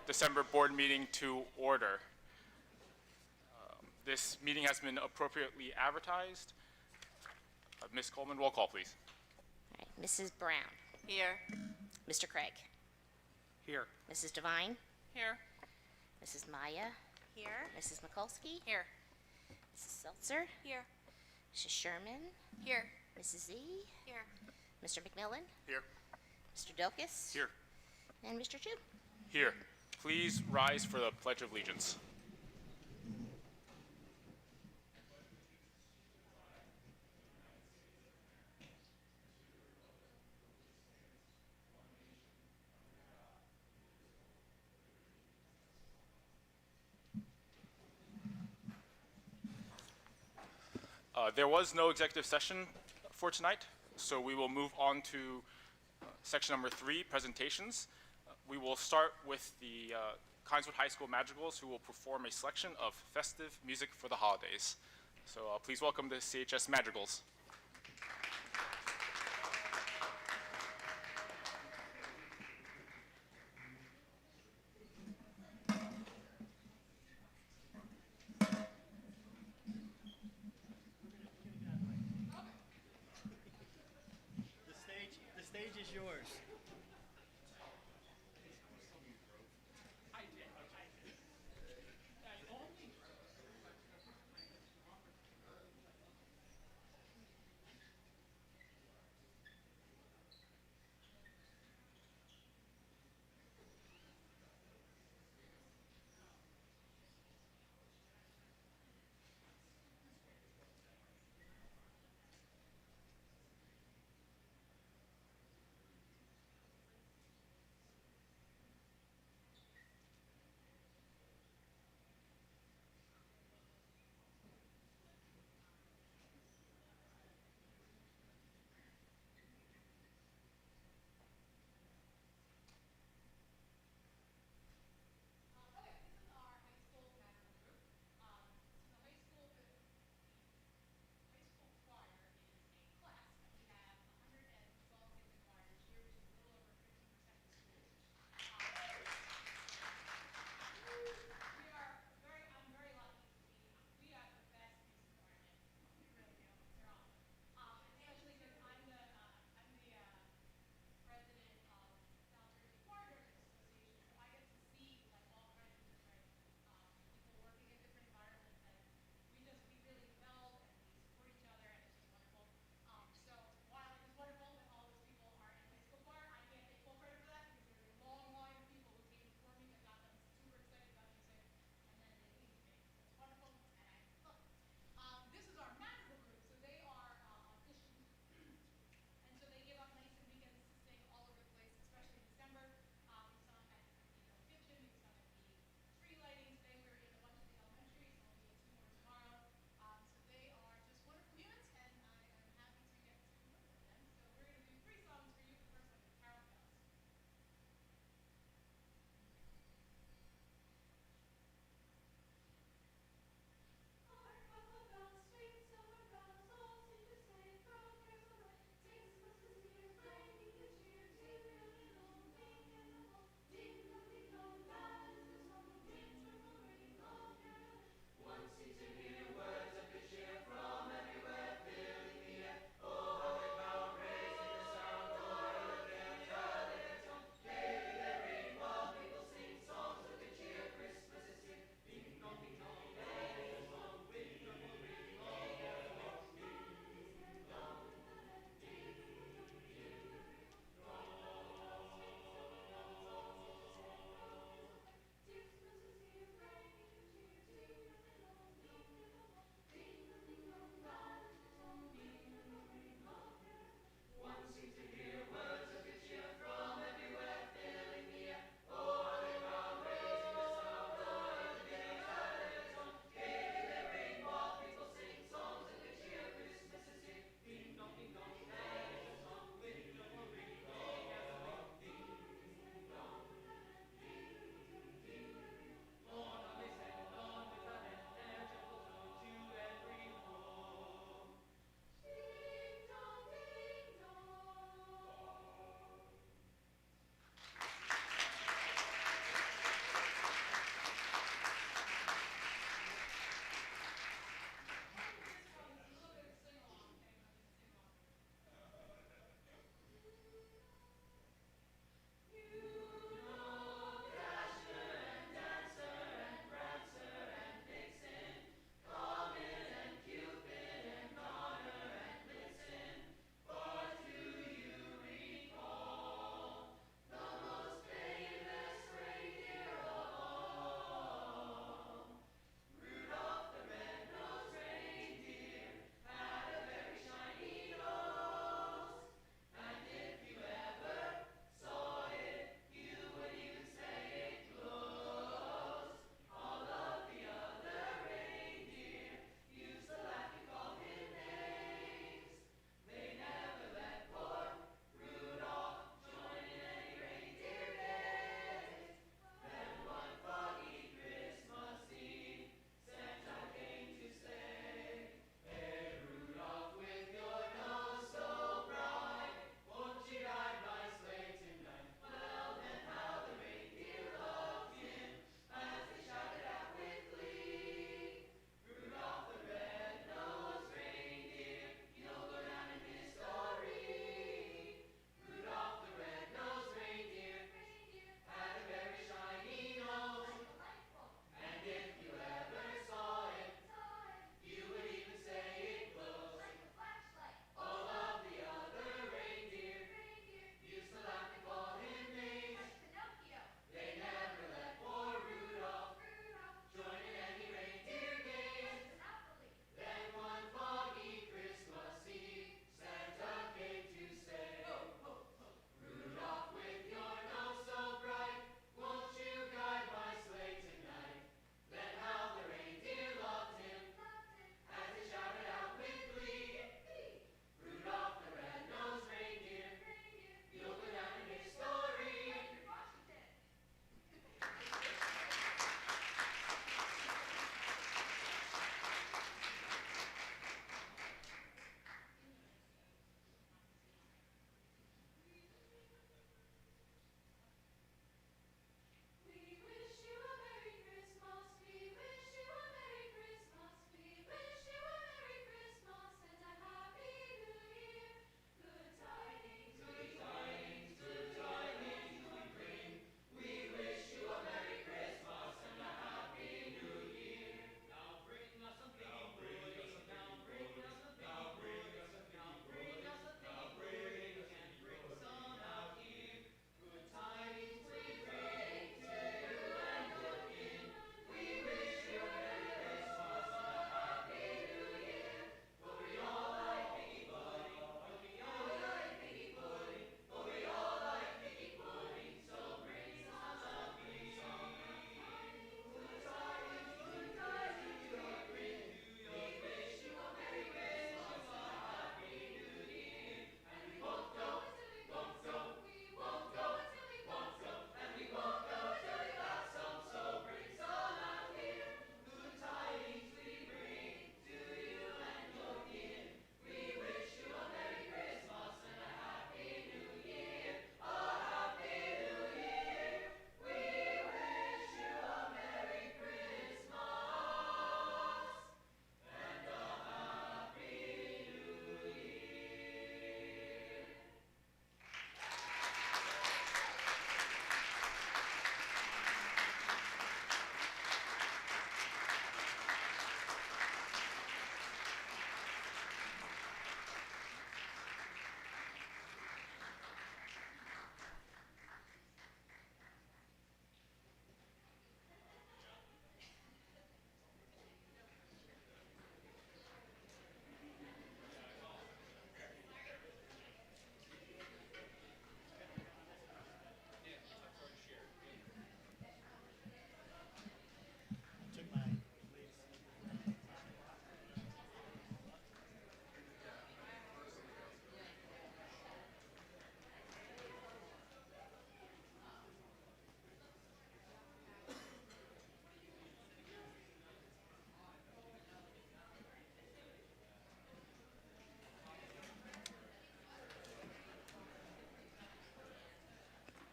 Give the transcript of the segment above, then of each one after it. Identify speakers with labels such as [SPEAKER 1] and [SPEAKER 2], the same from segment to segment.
[SPEAKER 1] December board meeting to order. This meeting has been appropriately advertised. Ms. Coleman, roll call, please.
[SPEAKER 2] All right, Mrs. Brown.
[SPEAKER 3] Here.
[SPEAKER 2] Mr. Craig.
[SPEAKER 1] Here.
[SPEAKER 2] Mrs. Devine.
[SPEAKER 3] Here.
[SPEAKER 2] Mrs. Maya.
[SPEAKER 3] Here.
[SPEAKER 2] Mrs. Mikulski.
[SPEAKER 3] Here.
[SPEAKER 2] Mrs. Seltzer.
[SPEAKER 3] Here.
[SPEAKER 2] Mrs. Sherman.
[SPEAKER 3] Here.
[SPEAKER 2] Mrs. Z.
[SPEAKER 3] Here.
[SPEAKER 2] Mr. McMillan.
[SPEAKER 1] Here.
[SPEAKER 2] Mr. Delkus.
[SPEAKER 1] Here.
[SPEAKER 2] And Mr. Chu.
[SPEAKER 1] Here. Please rise for the Pledge of Allegiance. There was no executive session for tonight, so we will move on to section number 3, presentations. We will start with the Collingswood High School Madrigals, who will perform a selection of festive music for the holidays. So please welcome the CHS Madrigals.
[SPEAKER 4] The stage is yours.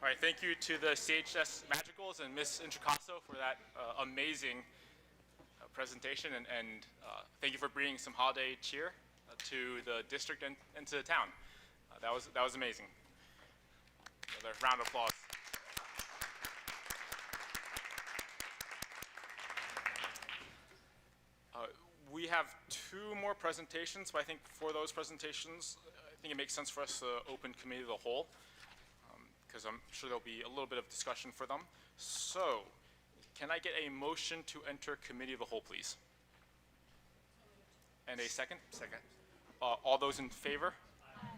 [SPEAKER 1] All right, thank you to the CHS Magicals and Miss Intricasso for that amazing presentation, and thank you for bringing some holiday cheer to the district and to the town. That was amazing. Another round of applause. We have two more presentations, but I think for those presentations, I think it makes sense for us to open committee of the whole, because I'm sure there'll be a little bit of discussion for them. So, can I get a motion to enter committee of the whole, please? And a second? Second. All those in favor?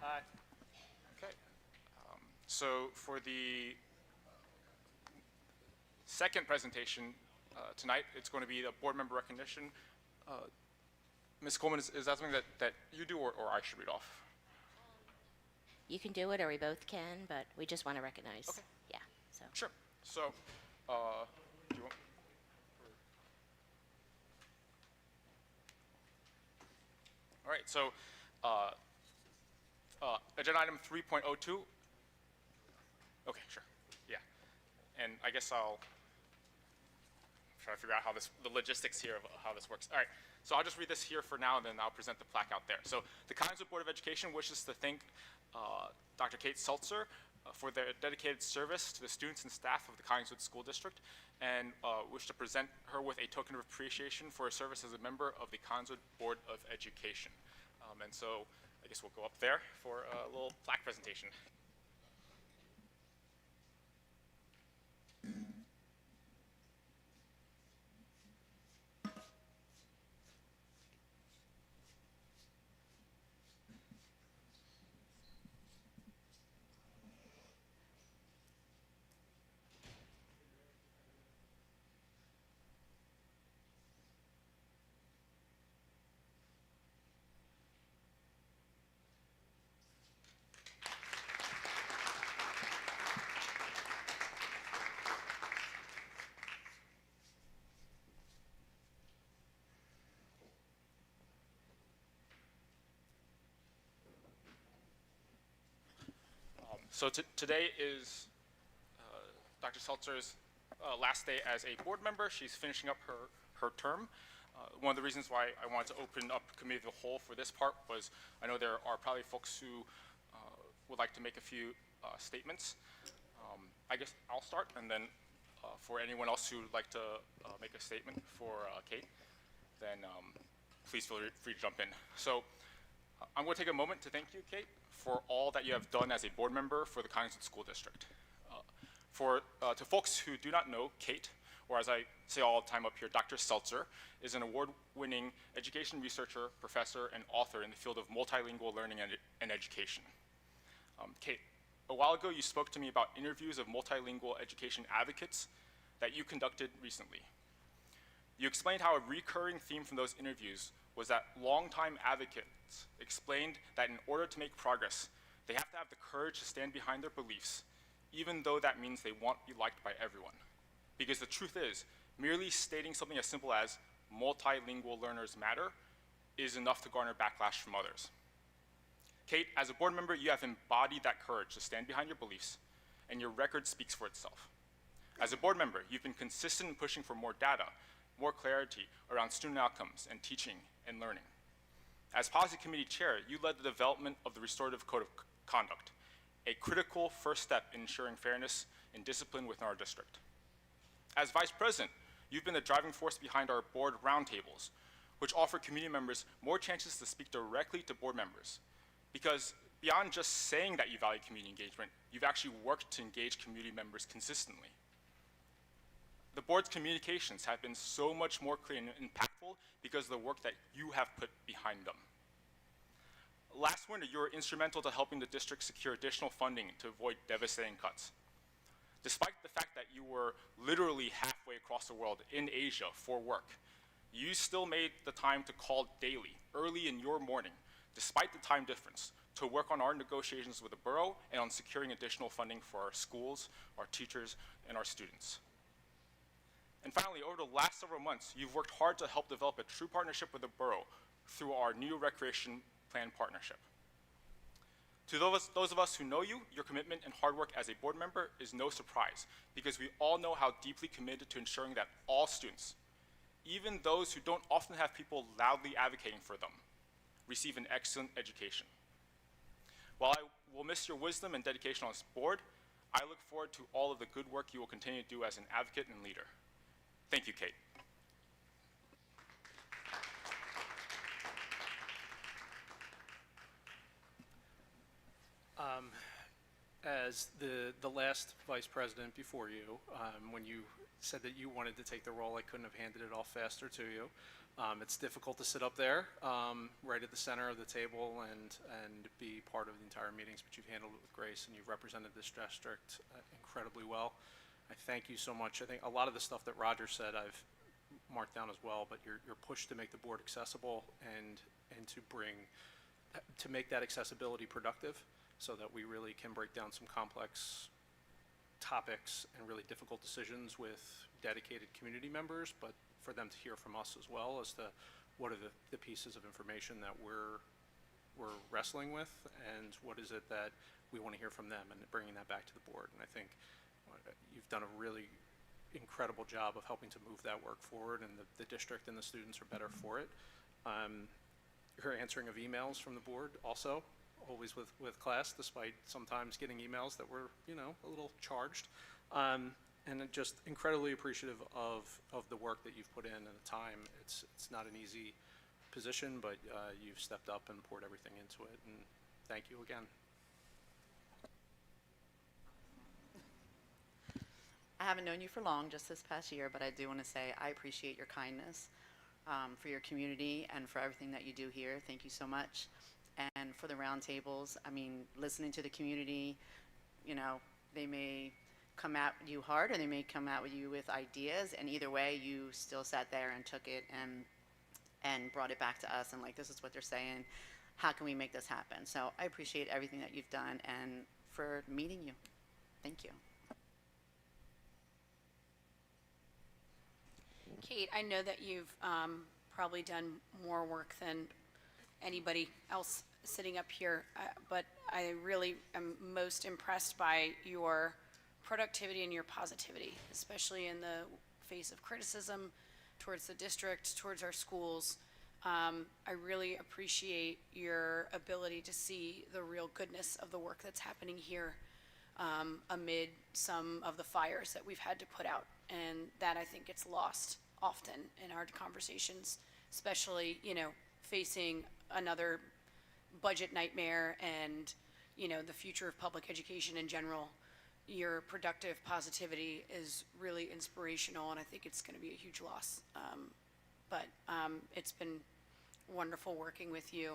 [SPEAKER 1] Aye. Okay. So for the second presentation tonight, it's going to be the board member recognition. Ms. Coleman, is that something that you do or I should read off?
[SPEAKER 2] You can do it, or we both can, but we just want to recognize.
[SPEAKER 1] Okay.
[SPEAKER 2] Yeah, so.
[SPEAKER 1] Sure. So, do you want? All right, so agenda item 3.02. Okay, sure. Yeah. And I guess I'll try to figure out how the logistics here of how this works. All right, so I'll just read this here for now, and then I'll present the plaque out there. So the Collingswood Board of Education wishes to thank Dr. Kate Seltzer for their dedicated service to the students and staff of the Collingswood School District, and wish to present her with a token of appreciation for her service as a member of the Collingswood Board of Education. And so I guess we'll go up there for a little plaque presentation. So today is Dr. Seltzer's last day as a board member. She's finishing up her term. One of the reasons why I wanted to open up committee of the whole for this part was I know there are probably folks who would like to make a few statements. I guess I'll start, and then for anyone else who would like to make a statement for Kate, then please feel free to jump in. So I'm going to take a moment to thank you, Kate, for all that you have done as a board member for the Collingswood School District. To folks who do not know, Kate, or as I say all the time up here, Dr. Seltzer, is an award-winning education researcher, professor, and author in the field of multilingual learning and education. Kate, a while ago you spoke to me about interviews of multilingual education advocates that you conducted recently. You explained how a recurring theme from those interviews was that longtime advocates explained that in order to make progress, they have to have the courage to stand behind their beliefs, even though that means they won't be liked by everyone. Because the truth is, merely stating something as simple as multilingual learners matter is enough to garner backlash from others. Kate, as a board member, you have embodied that courage to stand behind your beliefs, and your record speaks for itself. As a board member, you've been consistent in pushing for more data, more clarity around student outcomes and teaching and learning. As policy committee chair, you led the development of the restorative code of conduct, a critical first step in ensuring fairness and discipline within our district. As vice president, you've been the driving force behind our board roundtables, which offer community members more chances to speak directly to board members. Because beyond just saying that you value community engagement, you've actually worked to engage community members consistently. The board's communications have been so much more clear and impactful because of the work that you have put behind them. Last winter, you were instrumental to helping the district secure additional funding to avoid devastating cuts. Despite the fact that you were literally halfway across the world in Asia for work, you still made the time to call daily, early in your morning, despite the time difference, to work on our negotiations with the borough and on securing additional funding for our schools, our teachers, and our students. And finally, over the last several months, you've worked hard to help develop a true partnership with the borough through our new recreation plan partnership. To those of us who know you, your commitment and hard work as a board member is no surprise, because we all know how deeply committed to ensuring that all students, even those who don't often have people loudly advocating for them, receive an excellent education. While I will miss your wisdom and dedication on this board, I look forward to all of the good work you will continue to do as an advocate and leader. Thank you, Kate.
[SPEAKER 3] As the last vice president before you, when you said that you wanted to take the role, I couldn't have handed it off faster to you. It's difficult to sit up there, right at the center of the table and be part of the entire meetings, but you've handled it with grace and you've represented this district incredibly well. I thank you so much. I think a lot of the stuff that Roger said I've marked down as well, but your push to make the board accessible and to make that accessibility productive, so that we really can break down some complex topics and really difficult decisions with dedicated community members, but for them to hear from us as well as to what are the pieces of information that we're wrestling with, and what is it that we want to hear from them, and bringing that back to the board. And I think you've done a really incredible job of helping to move that work forward, and the district and the students are better for it. Your answering of emails from the board also, always with class, despite sometimes getting emails that were, a little charged. And just incredibly appreciative of the work that you've put in and the time. It's not an easy position, but you've stepped up and poured everything into it, and thank you again.
[SPEAKER 4] I haven't known you for long, just this past year, but I do want to say I appreciate your kindness for your community and for everything that you do here. Thank you so much. And for the roundtables, I mean, listening to the community, they may come at you hard or they may come at you with ideas, and either way, you still sat there and took it and brought it back to us, and this is what they're saying. How can we make this happen? So I appreciate everything that you've done and for meeting you. Thank you.
[SPEAKER 5] Kate, I know that you've probably done more work than anybody else sitting up here, but I really am most impressed by your productivity and your positivity, especially in the face of criticism towards the district, towards our schools. I really appreciate your ability to see the real goodness of the work that's happening here amid some of the fires that we've had to put out, and that I think gets lost often in our conversations, especially, facing another budget nightmare and, the future of public education in general. Your productive positivity is really inspirational, and I think it's going to be a huge loss. But it's been wonderful working with you.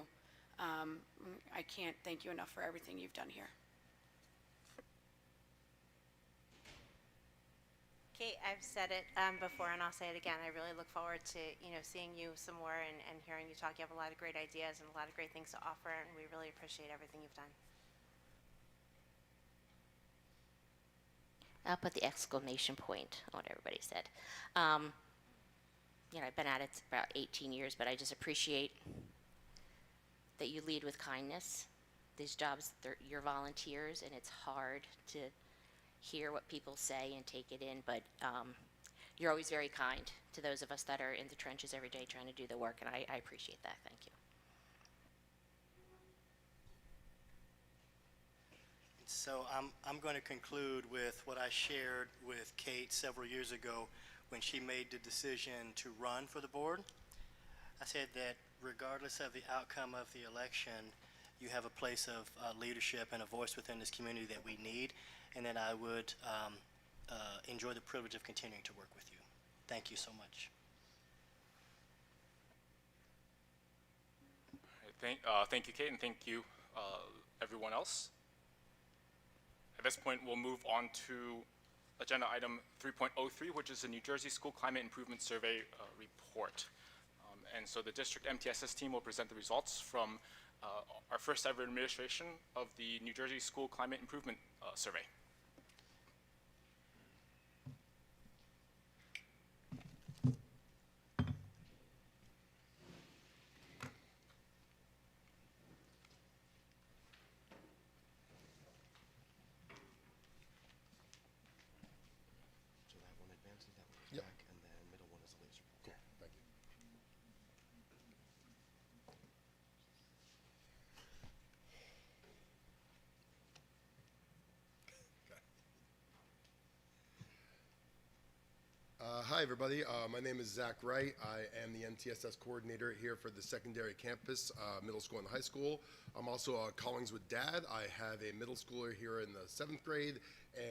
[SPEAKER 5] I can't thank you enough for everything you've done here.
[SPEAKER 2] Kate, I've said it before, and I'll say it again. I really look forward to, seeing you some more and hearing you talk. You have a lot of great ideas and a lot of great things to offer, and we really appreciate everything you've done. I'll put the exclamation point on what everybody said. I've been at it about 18 years, but I just appreciate that you lead with kindness. These jobs, you're volunteers, and it's hard to hear what people say and take it in, but you're always very kind to those of us that are in the trenches every day trying to do the work, and I appreciate that. Thank you.
[SPEAKER 6] So I'm going to conclude with what I shared with Kate several years ago when she made the decision to run for the board. I said that regardless of the outcome of the election, you have a place of leadership and a voice within this community that we need, and that I would enjoy the privilege of continuing to work with you. Thank you so much.
[SPEAKER 1] Thank you, Kate, and thank you, everyone else. At this point, we'll move on to agenda item 3.03, which is the New Jersey School Climate Improvement Survey report. And so the district MTSS team will present the results from our first ever administration of the New Jersey School Climate Improvement Survey.
[SPEAKER 7] Hi, everybody. My name is Zach Wright. I am the MTSS coordinator here for the secondary campus, middle school and high school. I'm also a Collingswood dad. I have a middle schooler here in the 7th grade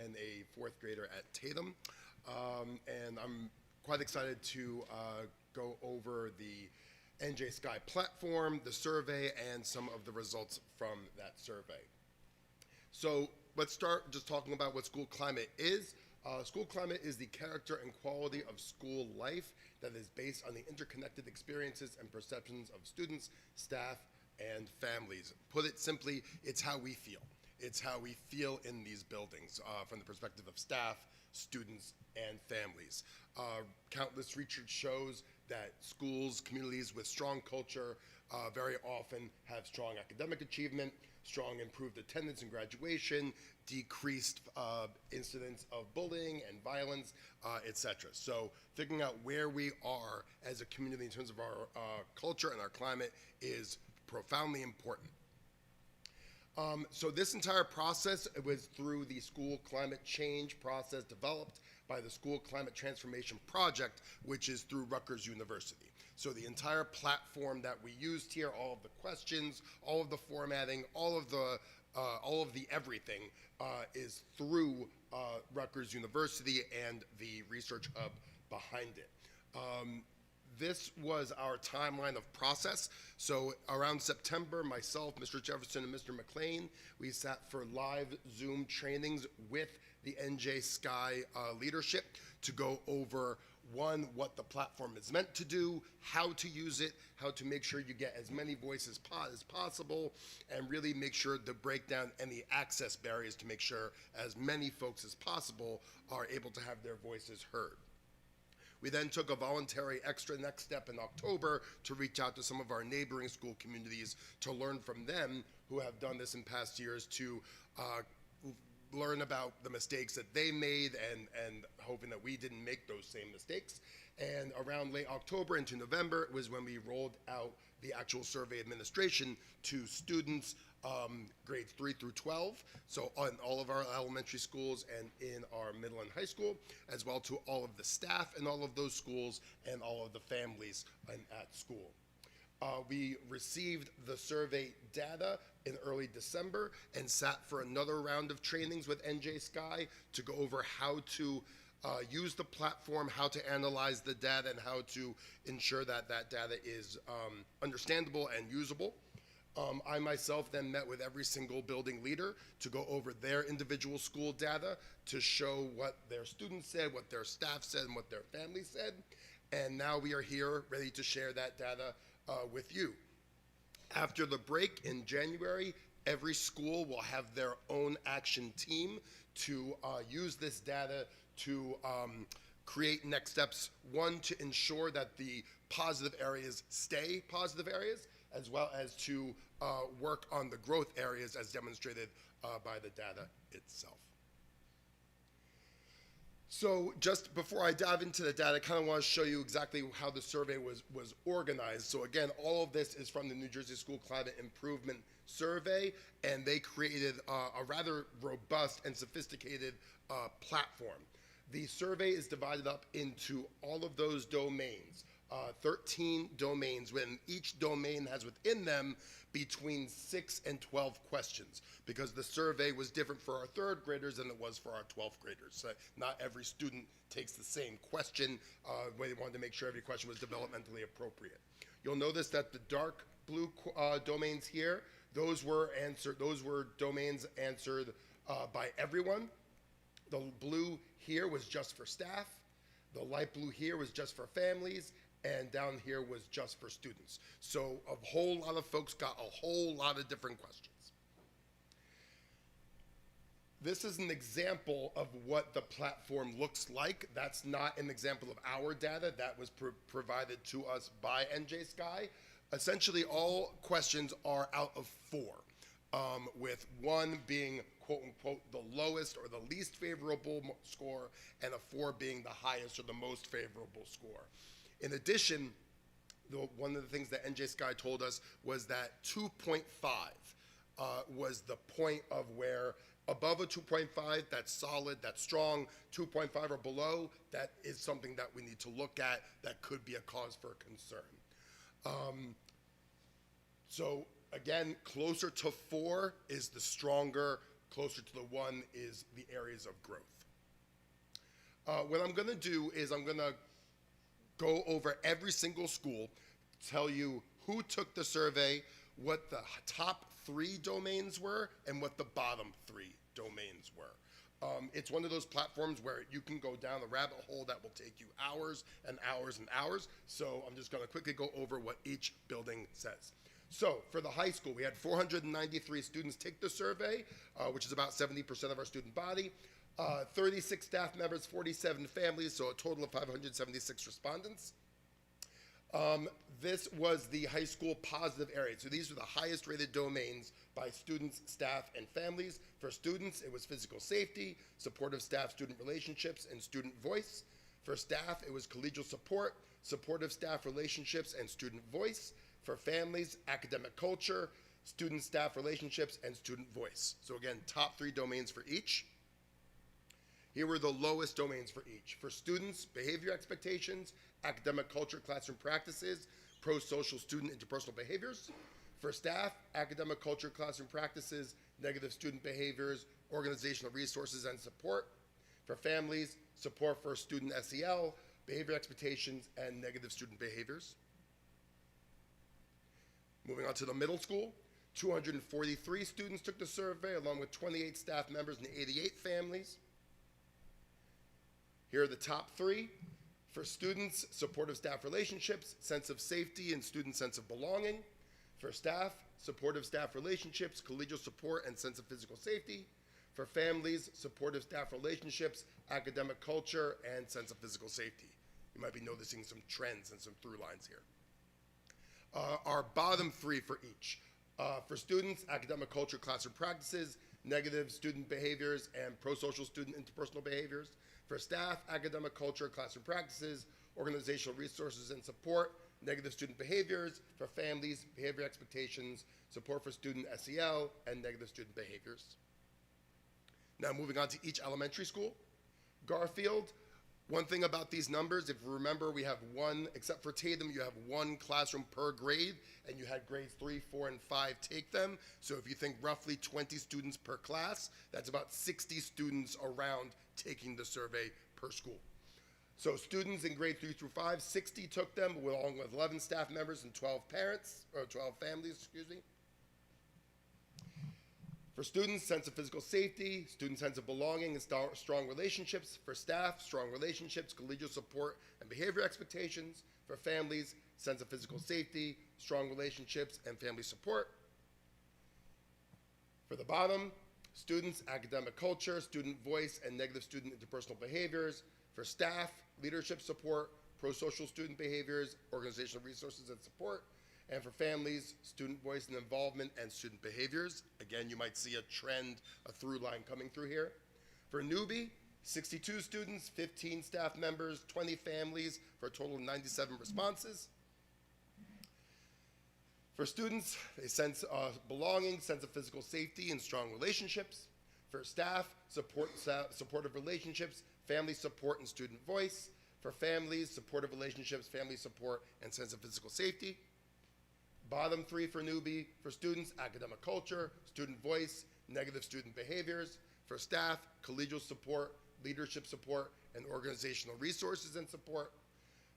[SPEAKER 7] and a 4th grader at Tatum. And I'm quite excited to go over the NJ Sky platform, the survey, and some of the results from that survey. So let's start just talking about what school climate is. School climate is the character and quality of school life that is based on the interconnected experiences and perceptions of students, staff, and families. Put it simply, it's how we feel. It's how we feel in these buildings from the perspective of staff, students, and families. Countless research shows that schools, communities with strong culture very often have strong academic achievement, strong improved attendance and graduation, decreased incidents of bullying and violence, etc. So figuring out where we are as a community in terms of our culture and our climate is profoundly important. So this entire process was through the school climate change process developed by the School Climate Transformation Project, which is through Rutgers University. So the entire platform that we used here, all of the questions, all of the formatting, all of the everything is through Rutgers University and the research hub behind it. This was our timeline of process. So around September, myself, Mr. Jefferson, and Mr. McLean, we sat for live Zoom trainings with the NJ Sky leadership to go over, one, what the platform is meant to do, how to use it, how to make sure you get as many voices as possible, and really make sure to break down any access barriers to make sure as many folks as possible are able to have their voices heard. We then took a voluntary extra next step in October to reach out to some of our neighboring school communities to learn from them who have done this in past years to learn about the mistakes that they made and hoping that we didn't make those same mistakes. And around late October into November was when we rolled out the actual survey administration to students grades 3 through 12, so on all of our elementary schools and in our middle and high school, as well to all of the staff in all of those schools and all of the families at school. We received the survey data in early December and sat for another round of trainings with NJ Sky to go over how to use the platform, how to analyze the data, and how to ensure that that data is understandable and usable. I myself then met with every single building leader to go over their individual school data to show what their students said, what their staff said, and what their families said. And now we are here ready to share that data with you. After the break in January, every school will have their own action team to use this data to create next steps. One, to ensure that the positive areas stay positive areas, as well as to work on the growth areas as demonstrated by the data itself. So just before I dive into the data, I kind of want to show you exactly how the survey was organized. So again, all of this is from the New Jersey School Climate Improvement Survey, and they created a rather robust and sophisticated platform. The survey is divided up into all of those domains, 13 domains, when each domain has within them between 6 and 12 questions, because the survey was different for our 3rd graders than it was for our 12th graders. So not every student takes the same question. We wanted to make sure every question was developmentally appropriate. You'll notice that the dark blue domains here, those were domains answered by everyone. The blue here was just for staff. The light blue here was just for families, and down here was just for students. So a whole lot of folks got a whole lot of different questions. This is an example of what the platform looks like. That's not an example of our data. That was provided to us by NJ Sky. Essentially, all questions are out of 4, with 1 being quote unquote the lowest or the least favorable score, and a 4 being the highest or the most favorable score. In addition, one of the things that NJ Sky told us was that 2.5 was the point of where above a 2.5, that's solid, that's strong. 2.5 or below, that is something that we need to look at that could be a cause for concern. So again, closer to 4 is the stronger, closer to the 1 is the areas of growth. What I'm gonna do is I'm gonna go over every single school, tell you who took the survey, what the top 3 domains were, and what the bottom 3 domains were. It's one of those platforms where you can go down a rabbit hole that will take you hours and hours and hours. So I'm just gonna quickly go over what each building says. So for the high school, we had 493 students take the survey, which is about 70% of our student body. 36 staff members, 47 families, so a total of 576 respondents. This was the high school positive area. So these were the highest rated domains by students, staff, and families. For students, it was physical safety, supportive staff-student relationships, and student voice. For staff, it was collegial support, supportive staff relationships, and student voice. For families, academic culture, student-staff relationships, and student voice. So again, top 3 domains for each. Here were the lowest domains for each. For students, behavior expectations, academic culture, classroom practices, pro-social student interpersonal behaviors. For staff, academic culture, classroom practices, negative student behaviors, organizational resources and support. For families, support for student SEL, behavior expectations, and negative student behaviors. Moving on to the middle school, 243 students took the survey, along with 28 staff members and 88 families. Here are the top 3. For students, supportive staff relationships, sense of safety, and student sense of belonging. For staff, supportive staff relationships, collegial support, and sense of physical safety. For families, supportive staff relationships, academic culture, and sense of physical safety. You might be noticing some trends and some through lines here. Our bottom 3 for each. For students, academic culture, classroom practices, negative student behaviors, and pro-social student interpersonal behaviors. For staff, academic culture, classroom practices, organizational resources and support, negative student behaviors. For families, behavior expectations, support for student SEL, and negative student behaviors. Now moving on to each elementary school. Garfield, one thing about these numbers, if you remember, we have one, except for Tatum, you have 1 classroom per grade, and you had grades 3, 4, and 5 take them. So if you think roughly 20 students per class, that's about 60 students around taking the survey per school. So students in grade 3 through 5, 60 took them, along with 11 staff members and 12 parents, or 12 families, excuse me. For students, sense of physical safety, student sense of belonging and strong relationships. For staff, strong relationships, collegial support, and behavior expectations. For families, sense of physical safety, strong relationships, and family support. For the bottom, students, academic culture, student voice, and negative student interpersonal behaviors. For staff, leadership support, pro-social student behaviors, organizational resources and support. And for families, student voice and involvement, and student behaviors. Again, you might see a trend, a through line coming through here. For newbie, 62 students, 15 staff members, 20 families, for a total of 97 responses. For students, a sense of belonging, sense of physical safety, and strong relationships. For staff, supportive relationships, family support, and student voice. For families, supportive relationships, family support, and sense of physical safety. Bottom 3 for newbie. For students, academic culture, student voice, negative student behaviors. For staff, collegial support, leadership support, and organizational resources and support.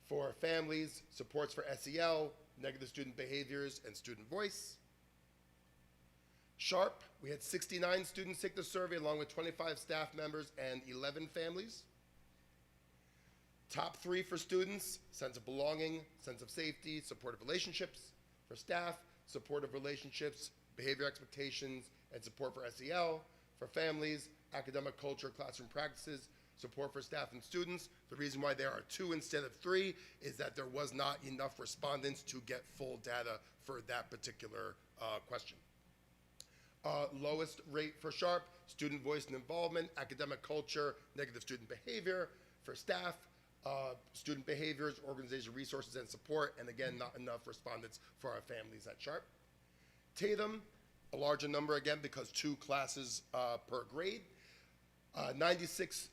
[SPEAKER 7] For families, supports for SEL, negative student behaviors, and student voice. Sharp, we had 69 students take the survey, along with 25 staff members and 11 families. Top 3 for students, sense of belonging, sense of safety, supportive relationships. For staff, supportive relationships, behavior expectations, and support for SEL. For families, academic culture, classroom practices, support for staff and students. The reason why there are 2 instead of 3 is that there was not enough respondents to get full data for that particular question. Lowest rate for Sharp, student voice and involvement, academic culture, negative student behavior. For staff, student behaviors, organizational resources and support, and again, not enough respondents for our families at Sharp. Tatum, a larger number again because 2 classes per grade. 96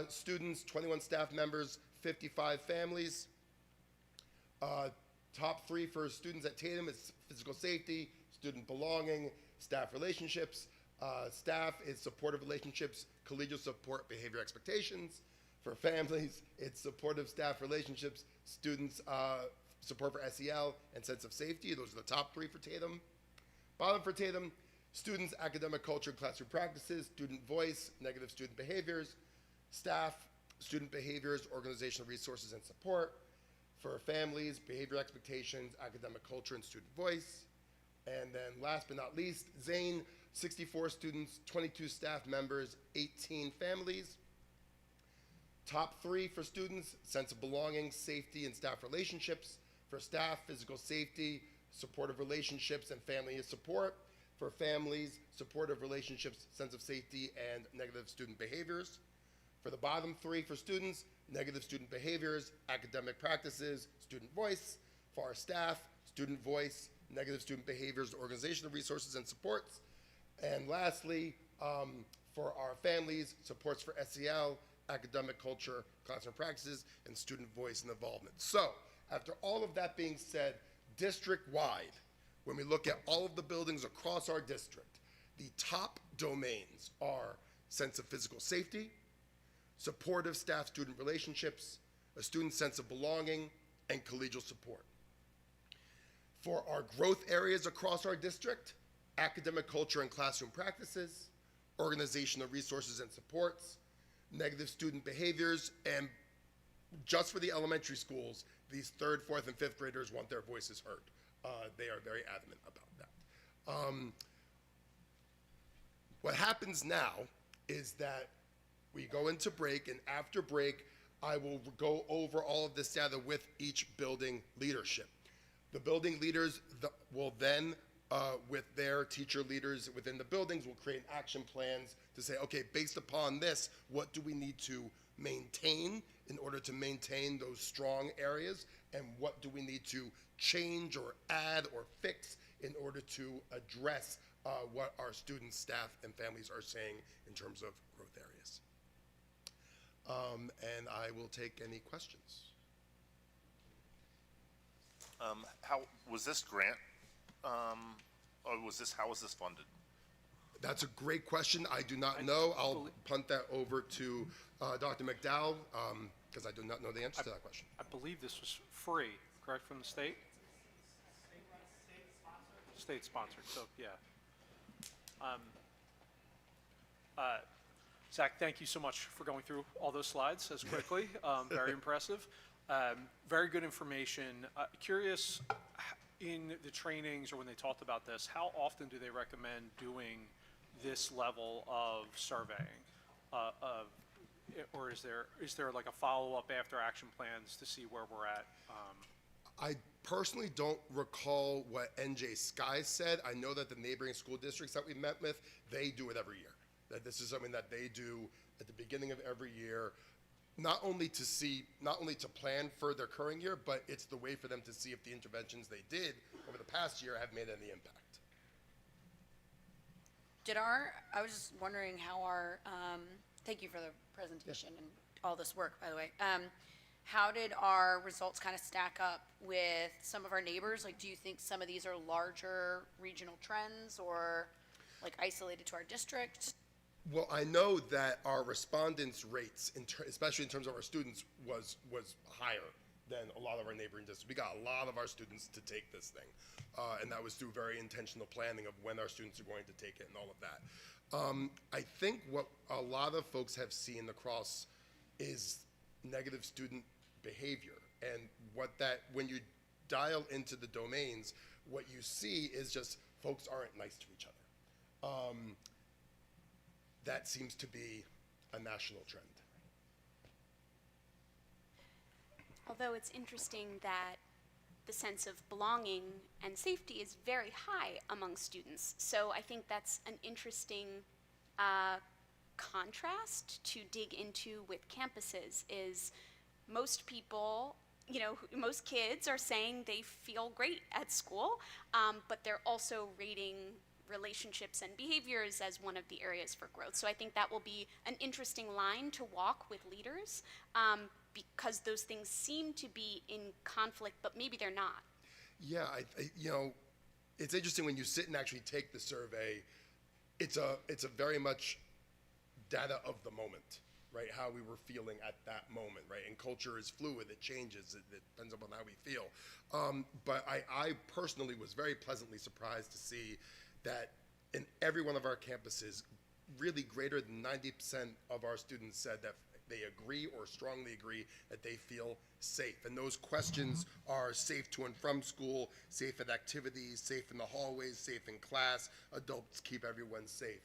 [SPEAKER 7] students, 21 staff members, 55 families. Top 3 for students at Tatum is physical safety, student belonging, staff relationships. Staff is supportive relationships, collegial support, behavior expectations. For families, it's supportive staff relationships, students support for SEL, and sense of safety. Those are the top 3 for Tatum. Bottom for Tatum, students, academic culture, and classroom practices, student voice, negative student behaviors, staff, student behaviors, organizational resources and support. For families, behavior expectations, academic culture, and student voice. And then last but not least, Zane, 64 students, 22 staff members, 18 families. Top 3 for students, sense of belonging, safety, and staff relationships. For staff, physical safety, supportive relationships, and family support. For families, supportive relationships, sense of safety, and negative student behaviors. For the bottom 3 for students, negative student behaviors, academic practices, student voice. For our staff, student voice, negative student behaviors, organizational resources and supports. And lastly, for our families, supports for SEL, academic culture, classroom practices, and student voice and involvement. So, after all of that being said, district-wide, when we look at all of the buildings across our district, the top domains are sense of physical safety, supportive staff-student relationships, a student sense of belonging, and collegial support. For our growth areas across our district, academic culture and classroom practices, organizational resources and supports, negative student behaviors, and just for the elementary schools, these 3rd, 4th, and 5th graders want their voices heard. They are very adamant about that. What happens now is that we go into break, and after break, I will go over all of this data with each building leadership. The building leaders will then, with their teacher leaders within the buildings, will create action plans to say, okay, based upon this, what do we need to maintain in order to maintain those strong areas, and what do we need to change or add or fix in order to address what our students, staff, and families are saying in terms of growth areas. And I will take any questions.
[SPEAKER 8] How was this grant, or how was this funded?
[SPEAKER 7] That's a great question. I do not know. I'll punt that over to Dr. McDowell, because I do not know the answer to that question.
[SPEAKER 3] I believe this was free, correct, from the state? State sponsored, so, yeah. Zach, thank you so much for going through all those slides as quickly. Very impressive. Very good information. Curious, in the trainings or when they talked about this, how often do they recommend doing this level of surveying? Or is there like a follow-up after action plans to see where we're at?
[SPEAKER 7] I personally don't recall what NJ Sky said. I know that the neighboring school districts that we met with, they do it every year. That this is something that they do at the beginning of every year, not only to plan for their current year, but it's the way for them to see if the interventions they did over the past year have made any impact.
[SPEAKER 5] I was just wondering how thank you for the presentation and all this work, by the way. How did our results kind of stack up with some of our neighbors? Like, do you think some of these are larger regional trends or like isolated to our district?
[SPEAKER 7] Well, I know that our respondents rates, especially in terms of our students, was higher than a lot of our neighboring districts. We got a lot of our students to take this thing, and that was through very intentional planning of when our students are going to take it and all of that. I think what a lot of folks have seen across is negative student behavior, and when you dial into the domains, what you see is just folks aren't nice to each other. That seems to be a national trend.
[SPEAKER 9] Although it's interesting that the sense of belonging and safety is very high among students. So I think that's an interesting contrast to dig into with campuses is most people, most kids are saying they feel great at school, but they're also rating relationships and behaviors as one of the areas for growth. So I think that will be an interesting line to walk with leaders, because those things seem to be in conflict, but maybe they're not.
[SPEAKER 7] Yeah, it's interesting when you sit and actually take the survey. It's a very much data of the moment, right? How we were feeling at that moment, right? And culture is fluid; it changes. It depends upon how we feel. But I personally was very pleasantly surprised to see that in every one of our campuses, really greater than 90% of our students said that they agree or strongly agree that they feel safe. And those questions are safe to and from school, safe at activities, safe in the hallways, safe in class, adults keep everyone safe.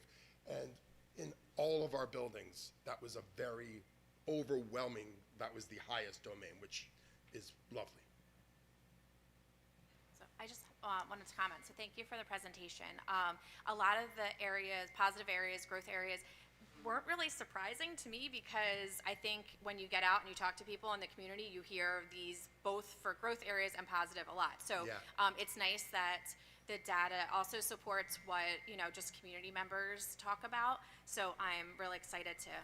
[SPEAKER 7] And in all of our buildings, that was a very overwhelming, that was the highest domain, which is lovely.
[SPEAKER 10] So I just wanted to comment. So thank you for the presentation. A lot of the areas, positive areas, growth areas, weren't really surprising to me, because I think when you get out and you talk to people in the community, you hear these both for growth areas and positive a lot. So
[SPEAKER 7] Yeah.
[SPEAKER 10] It's nice that the data also supports what, just community members talk about. So I'm really excited to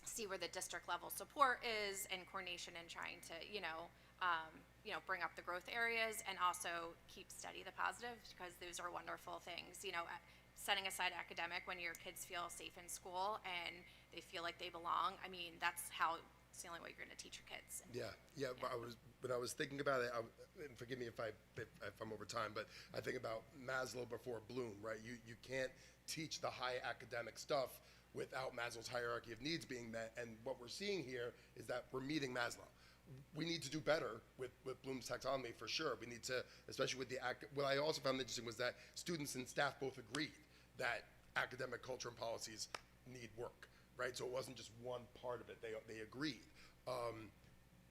[SPEAKER 10] see where the district level support is and coordination in trying to, bring up the growth areas and also keep steady the positives, because those are wonderful things, setting aside academic when your kids feel safe in school and they feel like they belong. I mean, it's the only way you're going to teach your kids.
[SPEAKER 7] Yeah. But when I was thinking about it, and forgive me if I'm over time, but I think about Maslow before Bloom, right? You can't teach the high academic stuff without Maslow's hierarchy of needs being met. And what we're seeing here is that we're meeting Maslow. We need to do better with Bloom's taxonomy for sure. We need to, especially with what I also found interesting was that students and staff both agreed that academic culture and policies need work, right? So it wasn't just one part of it, they agreed.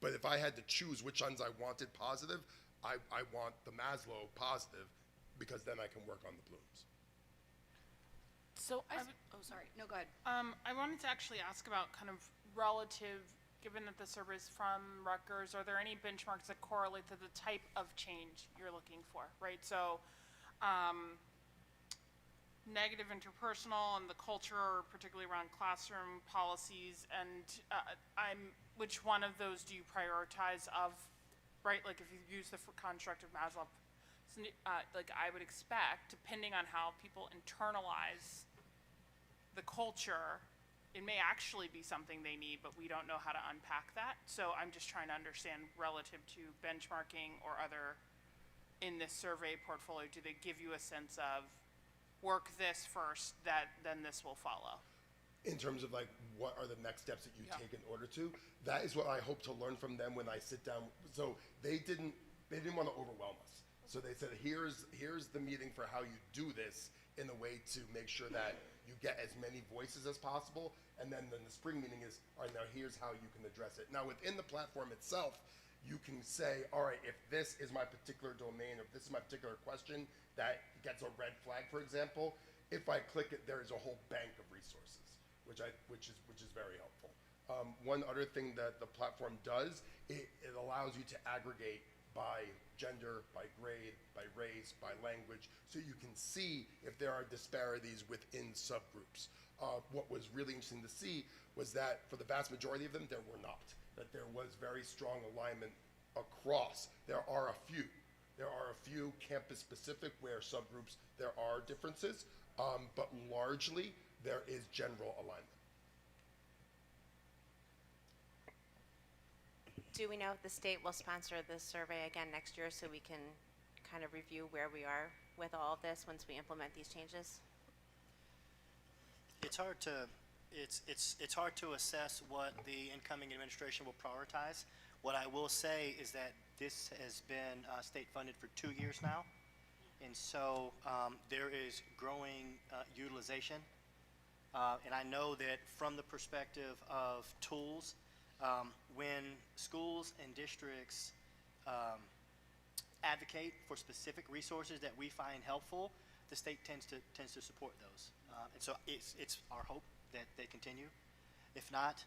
[SPEAKER 7] But if I had to choose which ones I wanted positive, I want the Maslow positive, because then I can work on the Blooms.
[SPEAKER 11] So
[SPEAKER 5] Oh, sorry. No, go ahead.
[SPEAKER 11] I wanted to actually ask about kind of relative, given that the survey is from Rutgers, are there any benchmarks that correlate to the type of change you're looking for, right? So negative interpersonal and the culture, particularly around classroom policies, and which one of those do you prioritize of, right? Like if you use the construct of Maslow, like I would expect, depending on how people internalize the culture, it may actually be something they need, but we don't know how to unpack that. So I'm just trying to understand relative to benchmarking or other in this survey portfolio, do they give you a sense of work this first, then this will follow?
[SPEAKER 7] In terms of like, what are the next steps that you take in order to? That is what I hope to learn from them when I sit down. So they didn't want to overwhelm us. So they said, here's the meeting for how you do this in a way to make sure that you get as many voices as possible. And then the spring meeting is, all right, now here's how you can address it. Now within the platform itself, you can say, all right, if this is my particular domain, or if this is my particular question that gets a red flag, for example, if I click it, there is a whole bank of resources, which is very helpful. One other thing that the platform does, it allows you to aggregate by gender, by grade, by race, by language, so you can see if there are disparities within subgroups. What was really interesting to see was that for the vast majority of them, there were not. That there was very strong alignment across. There are a few campus-specific where subgroups there are differences, but largely there is general alignment.
[SPEAKER 10] Do we know if the state will sponsor this survey again next year, so we can kind of review where we are with all of this once we implement these changes?
[SPEAKER 6] It's hard to assess what the incoming administration will prioritize. What I will say is that this has been state funded for 2 years now, and so there is growing utilization. And I know that from the perspective of tools, when schools and districts advocate for specific resources that we find helpful, the state tends to support those. And so it's our hope that they continue. If not,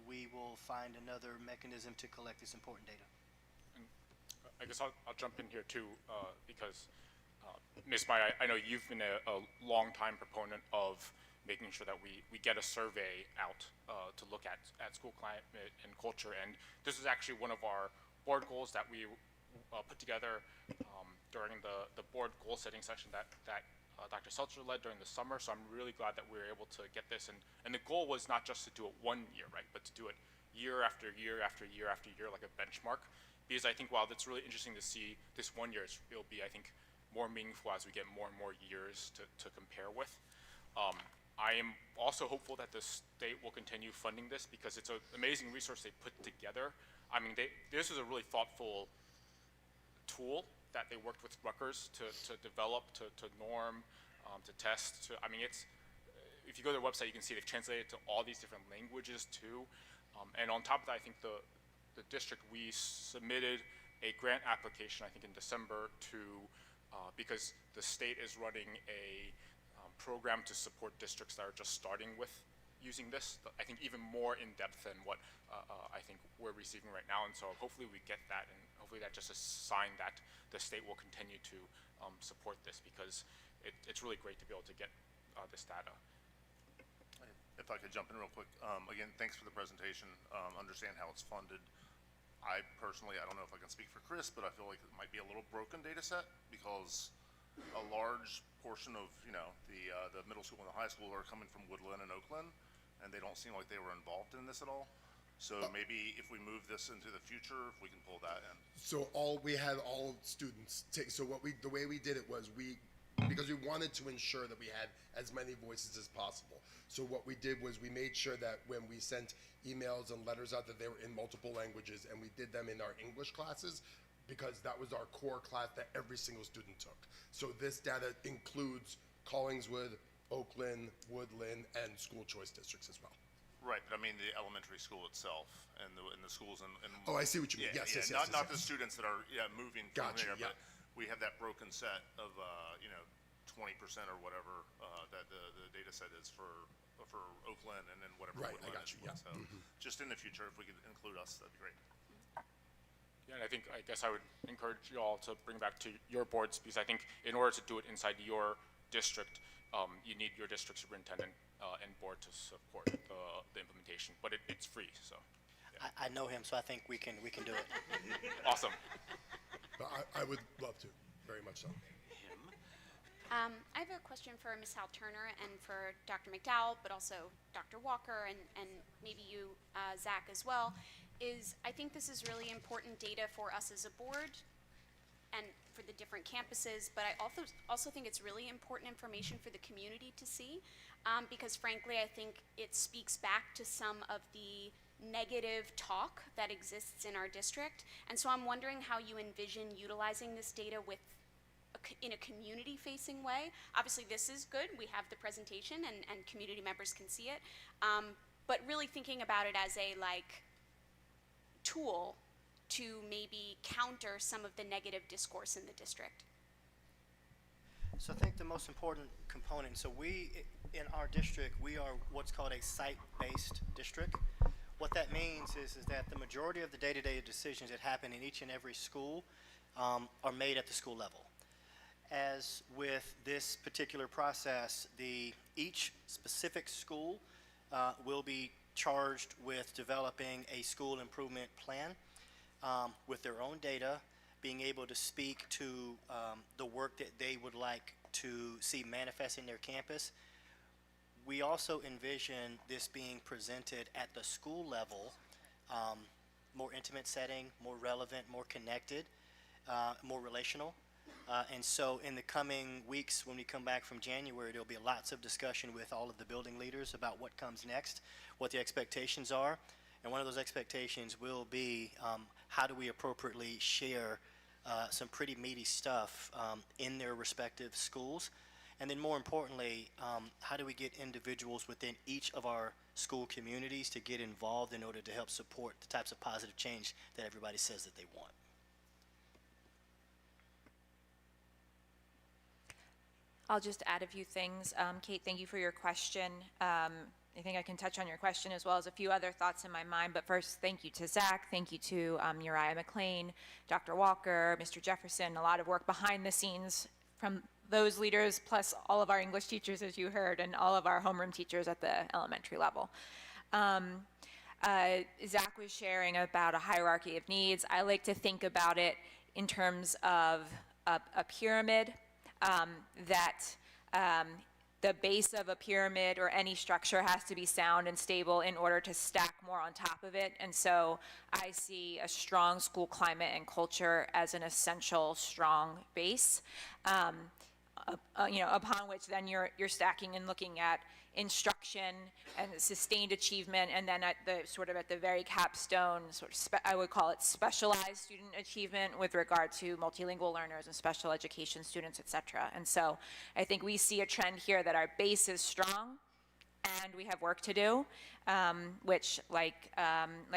[SPEAKER 6] we will find another mechanism to collect this important data.
[SPEAKER 1] I guess I'll jump in here too, because Ms. Maya, I know you've been a long-time proponent of making sure that we get a survey out to look at school climate and culture, and this is actually one of our board goals that we put together during the board goal-setting session that Dr. Seltzer led during the summer, so I'm really glad that we were able to get this, and the goal was not just to do it 1 year, right, but to do it year after year after year after year, like a benchmark, because I think while it's really interesting to see this 1 year, it'll be, I think, more meaningful as we get more and more years to compare with. I am also hopeful that the state will continue funding this because it's an amazing resource they put together. I mean, this is a really thoughtful tool that they worked with Rutgers to develop, to norm, to test. I mean, if you go to their website, you can see they've translated it to all these different languages too. And on top of that, I think the district, we submitted a grant application, I think in December, because the state is running a program to support districts that are just starting with using this, I think even more in depth than what I think we're receiving right now. And so hopefully we get that, and hopefully that just is a sign that the state will continue to support this, because it's really great to be able to get this data.
[SPEAKER 8] If I could jump in real quick, again, thanks for the presentation. Understand how it's funded. I personally, I don't know if I can speak for Chris, but I feel like it might be a little broken data set, because a large portion of, the middle school and the high school are coming from Woodland and Oakland, and they don't seem like they were involved in this at all. So maybe if we move this into the future, if we can pull that in.
[SPEAKER 7] So we had all students take, so the way we did it was because we wanted to ensure that we had as many voices as possible. So what we did was we made sure that when we sent emails and letters out, that they were in multiple languages, and we did them in our English classes, because that was our core class that every single student took. So this data includes Collingswood, Oakland, Woodland, and school choice districts as well.
[SPEAKER 8] Right, but I mean the elementary school itself and the schools and
[SPEAKER 7] Oh, I see what you mean. Yes.
[SPEAKER 8] Not the students that are moving from
[SPEAKER 7] Gotcha,
[SPEAKER 8] there,
[SPEAKER 7] yeah.
[SPEAKER 8] but we have that broken set of 20% or whatever that the data set is for Oakland, and then whatever.
[SPEAKER 7] Right, I
[SPEAKER 8] Woodland
[SPEAKER 7] got you,
[SPEAKER 8] is.
[SPEAKER 7] yeah.
[SPEAKER 8] So just in the future, if we could include us, that'd be great.
[SPEAKER 1] Yeah, and I guess I would encourage you all to bring back to your boards, because I think in order to do it inside your district, you need your district superintendent and board to support the implementation, but it's free, so. Yeah.
[SPEAKER 6] I know him, so I think we can do it.
[SPEAKER 1] Awesome.
[SPEAKER 7] But I would love to, very much so.
[SPEAKER 9] I have a question for Ms. Hal Turner and for Dr. McDowell, but also Dr. Walker and maybe you, Zach, as well. I think this is really important data for us as a board and for the different campuses, but I also think it's really important information for the community to see, because frankly, I think it speaks back to some of the negative talk that exists in our district. And so I'm wondering how you envision utilizing this data in a community-facing way. Obviously, this is good. We have the presentation, and community members can see it. But really thinking about it as a tool to maybe counter some of the negative discourse in the district.
[SPEAKER 6] So I think the most important component, so in our district, we are what's called a site-based district. What that means is that the majority of the day-to-day decisions that happen in each and every school are made at the school level. As with this particular process, each specific school will be charged with developing a school improvement plan with their own data, being able to speak to the work that they would like to see manifest in their campus. We also envision this being presented at the school level, more intimate setting, more relevant, more connected, more relational. And so in the coming weeks, when we come back from January, there'll be lots of discussion with all of the building leaders about what comes next, what the expectations are. And one of those expectations will be how do we appropriately share some pretty meaty stuff in their respective schools. And then more importantly, how do we get individuals within each of our school communities to get involved in order to help support the types of positive change that everybody says that they want.
[SPEAKER 12] I'll just add a few things. Kate, thank you for your question. I think I can touch on your question as well as a few other thoughts in my mind, but first, thank you to Zach, thank you to Uriah McLean, Dr. Walker, Mr. Jefferson, a lot of work behind the scenes from those leaders, plus all of our English teachers, as you heard, and all of our homeroom teachers at the elementary level. Zach was sharing about a hierarchy of needs. I like to think about it in terms of a pyramid, the base of a pyramid or any structure has to be sound and stable in order to stack more on top of it. And so I see a strong school climate and culture as an essential, strong base, upon which then you're stacking and looking at instruction and sustained achievement, and then at the very capstone, I would call it specialized student achievement with regard to multilingual learners and special education students, et cetera. And so I think we see a trend here that our base is strong and we have work to do, which like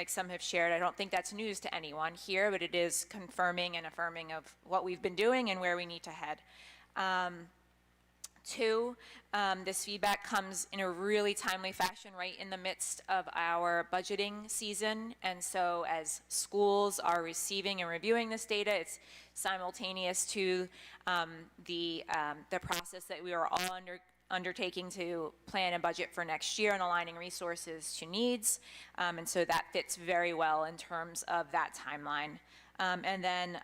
[SPEAKER 12] some have shared, I don't think that's news to anyone here, but it is confirming and affirming of what we've been doing and where we need to head. Two, this feedback comes in a really timely fashion right in the midst of our budgeting season. And so as schools are receiving and reviewing this data, it's simultaneous to the process that we are all undertaking to plan and budget for next year and aligning resources to needs. And so that fits very well in terms of that timeline. And then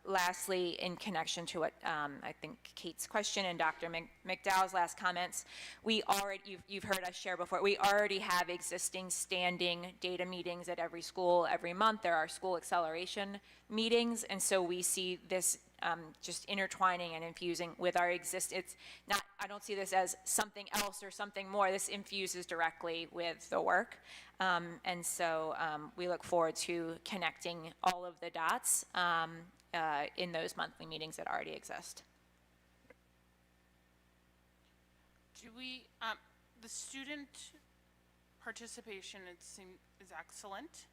[SPEAKER 12] lastly, in connection to what I think Kate's question and Dr. McDowell's last comments, you've heard us share before, we already have existing standing data meetings at every school every month. There are school acceleration meetings, and so we see this just intertwining and infusing with our I don't see this as something else or something more. This infuses directly with the work. And so we look forward to connecting all of the dots in those monthly meetings that already exist.
[SPEAKER 11] The student participation is excellent.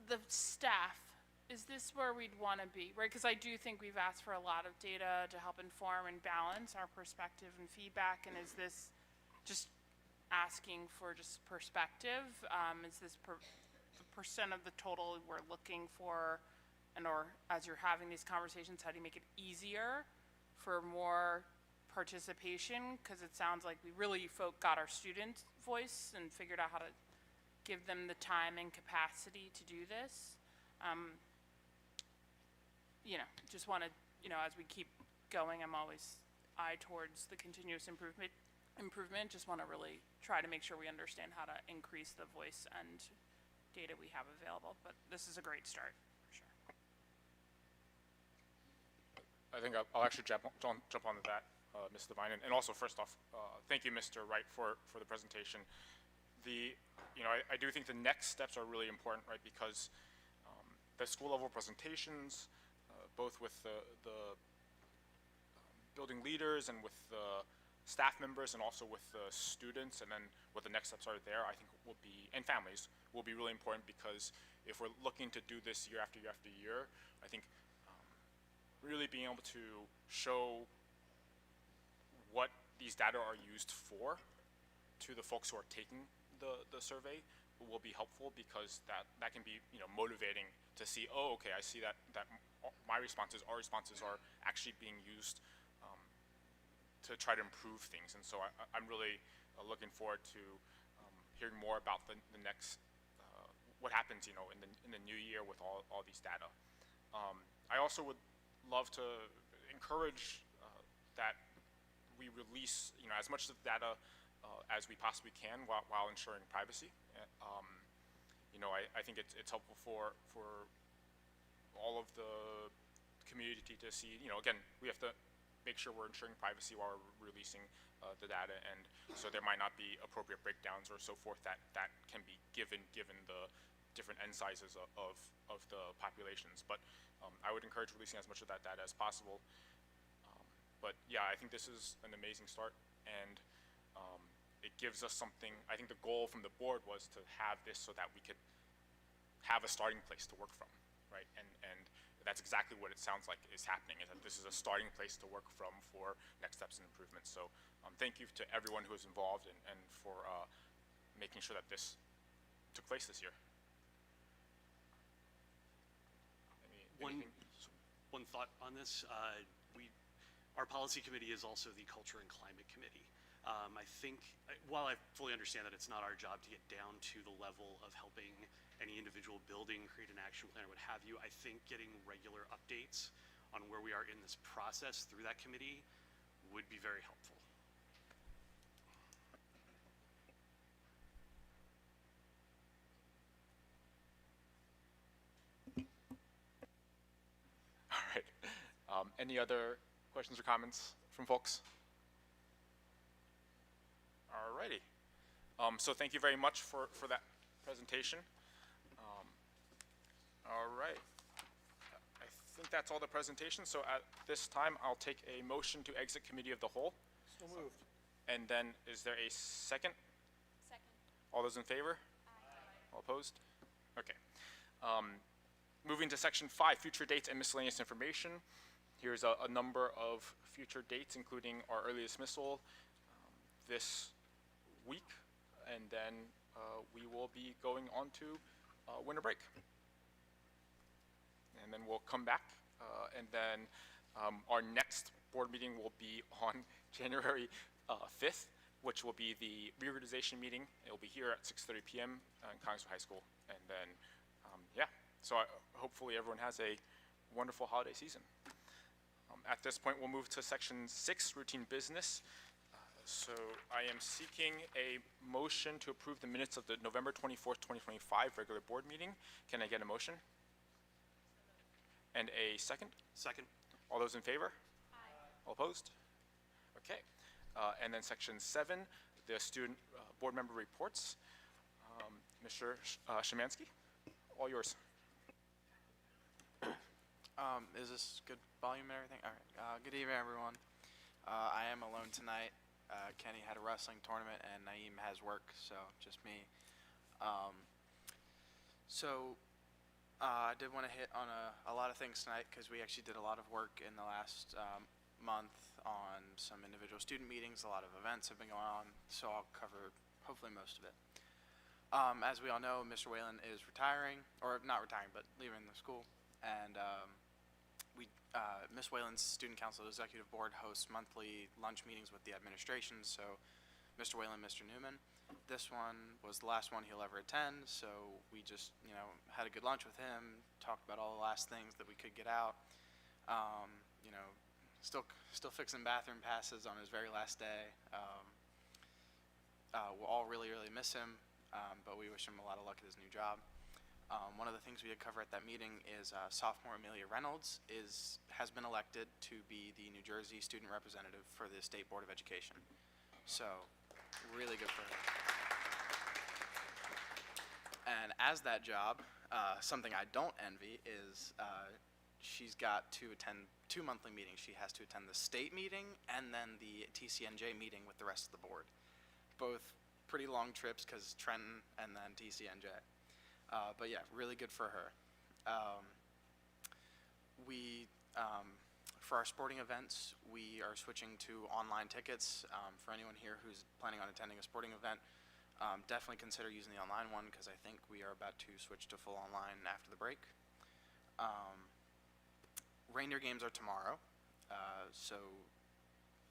[SPEAKER 11] The staff, is this where we'd want to be, right? Because I do think we've asked for a lot of data to help inform and balance our perspective and feedback, and is this just asking for just perspective? Is this the percent of the total we're looking for, or as you're having these conversations, how do you make it easier for more participation? Because it sounds like we really got our student voice and figured out how to give them the time and capacity to do this. Just want to, as we keep going, I'm always eye towards the continuous improvement. Just want to really try to make sure we understand how to increase the voice and data we have available. But this is a great start, for sure.
[SPEAKER 1] I think I'll actually jump onto that, Ms. Devine. And also, first off, thank you, Mr. Wright, for the presentation. I do think the next steps are really important, right? Because the school level presentations, both with the building leaders and with the staff members and also with the students, and then what the next steps are there, I think will be, and families, will be really important, because if we're looking to do this year after year after year, I think really being able to show what these data are used for to the folks who are taking the survey will be helpful, because that can be motivating to see, oh, okay, I see that our responses are actually being used to try to improve things. And so I'm really looking forward to hearing more about the next what happens in the new year with all these data. I also would love to encourage that we release as much of the data as we possibly can while ensuring privacy. I think it's helpful for all of the community to see, again, we have to make sure we're ensuring privacy while we're releasing the data, and so there might not be appropriate breakdowns or so forth that can be given the different N sizes of the populations. But I would encourage releasing as much of that data as possible. But yeah, I think this is an amazing start, and it gives us something. I think the goal from the board was to have this so that we could have a starting place to work from, right? And that's exactly what it sounds like is happening, is that this is a starting place to work from for next steps and improvements. So thank you to everyone who was involved and for making sure that this took place this year.
[SPEAKER 13] One thought on this, Our policy committee is also the Culture and Climate Committee. I think, while I fully understand that it's not our job to get down to the level of helping any individual building create an action plan or what have you, I think getting regular updates on where we are in this process through that committee would be very helpful.
[SPEAKER 1] All right. Any other questions or comments from folks? All righty. So thank you very much for that presentation. All right. I think that's all the presentation. So at this time, I'll take a motion to exit committee of the whole.
[SPEAKER 3] So moved.
[SPEAKER 1] And then is there a second?
[SPEAKER 9] Second.
[SPEAKER 1] All those in favor? Aye. All opposed? Okay. Moving to section 5, future dates and miscellaneous information. Here's a number of future dates, including our early dismissal this week, and then we will be going on to winter break. And then we'll come back, and then our next board meeting will be on January 5th, which will be the reorganization meeting. It will be here at 6:30 p.m. in Collingswood High School. And then, yeah, so hopefully everyone has a wonderful holiday season. At this point, we'll move to section 6, routine business. So I am seeking a motion to approve the minutes of the November 24th, 2025 regular board meeting. Can I get a motion? And a second?
[SPEAKER 13] Second.
[SPEAKER 1] All those in favor? Aye. All opposed? Okay. And then section 7, the student board member reports. Mr. Szymanski, all yours.
[SPEAKER 14] Is this good volume and everything? All right. Good evening, everyone. I am alone tonight. Kenny had a wrestling tournament, and Naeem has work, so just me. I did want to hit on a lot of things tonight because we actually did a lot of work in the last month on some individual student meetings. A lot of events have been going on, so I'll cover hopefully most of it. As we all know, Mr. Whalen is retiring, or not retiring, but leaving the school, and Ms. Whalen's Student Council Executive Board hosts monthly lunch meetings with the administration, so Mr. Whalen, Mr. Newman. This one was the last one he'll ever attend, so we just, had a good lunch with him, talked about all the last things that we could get out. Still fixing bathroom passes on his very last day. We'll all really, really miss him, but we wish him a lot of luck at his new job. One of the things we did cover at that meeting is sophomore Amelia Reynolds has been elected to be the New Jersey student representative for the State Board of Education. So, really good for her. And as that job, something I don't envy is she's got to attend 2 monthly meetings. She has to attend the state meeting and then the TCNJ meeting with the rest of the board. Both pretty long trips because Trenton and then TCNJ. But yeah, really good for her. For our sporting events, we are switching to online tickets. For anyone here who's planning on attending a sporting event, definitely consider using the online one because I think we are about to switch to full online after the break. Reindeer games are tomorrow. So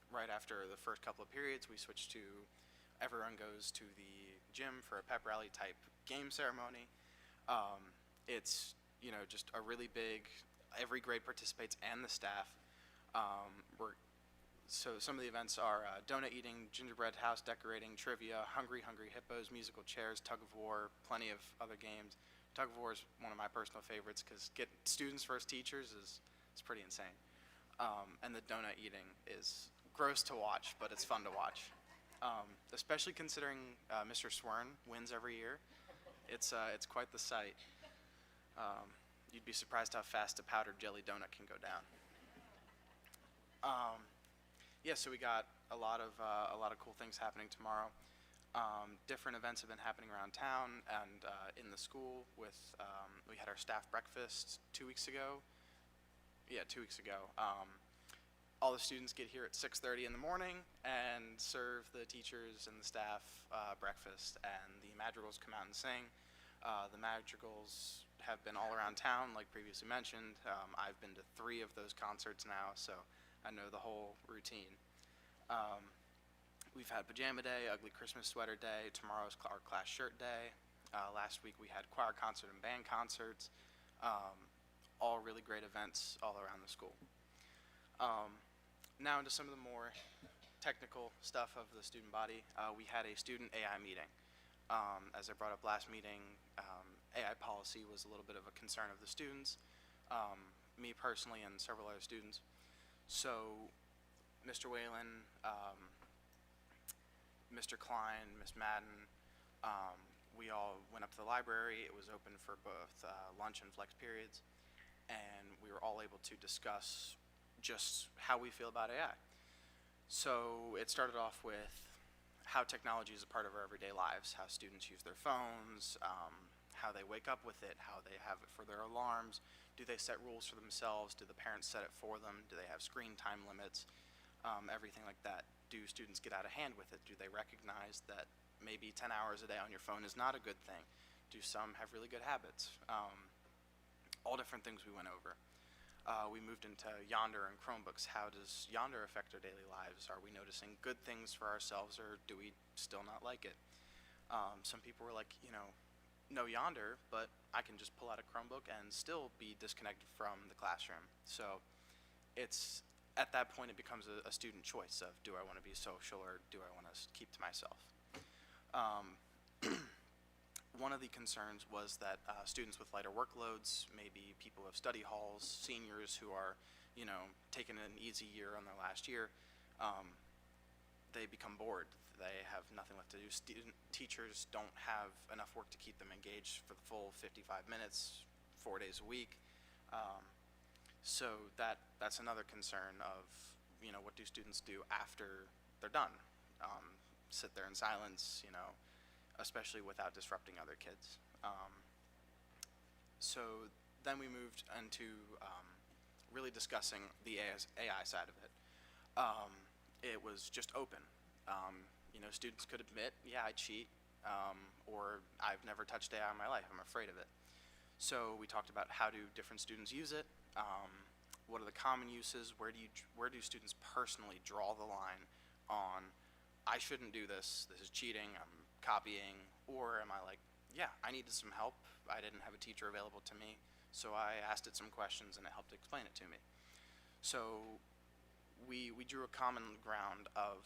[SPEAKER 14] right after the first couple of periods, we switch to everyone goes to the gym for a pep rally type game ceremony. It's, just a really big, every grade participates and the staff. So some of the events are donut eating, gingerbread house decorating, trivia, Hungry Hippos, musical chairs, tug of war, plenty of other games. Tug of war is one of my personal favorites because get students versus teachers is pretty insane. And the donut eating is gross to watch, but it's fun to watch. Especially considering Mr. Swern wins every year. It's quite the sight. You'd be surprised how fast a powdered jelly donut can go down. So we got a lot of cool things happening tomorrow. Different events have been happening around town and in the school. We had our staff breakfast 2 weeks ago. Yeah, 2 weeks ago. All the students get here at 6:30 in the morning and serve the teachers and the staff breakfast, and the madrigals come out and sing. The madrigals have been all around town, like previously mentioned. I've been to 3 of those concerts now, so I know the whole routine. We've had pajama day, ugly Christmas sweater day. Tomorrow's our class shirt day. Last week we had choir concert and band concerts. All really great events all around the school. Now into some of the more technical stuff of the student body. We had a student AI meeting. As I brought up last meeting, AI policy was a little bit of a concern of the students, me personally and several other students. So Mr. Whalen, Mr. Klein, Miss Madden, we all went up to the library. It was open for both lunch and flex periods, and we were all able to discuss just how we feel about AI. So it started off with how technology is a part of our everyday lives, how students use their phones, how they wake up with it, how they have it for their alarms. Do they set rules for themselves? Do the parents set it for them? Do they have screen time limits? Everything like that. Do students get out of hand with it? Do they recognize that maybe 10 hours a day on your phone is not a good thing? Do some have really good habits? All different things we went over. We moved into Yonder and Chromebooks. How does Yonder affect our daily lives? Are we noticing good things for ourselves, or do we still not like it? Some people were like, no Yonder, but I can just pull out a Chromebook and still be disconnected from the classroom. So it's, at that point, it becomes a student choice of, do I want to be social or do I want to keep to myself? One of the concerns was that students with lighter workloads, maybe people of study halls, seniors who are, taking an easy year on their last year, they become bored. They have nothing left to do. Teachers don't have enough work to keep them engaged for the full 55 minutes, 4 days a week. So that's another concern of, what do students do after they're done? Sit there in silence, especially without disrupting other kids. So then we moved into really discussing the AI side of it. It was just open. Students could admit, yeah, I cheat, or I've never touched AI in my life, I'm afraid of it. So we talked about how do different students use it, what are the common uses, where do students personally draw the line on, I shouldn't do this, this is cheating, I'm copying, or am I like, yeah, I needed some help, I didn't have a teacher available to me, so I asked it some questions and it helped explain it to me. So we drew a common ground of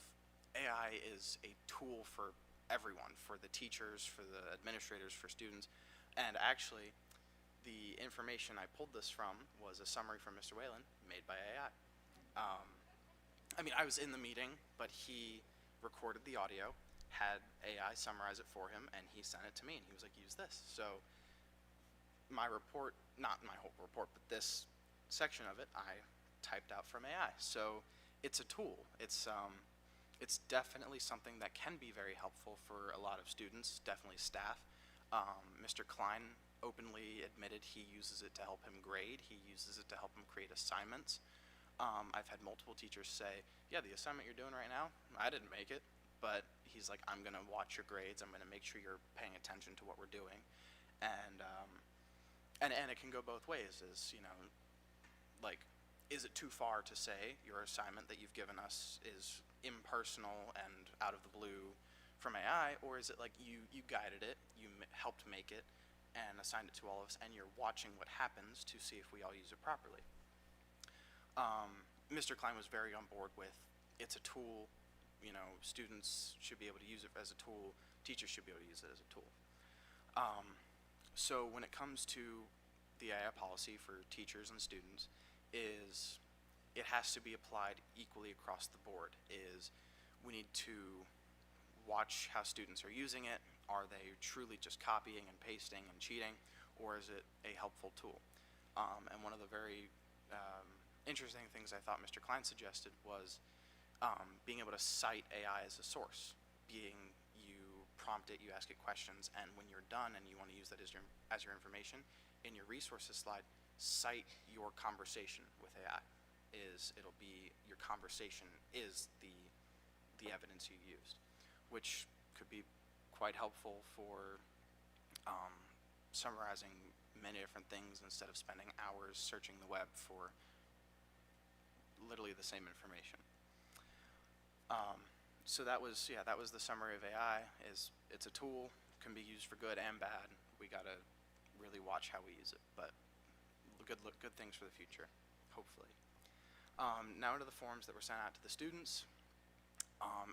[SPEAKER 14] AI is a tool for everyone, for the teachers, for the administrators, for students, and actually the information I pulled this from was a summary from Mr. Whalen made by AI. I was in the meeting, but he recorded the audio, had AI summarize it for him, and he sent it to me, and he was like, use this. So my report, not my whole report, but this section of it, I typed out from AI. So it's a tool. It's definitely something that can be very helpful for a lot of students, definitely staff. Mr. Klein openly admitted he uses it to help him grade. He uses it to help him create assignments. I've had multiple teachers say, yeah, the assignment you're doing right now, I didn't make it, but he's like, I'm going to watch your grades. I'm going to make sure you're paying attention to what we're doing. And it can go both ways, is it too far to say your assignment that you've given us is impersonal and out of the blue from AI, or is it like you guided it, you helped make it, and assigned it to all of us, and you're watching what happens to see if we all use it properly? Mr. Klein was very on board with, it's a tool, students should be able to use it as a tool, teachers should be able to use it as a tool. So when it comes to the AI policy for teachers and students, is it has to be applied equally across the board. Is we need to watch how students are using it. Are they truly just copying and pasting and cheating, or is it a helpful tool? And one of the very interesting things I thought Mr. Klein suggested was being able to cite AI as a source. Being you prompt it, you ask it questions, and when you're done and you want to use that as your information, in your resources slide, cite your conversation with AI. It'll be your conversation is the evidence you used, which could be quite helpful for summarizing many different things instead of spending hours searching the web for literally the same information. So that was the summary of AI. It's a tool, can be used for good and bad. We gotta really watch how we use it, but good things for the future, hopefully. Now to the forms that were sent out to the students.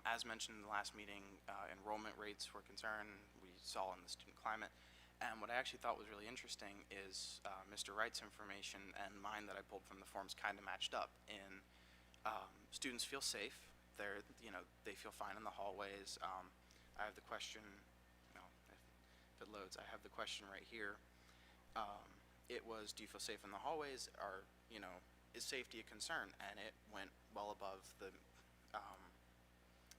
[SPEAKER 14] As mentioned in the last meeting, enrollment rates were concerned. We saw in the student climate. And what I actually thought was really interesting is Mr. Wright's information and mine that I pulled from the forms kind of matched up. In students feel safe. They feel fine in the hallways. I have the question. If it loads, I have the question right here. It was, do you feel safe in the hallways? Or is safety a concern? And it went well above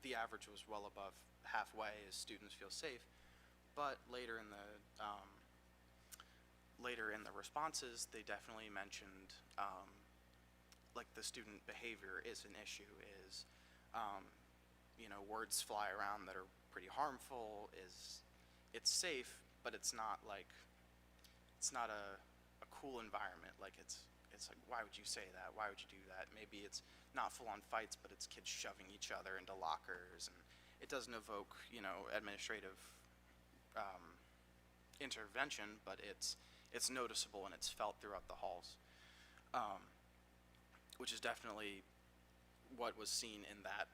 [SPEAKER 14] the average was well above halfway as students feel safe. But later in the responses, they definitely mentioned like the student behavior is an issue. Is words fly around that are pretty harmful. It's safe, but it's not a cool environment. Like it's like, why would you say that? Why would you do that? Maybe it's not full-on fights, but it's kids shoving each other into lockers, and it doesn't evoke administrative intervention, but it's noticeable and it's felt throughout the halls, which is definitely what was seen in that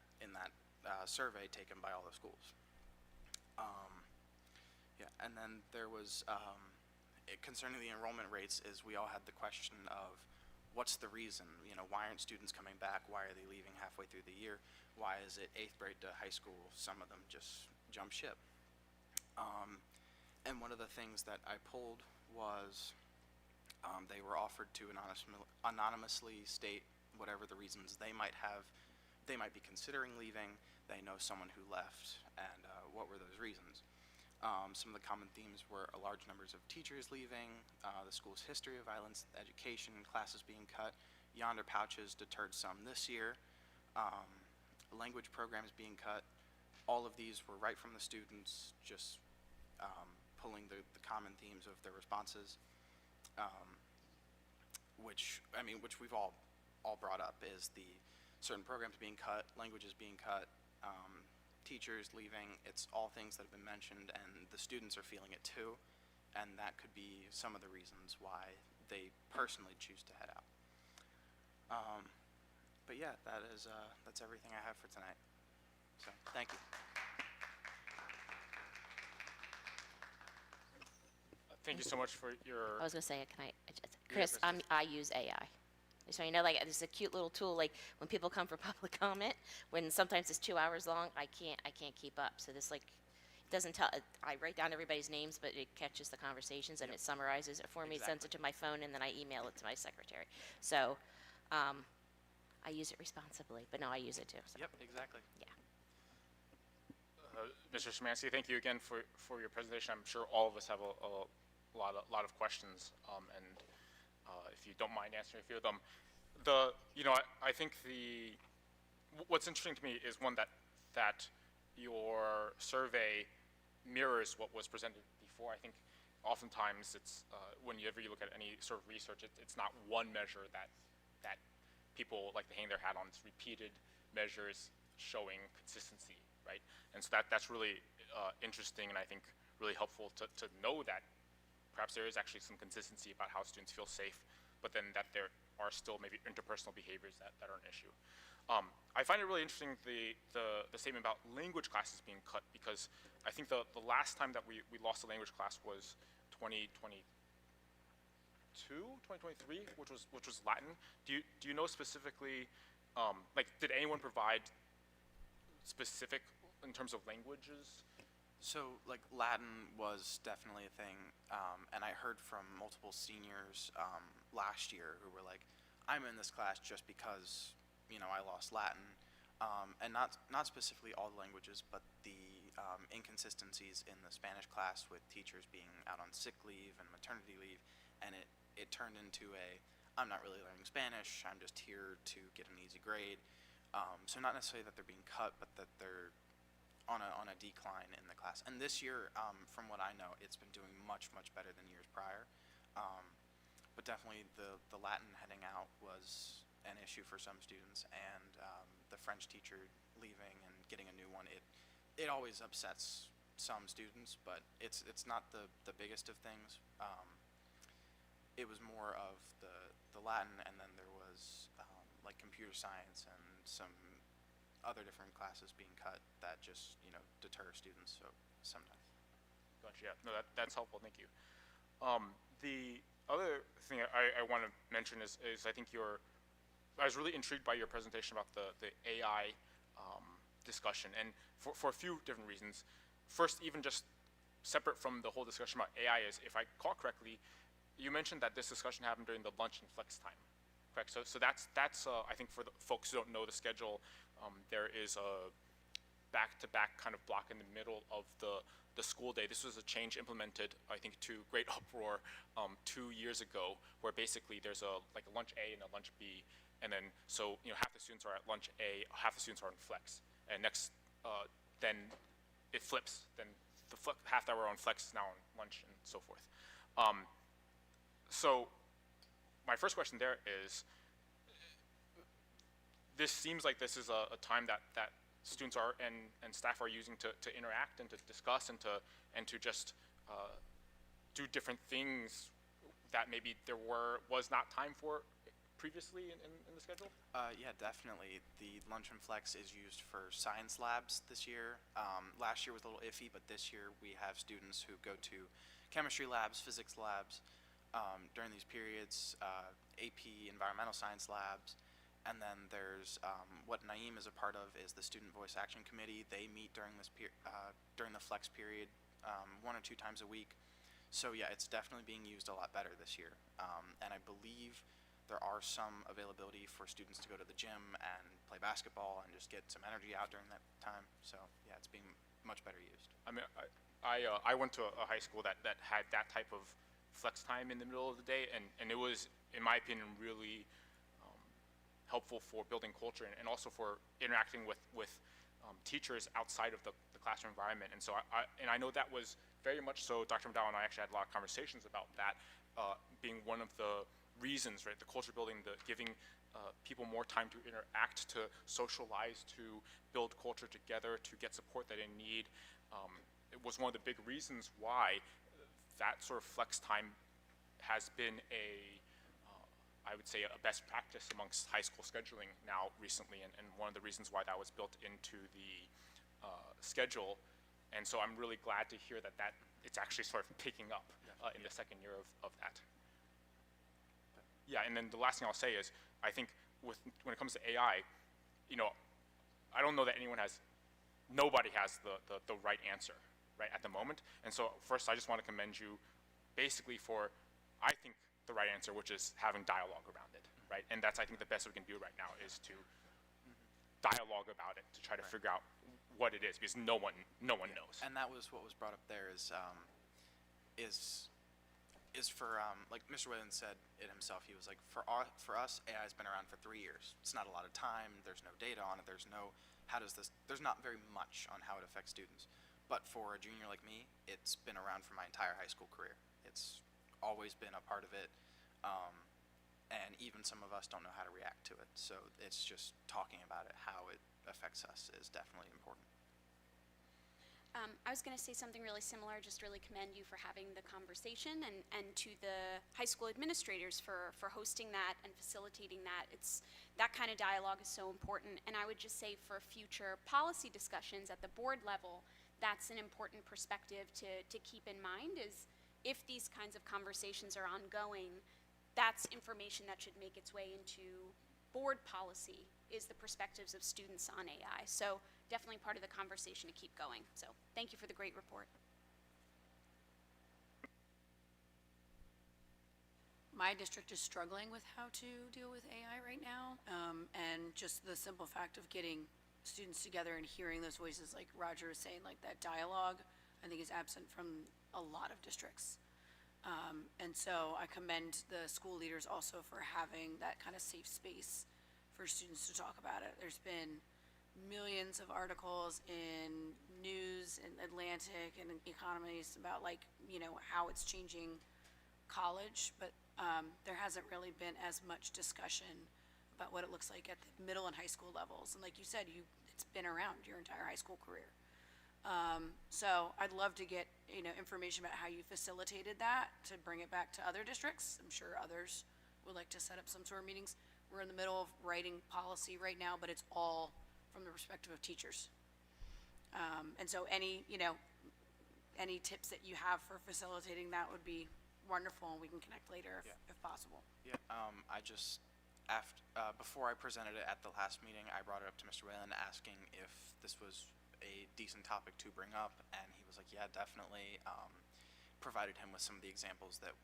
[SPEAKER 14] survey taken by all the schools. And then there was concerning the enrollment rates. Is we all had the question of what's the reason? Why aren't students coming back? Why are they leaving halfway through the year? Why is it 8th grade to high school? Some of them just jump ship. And one of the things that I pulled was they were offered to anonymously state whatever the reasons they might have. They might be considering leaving. They know someone who left, and what were those reasons? Some of the common themes were large numbers of teachers leaving, the school's history of violence, education, classes being cut, yonder pouches deterred some this year, language programs being cut. All of these were right from the students, just pulling the common themes of their responses, which we've all brought up, is the certain programs being cut, languages being cut, teachers leaving. It's all things that have been mentioned, and the students are feeling it too, and that could be some of the reasons why they personally choose to head out. But yeah, that's everything I have for tonight. So thank you.
[SPEAKER 1] Thank you so much for your.
[SPEAKER 2] I was gonna say, Chris, I use AI. So it's a cute little tool. Like when people come for public comment, when sometimes it's 2 hours long, I can't keep up. So this it doesn't tell. I write down everybody's names, but it catches the conversations and it summarizes it for me. It sends it to my phone, and then I email it to my secretary. So I use it responsibly, but no, I use it too. So.
[SPEAKER 14] Yep, exactly.
[SPEAKER 2] Yeah.
[SPEAKER 1] Mr. Szymanski, thank you again for your presentation. I'm sure all of us have a lot of questions, and if you don't mind answering a few of them. I think what's interesting to me is one that your survey mirrors what was presented before. I think oftentimes it's whenever you look at any sort of research, it's not one measure that people like to hang their hat on. It's repeated measures showing consistency, right? And so that's really interesting, and I think really helpful to know that perhaps there is actually some consistency about how students feel safe, but then that there are still maybe interpersonal behaviors that are an issue. I find it really interesting the statement about language classes being cut, because I think the last time that we lost a language class was 2023, which was Latin. Do you know specifically, did anyone provide specific in terms of languages?
[SPEAKER 14] So, Latin was definitely a thing, and I heard from multiple seniors last year who were like, I'm in this class just because, I lost Latin, and not specifically all the languages, but the inconsistencies in the Spanish class with teachers being out on sick leave and maternity leave, and it turned into I'm not really learning Spanish, I'm just here to get an easy grade. So not necessarily that they're being cut, but that they're on a decline in the class. And this year, from what I know, it's been doing much better than years prior. But definitely the Latin heading out was an issue for some students, and the French teacher leaving and getting a new one, it always upsets some students, but it's not the biggest of things. It was more of the Latin, and then there was like computer science and some other different classes being cut that just, deter students so sometimes.
[SPEAKER 1] Gotcha. Yeah. No, that's helpful. Thank you. The other thing I want to mention is I think I was really intrigued by your presentation about the AI discussion, and for a few different reasons. First, even just separate from the whole discussion about AI, is if I recall correctly, you mentioned that this discussion happened during the lunch and flex time. Correct. So that's I think for the folks who don't know the schedule, there is a back-to-back kind of block in the middle of the school day. This was a change implemented, I think, to great uproar 2 years ago, where basically there's a lunch A and a lunch B, and then so half the students are at lunch A, half the students are on flex, and next then it flips. Then the half that were on flex is now on lunch and so forth. So my first question there is, this seems like this is a time that students are and staff are using to interact and to discuss and to just do different things that maybe there was not time for previously in the schedule?
[SPEAKER 14] Yeah, definitely. The lunch and flex is used for science labs this year. Last year was a little iffy, but this year we have students who go to chemistry labs, physics labs during these periods, AP environmental science labs. And then there's what Naeem is a part of is the Student Voice Action Committee. They meet during this during the flex period 1 or 2 times a week. So yeah, it's definitely being used a lot better this year. And I believe there are some availability for students to go to the gym and play basketball and just get some energy out during that time. So yeah, it's being much better used.
[SPEAKER 1] I mean, I went to a high school that had that type of flex time in the middle of the day, and it was, in my opinion, really helpful for building culture and also for interacting with teachers outside of the classroom environment. And so I know that was very much so. Dr. McDowell and I actually had a lot of conversations about that being one of the reasons, right? The culture building, the giving people more time to interact, to socialize, to build culture together, to get support that they need. It was one of the big reasons why that sort of flex time has been I would say a best practice amongst high school scheduling now recently, and one of the reasons why that was built into the schedule. And so I'm really glad to hear that it's actually sort of picking up in the second year of that. Yeah, and then the last thing I'll say is, I think when it comes to AI, I don't know that nobody has the right answer, right, at the moment. And so first, I just want to commend you basically for, I think, the right answer, which is having dialogue around it, right? And that's, I think, the best we can do right now is to dialogue about it, to try to figure out what it is, because no one knows.
[SPEAKER 14] And that was what was brought up there is for like Mr. Whalen said it himself. He was like, for us, AI has been around for 3 years. It's not a lot of time. There's no data on it. There's not very much on how it affects students. But for a junior like me, it's been around for my entire high school career. It's always been a part of it, and even some of us don't know how to react to it. So it's just talking about it, how it affects us, is definitely important.
[SPEAKER 9] I was going to say something really similar, just really commend you for having the conversation, and to the high school administrators for hosting that and facilitating that. That kind of dialogue is so important, and I would just say for future policy discussions at the board level, that's an important perspective to keep in mind, is if these kinds of conversations are ongoing, that's information that should make its way into board policy, is the perspectives of students on AI. So definitely part of the conversation to keep going. So thank you for the great report.
[SPEAKER 5] My district is struggling with how to deal with AI right now, and just the simple fact of getting students together and hearing those voices, like Roger was saying, like that dialogue, I think is absent from a lot of districts. And so I commend the school leaders also for having that kind of safe space for students to talk about it. There's been millions of articles in news and Atlantic and Economist about how it's changing college, but there hasn't really been as much discussion about what it looks like at the middle and high school levels. And like you said, it's been around your entire high school career. So I'd love to get, information about how you facilitated that to bring it back to other districts. I'm sure others would like to set up some sort of meetings. We're in the middle of writing policy right now, but it's all from the perspective of teachers. And so any tips that you have for facilitating that would be wonderful, and we can connect later if possible.
[SPEAKER 14] Yeah, I just, before I presented it at the last meeting, I brought it up to Mr. Whalen asking if this was a decent topic to bring up, and he was like, yeah, definitely. Provided him with some of the examples that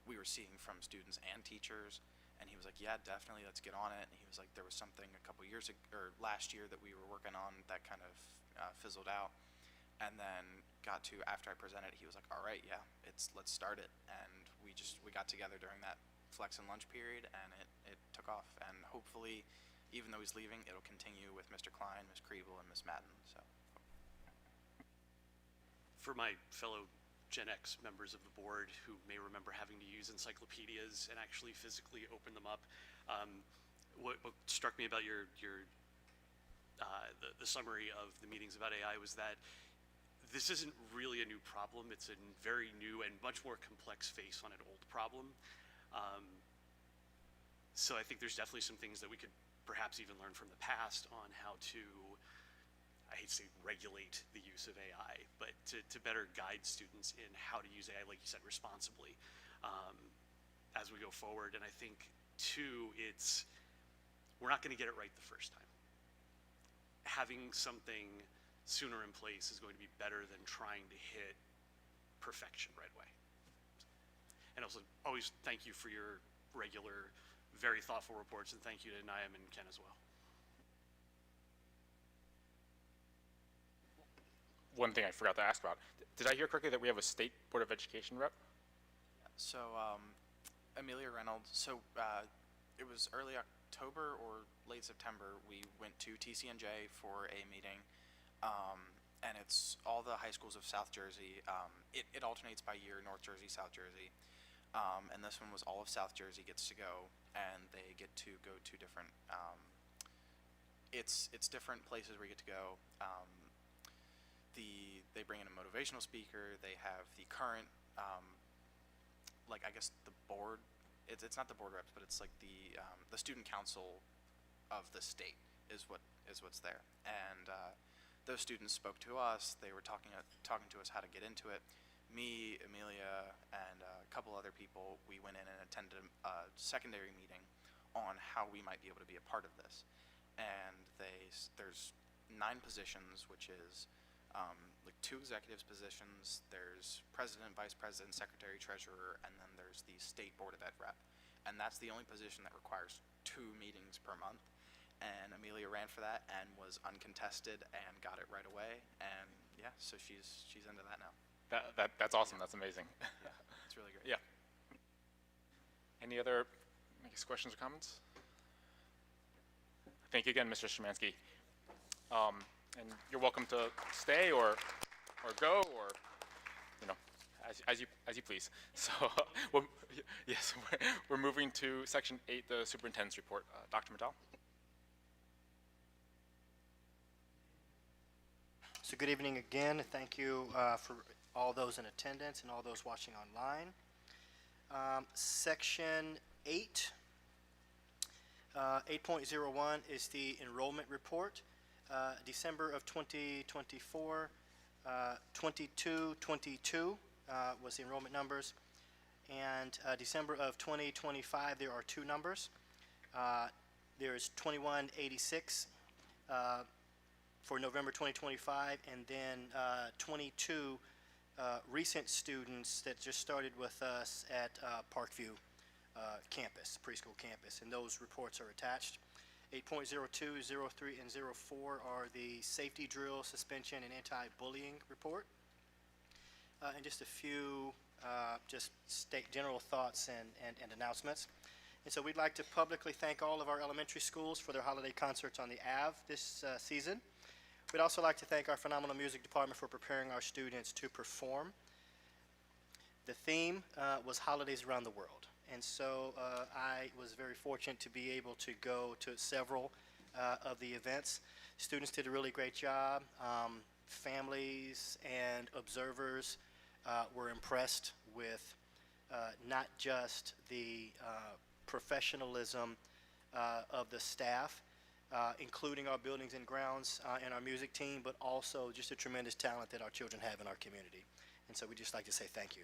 [SPEAKER 14] we were seeing from students and teachers, and he was like, yeah, definitely, let's get on it. And he was like, there was something a couple years ago, or last year, that we were working on that kind of fizzled out. And then got to, after I presented, he was like, all right, yeah, let's start it. And we got together during that flex and lunch period, and it took off. And hopefully, even though he's leaving, it'll continue with Mr. Klein, Ms. Kriebel, and Ms. Madden, so.
[SPEAKER 13] For my fellow Gen X members of the board who may remember having to use encyclopedias and actually physically open them up, what struck me about the summary of the meetings about AI was that this isn't really a new problem. It's a very new and much more complex face on an old problem. So I think there's definitely some things that we could perhaps even learn from the past on how to, I hate to say regulate the use of AI, but to better guide students in how to use AI, like you said, responsibly as we go forward. And I think, too, we're not going to get it right the first time. Having something sooner in place is going to be better than trying to hit perfection right away. And also, always thank you for your regular, very thoughtful reports, and thank you to Niam and Ken as well.
[SPEAKER 1] One thing I forgot to ask about, did I hear correctly that we have a State Board of Education rep?
[SPEAKER 14] So, Amelia Reynolds, it was early October or late September, we went to TCNJ for a meeting, and it's all the high schools of South Jersey. It alternates by year, North Jersey, South Jersey, and this one was all of South Jersey gets to go, and they get to go to different, it's different places where you get to go. They bring in a motivational speaker, they have the current, I guess the board, it's not the board reps, but it's like the student council of the state is what's there. And those students spoke to us. They were talking to us how to get into it. Me, Amelia, and a couple other people, we went in and attended a secondary meeting on how we might be able to be a part of this. And there's 9 positions, which is 2 executives positions. There's president, vice president, secretary, treasurer, and then there's the state board of ed rep. And that's the only position that requires 2 meetings per month. And Amelia ran for that and was uncontested and got it right away. And yeah, so she's into that now.
[SPEAKER 1] That's awesome. That's amazing.
[SPEAKER 14] Yeah, it's really great.
[SPEAKER 1] Yeah. Any other questions or comments? Thank you again, Mr. Szymanski. And you're welcome to stay or go, or as you please. So, yes, we're moving to section 8, the superintendent's report. Dr. Mattel.
[SPEAKER 6] So good evening again. Thank you for all those in attendance and all those watching online. Section 8, 8.01 is the enrollment report. December of 2024, 2222 was the enrollment numbers. And December of 2025, there are 2 numbers. There's 2186 for November 2025, and then 22 recent students that just started with us at Parkview campus, preschool campus, and those reports are attached. 8.02, 03, and 04 are the safety drill, suspension, and anti-bullying report. And just a few just state general thoughts and announcements. And so we'd like to publicly thank all of our elementary schools for their holiday concerts on the Ave this season. We'd also like to thank our phenomenal music department for preparing our students to perform. The theme was Holidays Around the World, and so I was very fortunate to be able to go to several of the events. Students did a really great job. Families and observers were impressed with not just the professionalism of the staff, including our buildings and grounds and our music team, but also just the tremendous talent that our children have in our community. And so we'd just like to say thank you.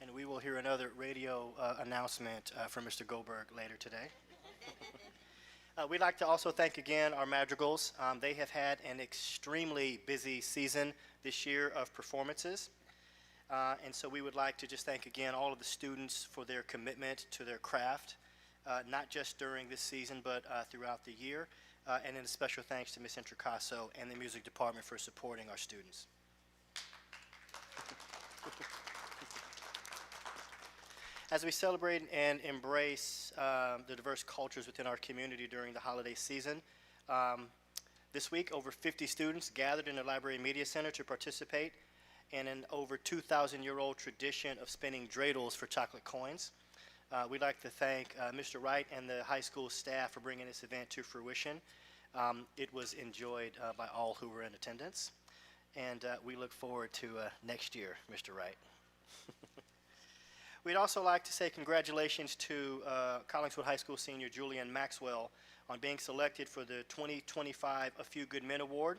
[SPEAKER 6] And we will hear another radio announcement from Mr. Goldberg later today. We'd like to also thank again our Madrigals. They have had an extremely busy season this year of performances. And so we would like to just thank again all of the students for their commitment to their craft, not just during this season, but throughout the year. And then a special thanks to Ms. Introcaso and the music department for supporting our students. As we celebrate and embrace the diverse cultures within our community during the holiday season, this week over 50 students gathered in the Library Media Center to participate in an over 2,000-year-old tradition of spinning dreidels for chocolate coins. We'd like to thank Mr. Wright and the high school staff for bringing this event to fruition. It was enjoyed by all who were in attendance, and we look forward to next year, Mr. Wright. We'd also like to say congratulations to Collingswood High School senior Julian Maxwell on being selected for the 2025 A Few Good Men Award.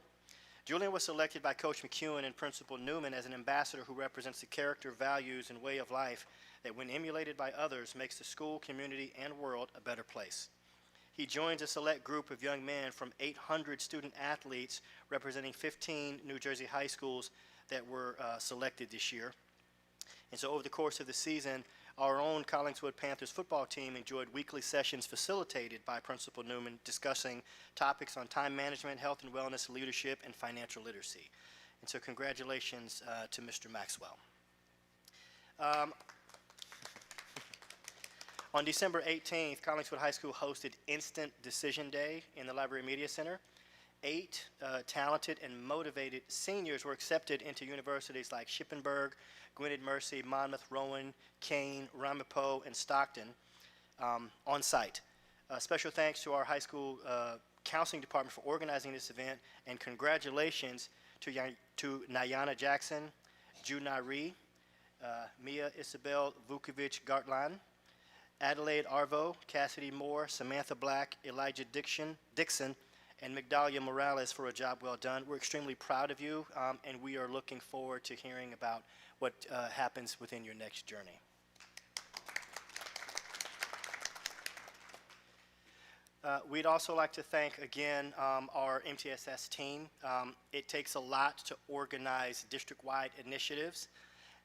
[SPEAKER 6] Julian was selected by Coach McEwen and Principal Newman as an ambassador who represents the character, values, and way of life that, when emulated by others, makes the school, community, and world a better place. He joins a select group of young men from 800 student athletes representing 15 New Jersey high schools that were selected this year. And so over the course of the season, our own Collingswood Panthers football team enjoyed weekly sessions facilitated by Principal Newman discussing topics on time management, health and wellness, leadership, and financial literacy. And so congratulations to Mr. Maxwell. On December 18th, Collingswood High School hosted Instant Decision Day in the Library Media Center. 8 talented and motivated seniors were accepted into universities like Shippensburg, Gwynedd Mercy, Monmouth, Rowan, Kane, Ramapo, and Stockton on site. Special thanks to our high school counseling department for organizing this event, and congratulations to Nayana Jackson, Junari, Mia Isabel Vukovic-Gartlan, Adelaide Arvo, Cassidy Moore, Samantha Black, Elijah Dixon, and Migdalia Morales for a job well done. We're extremely proud of you, and we are looking forward to hearing about what happens within your next journey. We'd also like to thank again our MTSS team. It takes a lot to organize district-wide initiatives,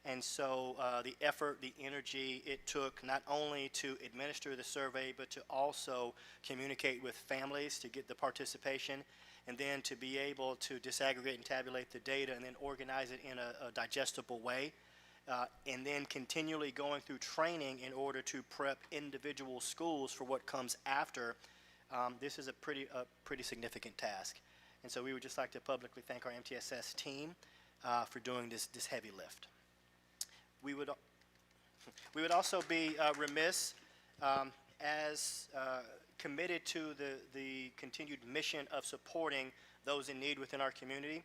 [SPEAKER 6] and so the effort, the energy it took not only to administer the survey, but to also communicate with families to get the participation, and then to be able to disaggregate and tabulate the data and then organize it in a digestible way, and then continually going through training in order to prep individual schools for what comes after. This is a pretty significant task. And so we would just like to publicly thank our MTSS team for doing this heavy lift. We would also be remiss as committed to the continued mission of supporting those in need within our community.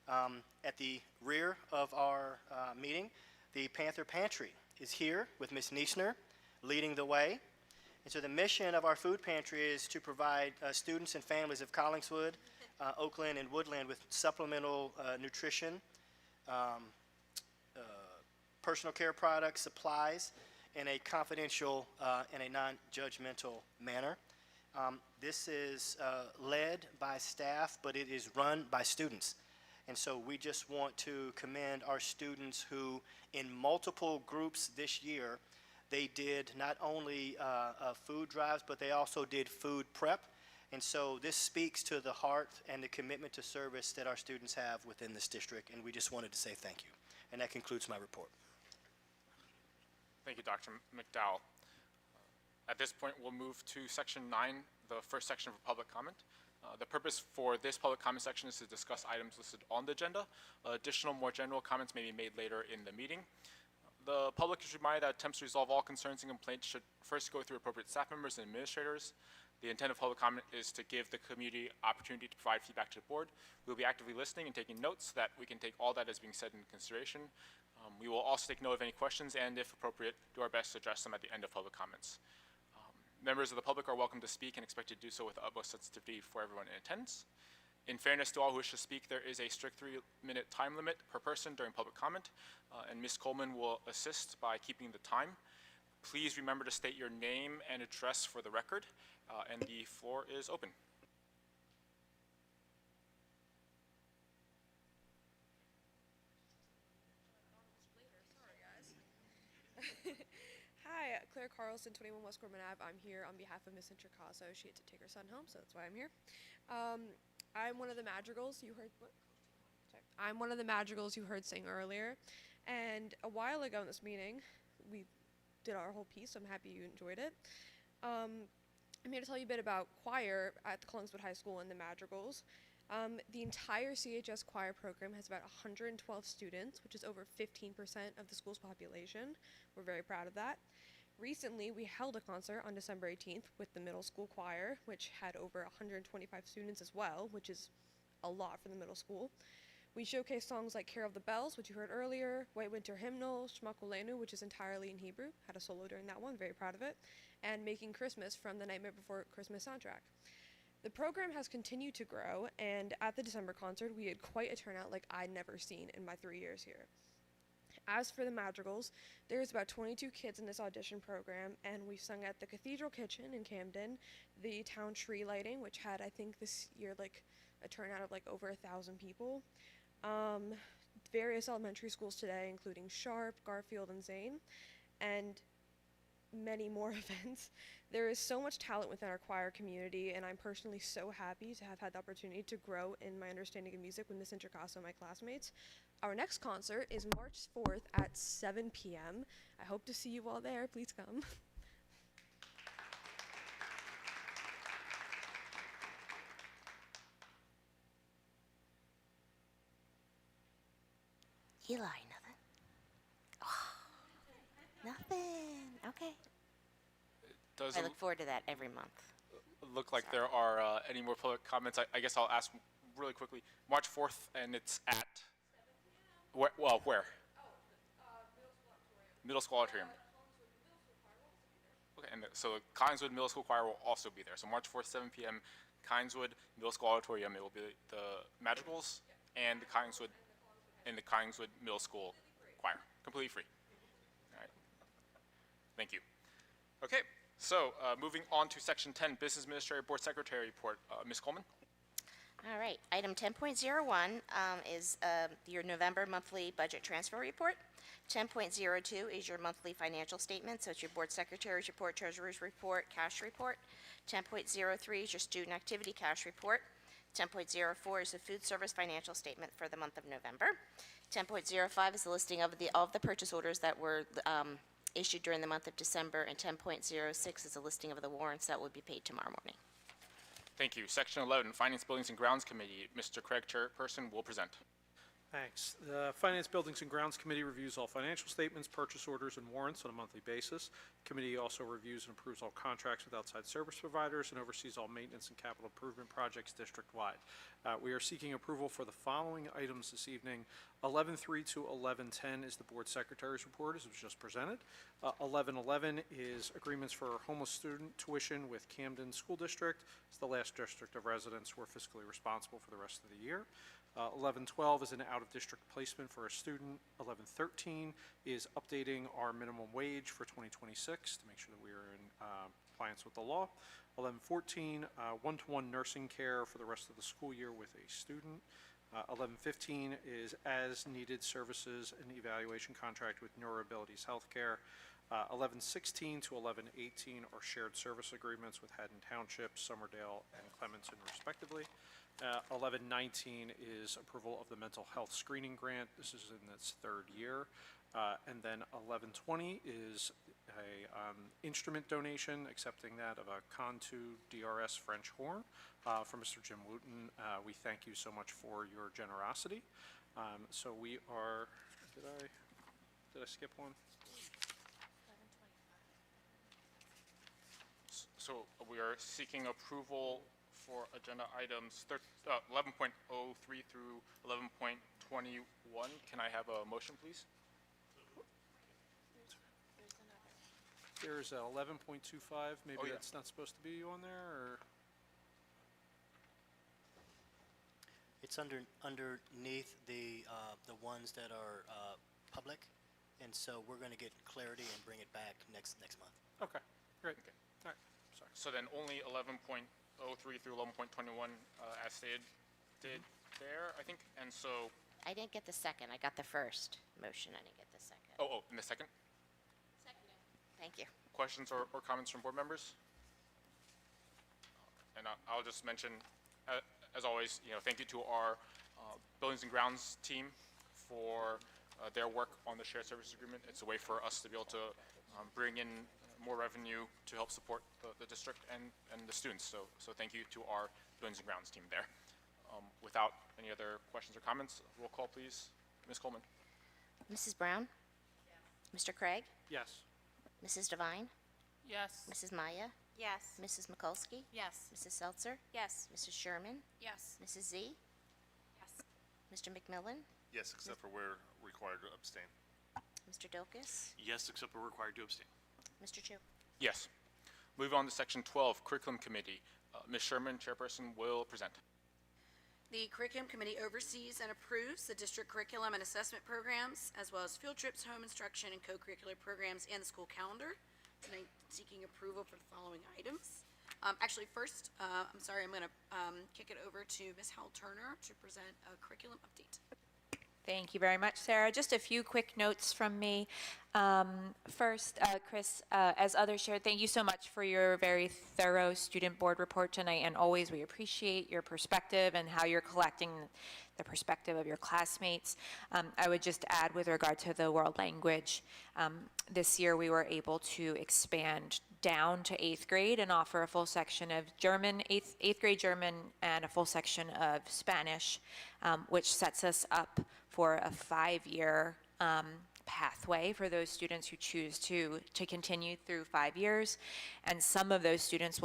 [SPEAKER 6] At the rear of our meeting, the Panther Pantry is here with Ms. Niesner leading the way. And so the mission of our food pantry is to provide students and families of Collingswood, Oakland, and Woodland with supplemental nutrition, personal care products, supplies, in a confidential and a non-judgmental manner. This is led by staff, but it is run by students. And so we just want to commend our students who, in multiple groups this year, they did not only food drives, but they also did food prep. And so this speaks to the heart and the commitment to service that our students have within this district, and we just wanted to say thank you. And that concludes my report.
[SPEAKER 1] Thank you, Dr. McDowell. At this point, we'll move to Section 9, the first section of public comment. The purpose for this public comment section is to discuss items listed on the agenda. Additional, more general comments may be made later in the meeting. The public is reminded that attempts to resolve all concerns and complaints should first go through appropriate staff members and administrators. The intent of public comment is to give the community opportunity to provide feedback to the board. We'll be actively listening and taking notes so that we can take all that is being said into consideration. We will also take note of any questions and, if appropriate, do our best to address them at the end of public comments. Members of the public are welcome to speak and expected to do so with the utmost sensitivity for everyone in attendance. In fairness to all who wish to speak, there is a strict 3-minute time limit per person during public comment, and Ms. Coleman will assist by keeping the time. Please remember to state your name and address for the record, and the floor is open.
[SPEAKER 15] Hi, Claire Carlson, 21 West Gorman Ave. I'm here on behalf of Miss Intricaso. She had to take her son home, so that's why I'm here. I'm one of the madrigals you heard. What? Sorry. I'm one of the madrigals you heard sing earlier, and a while ago in this meeting, we did our whole piece. So I'm happy you enjoyed it. I'm here to tell you a bit about choir at the Collingswood High School and the madrigals. The entire CHS choir program has about 112 students, which is over 15% of the school's population. We're very proud of that. Recently, we held a concert on December 18th with the middle school choir, which had over 125 students as well, which is a lot for the middle school. We showcased songs like Carol of the Bells, which you heard earlier, White Winter Hymnal, Shema Kulenu, which is entirely in Hebrew, had a solo during that one, very proud of it, and Making Christmas from the Nightmare Before Christmas soundtrack. The program has continued to grow, and at the December concert, we had quite a turnout like I'd never seen in my 3 years here. As for the madrigals, there's about 22 kids in this audition program, and we sung at the Cathedral Kitchen in Camden, the town tree lighting, which had, I think this year, like a turnout of like over 1,000 people. Various elementary schools today, including Sharp, Garfield, and Zane, and many more events. There is so much talent within our choir community, and I'm personally so happy to have had the opportunity to grow in my understanding of music with Miss Intricaso and my classmates. Our next concert is March 4th at 7 p.m. I hope to see you all there. Please come.
[SPEAKER 2] Eli, nothing? Oh, nothing. Okay.
[SPEAKER 1] Does
[SPEAKER 2] I
[SPEAKER 1] it
[SPEAKER 2] look forward to that every month.
[SPEAKER 1] look like there are any more public comments? I guess I'll ask really quickly. March 4th, and it's at? Where? Well, where? Middle School Auditorium. Okay, and so Collingswood Middle School Choir will also be there. So March 4th, 7 p.m., Collingswood Middle School Auditorium. It will be the Madrigals and the Collingswood Middle School Choir, completely free. All right. Thank you. Okay, so moving on to Section 10, Business Administrator Board Secretary Report. Ms. Coleman.
[SPEAKER 2] All right, item 10.01 is your November monthly budget transfer report. 10.02 is your monthly financial statement, so it's your board secretary's report, treasurer's report, cash report. 10.03 is your student activity cash report. 10.04 is the food service financial statement for the month of November. 10.05 is the listing of all of the purchase orders that were issued during the month of December, and 10.06 is a listing of the warrants that will be paid tomorrow morning.
[SPEAKER 1] Thank you. Section 11, Finance, Buildings, and Grounds Committee. Mr. Craig, Chairperson, will present.
[SPEAKER 3] Thanks. The Finance, Buildings, and Grounds Committee reviews all financial statements, purchase orders, and warrants on a monthly basis. The committee also reviews and approves all contracts with outside service providers and oversees all maintenance and capital improvement projects district-wide. We are seeking approval for the following items this evening. 11.3 to 11.10 is the Board Secretary's report, as was just presented. 11.11 is agreements for homeless student tuition with Camden School District. It's the last district of residence who are fiscally responsible for the rest of the year. 11.12 is an out-of-district placement for a student. 11.13 is updating our minimum wage for 2026 to make sure that we are in compliance with the law. 11.14, one-to-one nursing care for the rest of the school year with a student. 11.15 is as-needed services and evaluation contract with Neuroabilities Healthcare. 11.16 to 11.18 are shared service agreements with Haddon Township, Summerdale, and Clementon, respectively. 11.19 is approval of the mental health screening grant. This is in its third year. And then 11:20 is a instrument donation, accepting that of a Contu DRS French horn from Mr. Jim Wooten. We thank you so much for your generosity. So we are, did I skip one?
[SPEAKER 1] So we are seeking approval for agenda items 11.03 through 11.21. Can I have a motion, please?
[SPEAKER 3] There's 11.25, maybe
[SPEAKER 1] Oh, yeah.
[SPEAKER 3] that's not supposed to be on there, or?
[SPEAKER 6] It's underneath the ones that are public, and so we're going to get clarity and bring it back next month.
[SPEAKER 3] Okay, great.
[SPEAKER 1] Okay.
[SPEAKER 3] All right, sorry.
[SPEAKER 1] So then only 11.03 through 11.21 as stated there, I think. And so,
[SPEAKER 2] I didn't get the second. I got the first motion. I didn't get the second.
[SPEAKER 1] in the second,
[SPEAKER 2] Thank you.
[SPEAKER 1] questions or comments from board members? And I'll just mention, as always, thank you to our Buildings and Grounds team for their work on the shared services agreement. It's a way for us to be able to bring in more revenue to help support the district and the students. So thank you to our Buildings and Grounds team there. Without any other questions or comments, roll call, please. Ms. Coleman?
[SPEAKER 2] Mrs. Brown? Mr. Craig?
[SPEAKER 3] Yes.
[SPEAKER 2] Mrs. Devine?
[SPEAKER 11] Yes.
[SPEAKER 2] Mrs. Maya?
[SPEAKER 5] Yes.
[SPEAKER 2] Mrs. Mikulski?
[SPEAKER 5] Yes.
[SPEAKER 2] Mrs. Seltzer?
[SPEAKER 9] Yes.
[SPEAKER 2] Mrs. Sherman?
[SPEAKER 5] Yes.
[SPEAKER 2] Mrs. Z?
[SPEAKER 5] Yes.
[SPEAKER 2] Mr. McMillan?
[SPEAKER 8] Yes, except for we're required to abstain.
[SPEAKER 2] Mr. Dokes?
[SPEAKER 13] Yes, except we're required to abstain.
[SPEAKER 2] Mr. Chu?
[SPEAKER 1] Yes. Moving on to section 12, Curriculum Committee. Ms. Sherman, chairperson, will present.
[SPEAKER 5] The Curriculum Committee oversees and approves the district curriculum and assessment programs, as well as field trips, home instruction, and co-curricular programs, and the school calendar. Tonight, seeking approval for the following items. Actually, first, I'm sorry, I'm going to kick it over to Ms. Howell Turner to present a curriculum update.
[SPEAKER 12] Thank you very much, Sarah. Just a few quick notes from me. First, Chris, as others shared, thank you so much for your very thorough student board report tonight, and always we appreciate your perspective and how you're collecting the perspective of your classmates. I would just add with regard to the world language, this year we were able to expand down to 8th grade and offer a full section of German, 8th grade German, and a full section of Spanish, which sets us up for a 5-year pathway for those students who choose to continue through 5 years. And some of those students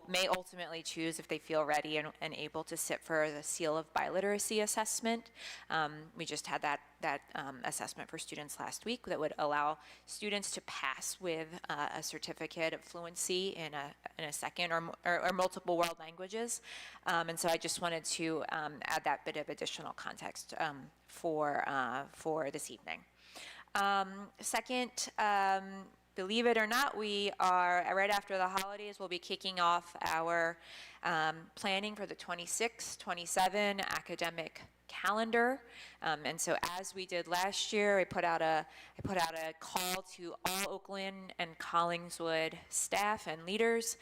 [SPEAKER 12] may ultimately choose, if they feel ready and able, to sit for the Seal of Biliteracy assessment. We just had that assessment for students last week that would allow students to pass with a certificate of fluency in a second or multiple world languages. And so I just wanted to add that bit of additional context for this evening. Second, believe it or not, we are, right after the holidays, we'll be kicking off our planning for the 26-27 academic calendar. And so as we did last year, I put out a call to all Oakland and Collingswood staff and leaders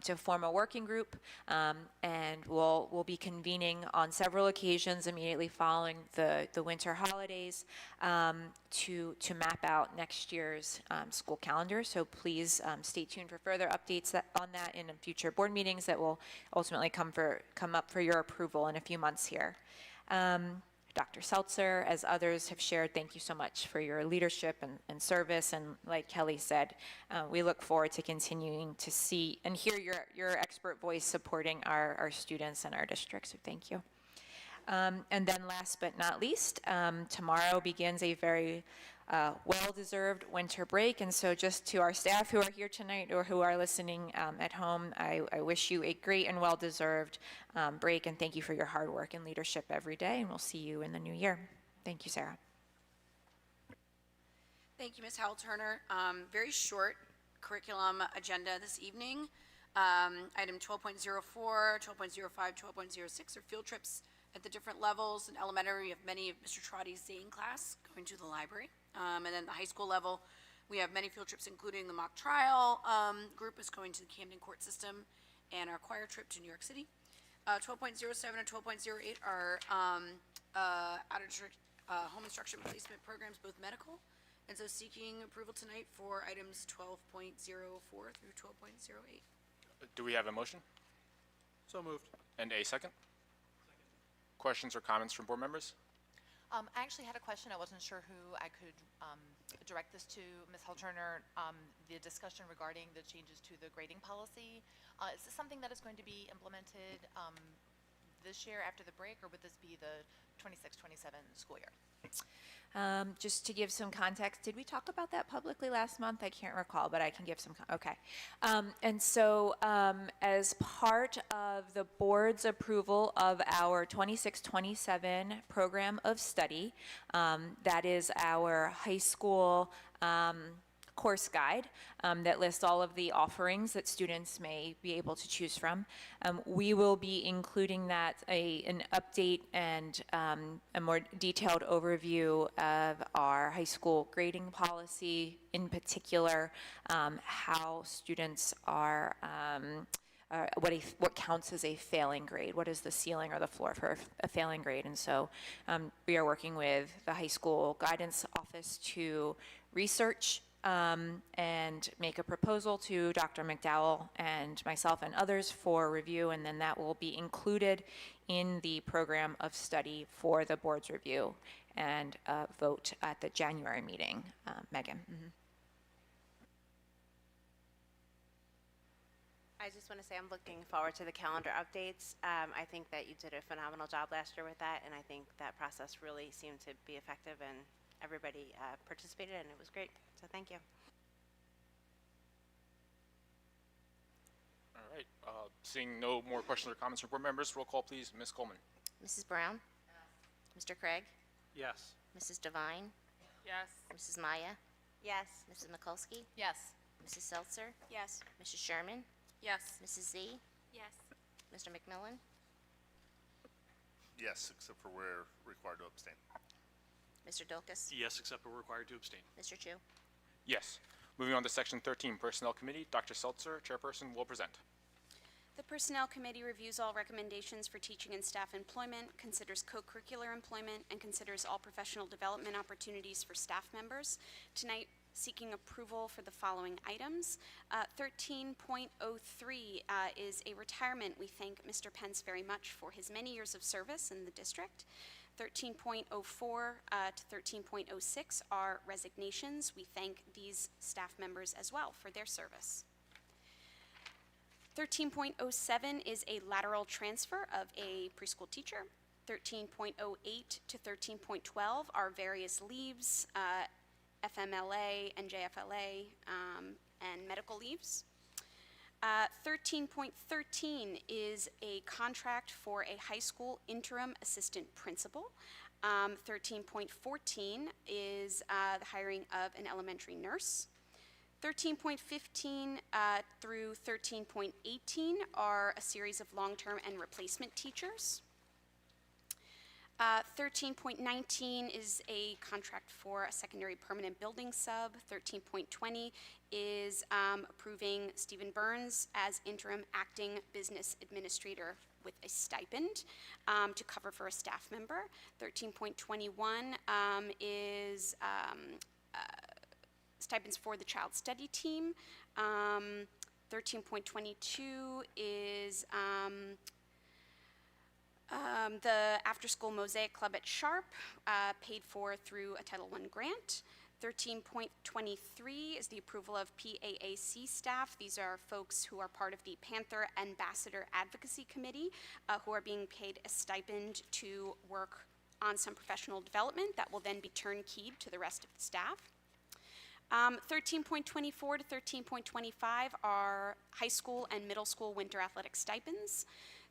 [SPEAKER 12] to form a working group, and we'll be convening on several occasions immediately following the winter holidays to map out next year's school calendar. So please stay tuned for further updates on that in future board meetings that will ultimately come up for your approval in a few months here. Dr. Seltzer, as others have shared, thank you so much for your leadership and service. And like Kelly said, we look forward to continuing to see and hear your expert voice supporting our students and our district. So thank you. And then last but not least, tomorrow begins a very well-deserved winter break. And so just to our staff who are here tonight or who are listening at home, I wish you a great and well-deserved break, and thank you for your hard work and leadership every day, and we'll see you in the new year. Thank you, Sarah.
[SPEAKER 5] Thank you, Ms. Howell Turner. Very short curriculum agenda this evening. Item 12.04, 12.05, 12.06 are field trips at the different levels. In elementary, we have many of Mr. Trotty's Zane class going to the library. And then the high school level, we have many field trips, including the mock trial group is going to the Camden Court System, and our choir trip to New York City. 12.07 and 12.08 are out-of-district home instruction placement programs, both medical. And so seeking approval tonight for items 12.04 through 12.08.
[SPEAKER 1] Do we have a motion?
[SPEAKER 3] So moved.
[SPEAKER 1] And a second? Questions or comments from board members?
[SPEAKER 16] I actually had a question. I wasn't sure who I could direct this to. Ms. Halturner, the discussion regarding the changes to the grading policy, is this something that is going to be implemented this year after the break, or would this be the 26-27 school year?
[SPEAKER 12] Just to give some context, did we talk about that publicly last month? I can't recall, but I can give some, okay. And so as part of the board's approval of our 26-27 program of study, that is our high school course guide that lists all of the offerings that students may be able to choose from. We will be including that an update and a more detailed overview of our high school grading policy, in particular how students are what counts as a failing grade, what is the ceiling or the floor for a failing grade. And so we are working with the high school guidance office to research and make a proposal to Dr. McDowell and myself and others for review, and then that will be included in the program of study for the board's review and vote at the January meeting. Megan. Mm-hmm.
[SPEAKER 17] I just want to say I'm looking forward to the calendar updates. I think that you did a phenomenal job last year with that, and I think that process really seemed to be effective, and everybody participated, and it was great. So thank you.
[SPEAKER 1] All right. Seeing no more questions or comments from board members, roll call, please. Ms. Coleman.
[SPEAKER 2] Mrs. Brown? Mr. Craig?
[SPEAKER 3] Yes.
[SPEAKER 2] Mrs. Devine?
[SPEAKER 11] Yes.
[SPEAKER 2] Mrs. Maya?
[SPEAKER 17] Yes.
[SPEAKER 2] Mrs. Mikulski?
[SPEAKER 15] Yes.
[SPEAKER 2] Mrs. Seltzer?
[SPEAKER 9] Yes.
[SPEAKER 2] Mrs. Sherman?
[SPEAKER 5] Yes.
[SPEAKER 2] Mrs. Z?
[SPEAKER 9] Yes.
[SPEAKER 2] Mr. McMillan?
[SPEAKER 8] Yes, except for we're required to abstain.
[SPEAKER 2] Mr. Dulkis?
[SPEAKER 13] Yes, except we're required to abstain.
[SPEAKER 2] Mr. Chu?
[SPEAKER 1] Yes. Moving on to Section 13, Personnel Committee. Dr. Seltzer, Chairperson, will present.
[SPEAKER 9] The Personnel Committee reviews all recommendations for teaching and staff employment, considers co-curricular employment, and considers all professional development opportunities for staff members. Tonight, seeking approval for the following items. 13.03 is a retirement. We thank Mr. Pence very much for his many years of service in the district. 13.04 to 13.06 are resignations. We thank these staff members as well for their service. 13.07 is a lateral transfer of a preschool teacher. 13.08 to 13.12 are various leaves, FMLA and JFLA, and medical leaves. 13.13 is a contract for a high school interim assistant principal. 13.14 is the hiring of an elementary nurse. 13.15 through 13.18 are a series of long-term and replacement teachers. 13.19 is a contract for a secondary permanent building sub. 13.20 is approving Stephen Burns as interim acting business administrator with a stipend to cover for a staff member. 13.21 is stipends for the child study team. 13.22 is the after-school Mosaic Club at Sharp, paid for through a Title I grant. 13.23 is the approval of PAAC staff. These are folks who are part of the Panther Ambassador Advocacy Committee who are being paid a stipend to work on some professional development that will then be turnkeyed to the rest of the staff. 13.24 to 13.25 are high school and middle school winter athletic stipends.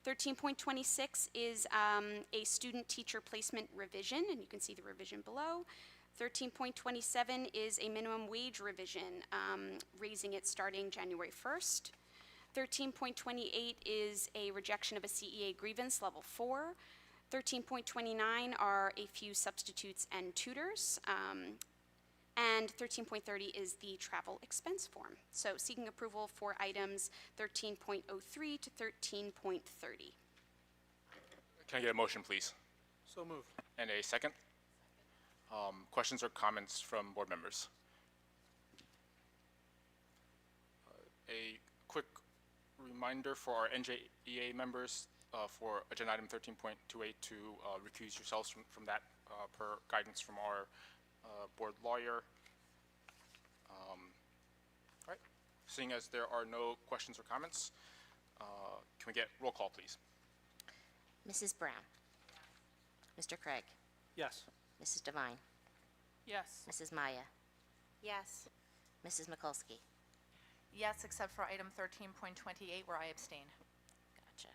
[SPEAKER 9] 13.26 is a student teacher placement revision, and you can see the revision below. 13.27 is a minimum wage revision, raising it starting January 1st. 13.28 is a rejection of a CEA grievance, level 4. 13.29 are a few substitutes and tutors. And 13.30 is the travel expense form. So seeking approval for items 13.03 to 13.30.
[SPEAKER 1] Can I get a motion, please?
[SPEAKER 3] So moved.
[SPEAKER 1] And a second? Questions or comments from board members? A quick reminder for our NJEA members for agenda item 13.28 to recuse yourselves from that per guidance from our board lawyer. All right, seeing as there are no questions or comments, can we get roll call, please?
[SPEAKER 2] Mrs. Brown? Mr. Craig?
[SPEAKER 3] Yes.
[SPEAKER 2] Mrs. Devine?
[SPEAKER 11] Yes.
[SPEAKER 2] Mrs. Maya?
[SPEAKER 17] Yes.
[SPEAKER 2] Mrs. Mikulski?
[SPEAKER 16] Yes, except for item 13.28 where I abstain.
[SPEAKER 2] Gotcha.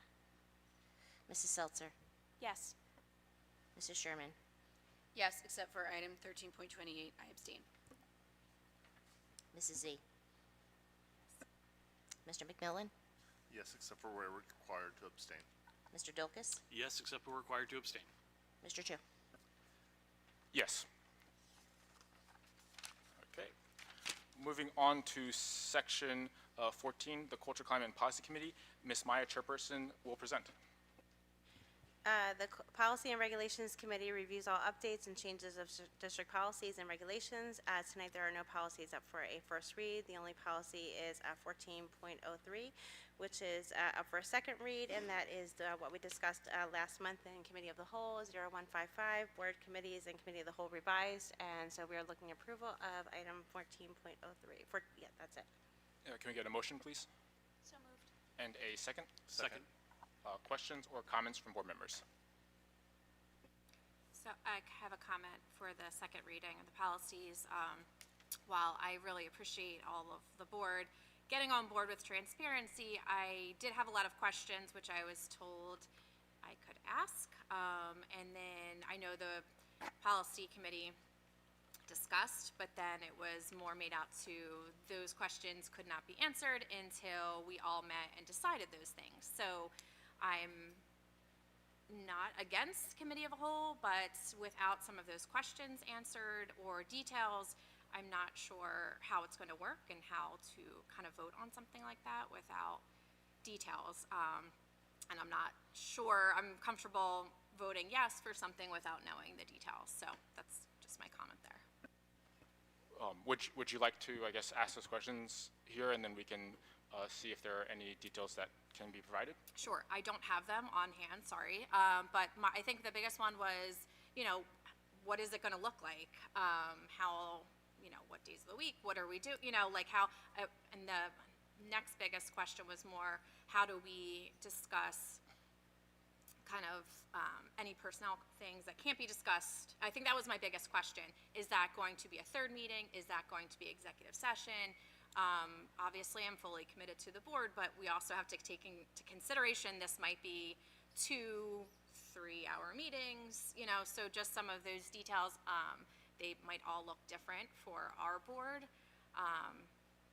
[SPEAKER 2] Mrs. Seltzer?
[SPEAKER 9] Yes.
[SPEAKER 2] Mrs. Sherman?
[SPEAKER 5] Yes, except for item 13.28, I abstain.
[SPEAKER 2] Mrs. Z? Mr. McMillan?
[SPEAKER 8] Yes, except for where we're required to abstain.
[SPEAKER 2] Mr. Dilkus?
[SPEAKER 13] Yes, except we're required to abstain.
[SPEAKER 2] Mr. Chu?
[SPEAKER 1] Yes. Okay. Moving on to section 14, the Culture, Climate, and Policy Committee. Ms. Maya, chairperson, will present.
[SPEAKER 17] The Policy and Regulations Committee reviews all updates and changes of district policies and regulations. Tonight, there are no policies up for a first read. The only policy is 14.03, which is up for a second read, and that is what we discussed last month in Committee of the Whole, 0155, Board Committees and Committee of the Whole revised, and so we are looking approval of item 14.03. Yeah, that's it.
[SPEAKER 1] Can we get a motion, please?
[SPEAKER 9] So moved.
[SPEAKER 1] And a second?
[SPEAKER 13] Second.
[SPEAKER 1] Questions or comments from board members?
[SPEAKER 10] So I have a comment for the second reading of the policies. While I really appreciate all of the board getting on board with transparency, I did have a lot of questions which I was told I could ask. And then I know the policy committee discussed, but then it was more made out to those questions could not be answered until we all met and decided those things. So I'm not against committee of a whole, but without some of those questions answered or details, I'm not sure how it's going to work and how to kind of vote on something like that without details. And I'm not sure I'm comfortable voting yes for something without knowing the details. So that's just my comment there.
[SPEAKER 1] Would you like to, I guess, ask those questions here, and then we can see if there are any details that can be provided?
[SPEAKER 10] Sure, I don't have them on hand, sorry. But I think the biggest one was, what is it going to look like? How, what days of the week? What are we doing? Like how, and the next biggest question was more, how do we discuss kind of any personnel things that can't be discussed? I think that was my biggest question. Is that going to be a third meeting? Is that going to be executive session? Obviously, I'm fully committed to the board, but we also have to take into consideration this might be 2 3-hour meetings, so just some of those details, they might all look different for our board,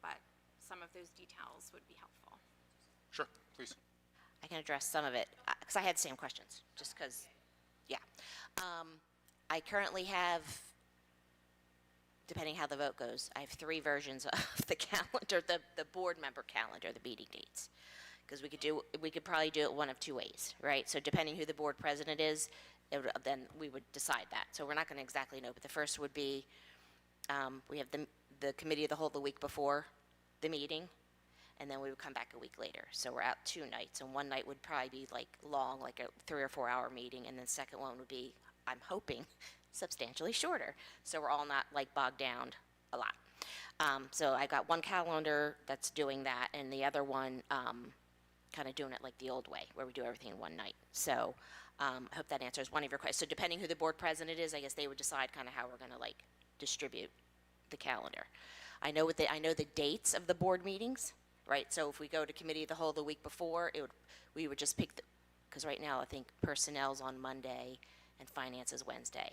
[SPEAKER 10] but some of those details would be helpful.
[SPEAKER 1] Sure, please.
[SPEAKER 2] I can address some of it, because I had the same questions, just because, yeah. I currently have, depending how the vote goes, I have 3 versions of the calendar, the board member calendar, the meeting dates. Because we could probably do it one of 2 ways, right? So depending who the board president is, then we would decide that. So we're not going to exactly know, but the first would be, we have the committee of the whole the week before the meeting, and then we would come back a week later. So we're out 2 nights, and one night would probably be like long, like a 3 or 4 hour meeting, and then the second one would be, I'm hoping, substantially shorter. So we're all not like bogged down a lot. So I got one calendar that's doing that, and the other one kind of doing it like the old way, where we do everything in one night. So I hope that answers one of your questions. So depending who the board president is, I guess they would decide kind of how we're going to like distribute the calendar. I know the dates of the board meetings, right? So if we go to committee of the whole the week before, we would just pick because right now I think personnel's on Monday and finance is Wednesday.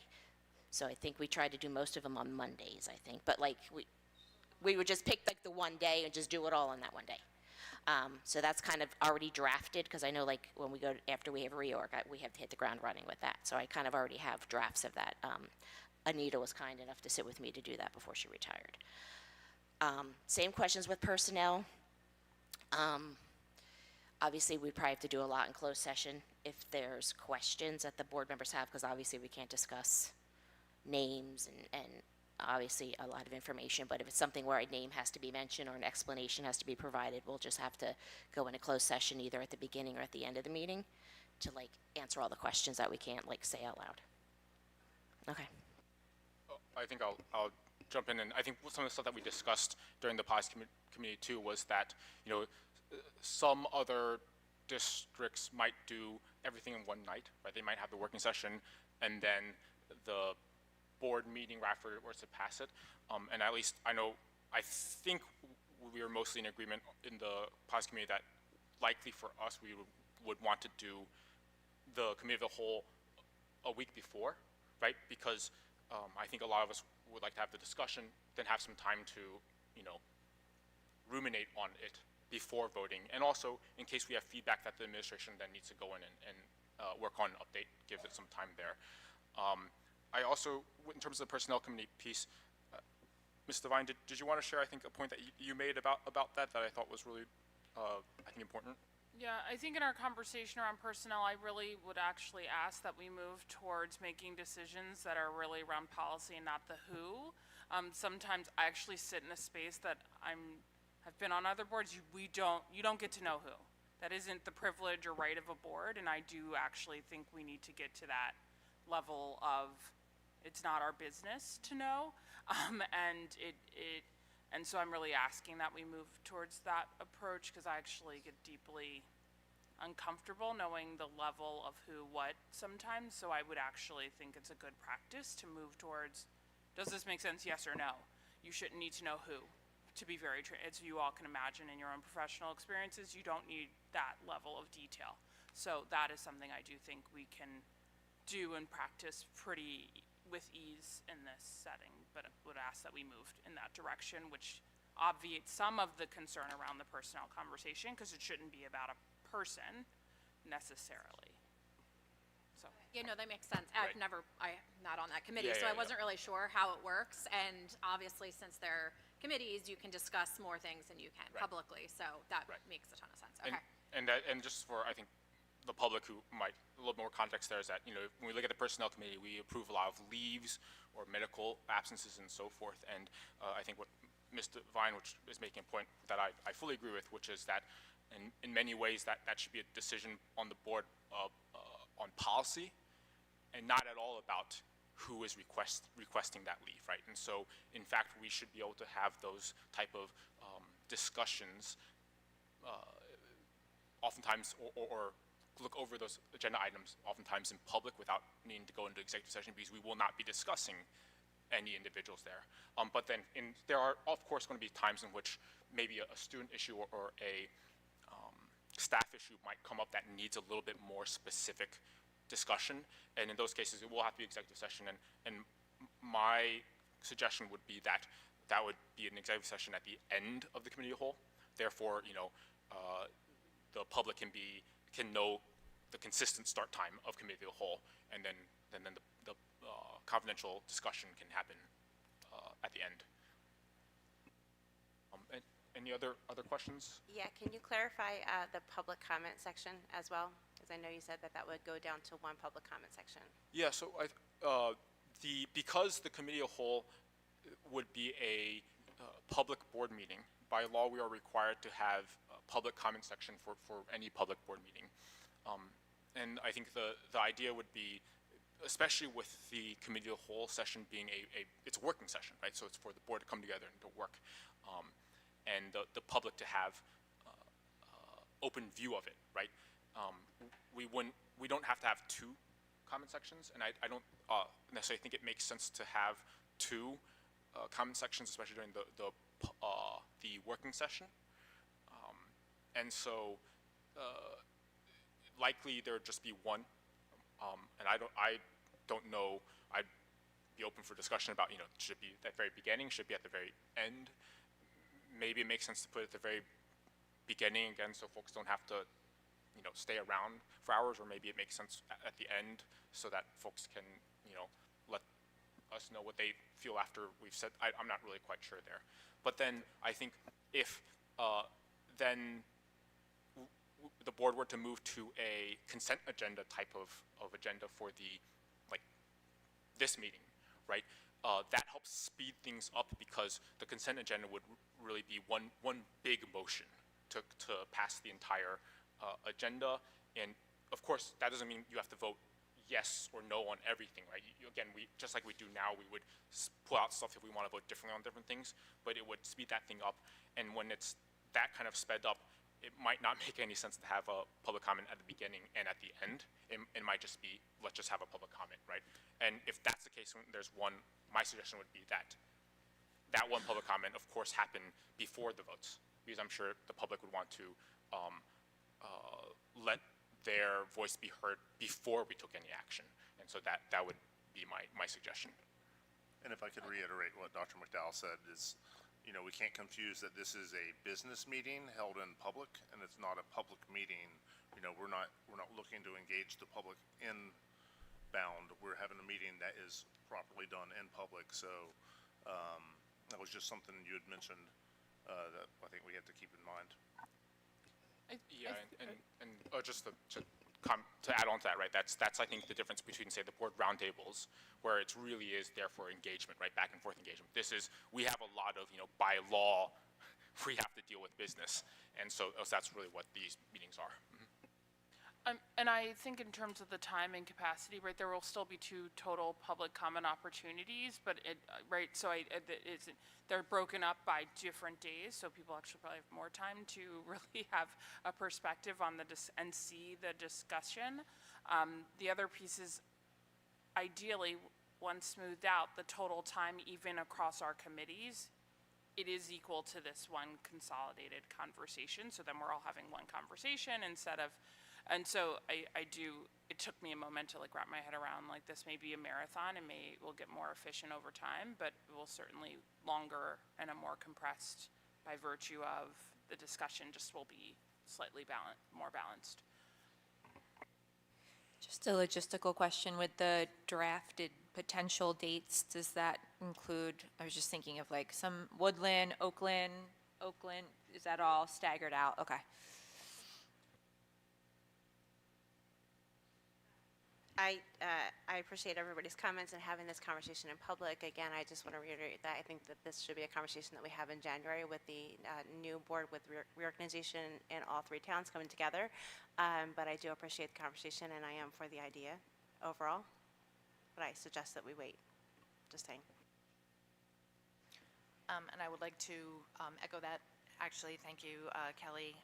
[SPEAKER 2] So I think we try to do most of them on Mondays, I think. But like we would just pick like the one day and just do it all on that one day. So that's kind of already drafted, because I know like when we go after we have reorg, we have to hit the ground running with that. So I kind of already have drafts of that. Anita was kind enough to sit with me to do that before she retired. Same questions with personnel. Obviously, we probably have to do a lot in closed session if there's questions that the board members have, because obviously we can't discuss names and obviously a lot of information, but if it's something where a name has to be mentioned or an explanation has to be provided, we'll just have to go into closed session either at the beginning or at the end of the meeting to like answer all the questions that we can't like say out loud. Okay.
[SPEAKER 1] I think I'll jump in, and I think some of the stuff that we discussed during the policy committee too was that, you know, some other districts might do everything in one night, right? They might have the working session and then the board meeting right afterwards to pass it. And at least I think we are mostly in agreement in the policy committee that likely for us, we would want to do the committee of the whole a week before, right? Because I think a lot of us would like to have the discussion, then have some time to, you know, ruminate on it before voting. And also, in case we have feedback that the administration then needs to go in and work on an update, give it some time there. I also, in terms of the personnel committee piece, Ms. Devine, did you want to share, I think, a point that you made about that I thought was really, I think, important?
[SPEAKER 11] Yeah, I think in our conversation around personnel, I really would actually ask that we move towards making decisions that are really around policy and not the who. Sometimes I actually sit in a space that have been on other boards. You don't get to know who. That isn't the privilege or right of a board, and I do actually think we need to get to that level of it's not our business to know, and so I'm really asking that we move towards that approach, because I actually get deeply uncomfortable knowing the level of who, what sometimes, so I would actually think it's a good practice to move towards, does this make sense, yes or no? You shouldn't need to know who, to be very, as you all can imagine in your own professional experiences, you don't need that level of detail. So that is something I do think we can do and practice pretty with ease in this setting, but I would ask that we move in that direction, which obviates some of the concern around the personnel conversation, because it shouldn't be about a person necessarily. So.
[SPEAKER 10] Yeah, no, that makes sense. I'm not on that committee, so I wasn't really sure how it works, and obviously since they're committees, you can discuss more things than you can publicly, so that makes a ton of sense. Okay.
[SPEAKER 1] And just for, I think, the public who might, a little more context there is that, you know, when we look at the personnel committee, we approve a lot of leaves or medical absences and so forth. And I think what Mr. Vine, which is making a point that I fully agree with, which is that in many ways that should be a decision on the board on policy and not at all about who is requesting that leave, right? And so, in fact, we should be able to have those type of discussions oftentimes or look over those agenda items oftentimes in public without needing to go into executive session, because we will not be discussing any individuals there. But then there are, of course, going to be times in which maybe a student issue or a staff issue might come up that needs a little bit more specific discussion. And in those cases, it will have to be executive session. And my suggestion would be that that would be an executive session at the end of the committee of the whole. Therefore, you know, the public can know the consistent start time of committee of the whole, and then the confidential discussion can happen at the end. Any other questions?
[SPEAKER 17] Yeah, can you clarify the public comment section as well? Because I know you said that would go down to one public comment section.
[SPEAKER 1] Yeah, so because the committee of the whole would be a public board meeting, by law we are required to have a public comment section for any public board meeting. And I think the idea would be, especially with the committee of the whole session being it's a working session, right? So it's for the board to come together and to work, and the public to have open view of it, right? We don't have to have two comment sections, and I don't necessarily think it makes sense to have two comment sections, especially during the working session. And so likely there would just be one, and I don't know. I'd be open for discussion about, you know, should it be at the very beginning, should it be at the very end? Maybe it makes sense to put it at the very beginning again, so folks don't have to, you know, stay around for hours, or maybe it makes sense at the end so that folks can, you know, let us know what they feel after we've said. I'm not really quite sure there. But then I think if then the board were to move to a consent agenda type of agenda for this meeting, right? That helps speed things up because the consent agenda would really be one big motion to pass the entire agenda. And of course, that doesn't mean you have to vote yes or no on everything, right? Again, just like we do now, we would pull out stuff if we want to vote differently on different things, but it would speed that thing up. And when it's that kind of sped up, it might not make any sense to have a public comment at the beginning and at the end. It might just be, let's just have a public comment, right? And if that's the case, when there's one, my suggestion would be that one public comment, of course, happen before the votes, because I'm sure the public would want to let their voice be heard before we took any action. And so that would be my suggestion.
[SPEAKER 8] And if I could reiterate what Dr. McDowell said is, we can't confuse that this is a business meeting held in public, and it's not a public meeting. We're not looking to engage the public inbound. We're having a meeting that is properly done in public. So that was just something you had mentioned that I think we have to keep in mind.
[SPEAKER 1] Yeah, and just to add on to that, right? That's I think the difference between, say, the board roundtables, where it really is there for engagement, right? Back and forth engagement. We have a lot of, by law, we have to deal with business, and so that's really what these meetings are.
[SPEAKER 11] And I think in terms of the time and capacity, right, there will still be 2 total public comment opportunities, but right, so they're broken up by different days, so people actually probably have more time to really have a perspective on and see the discussion. The other piece is, ideally, once smoothed out, the total time, even across our committees, it is equal to this one consolidated conversation, so then we're all having one conversation instead of. And so it took me a moment to wrap my head around, this may be a marathon and will get more efficient over time, but it will certainly longer and a more compressed by virtue of the discussion just will be slightly more balanced.
[SPEAKER 12] Just a logistical question with the drafted potential dates. Does that include, I was just thinking of some Woodland, Oakland, is that all staggered out? Okay.
[SPEAKER 17] I appreciate everybody's comments and having this conversation in public. Again, I just want to reiterate that I think that this should be a conversation that we have in January with the new board with reorganization in all 3 towns coming together. But I do appreciate the conversation, and I am for the idea overall. But I suggest that we wait. Just saying.
[SPEAKER 16] And I would like to echo that. Actually, thank you, Kelly.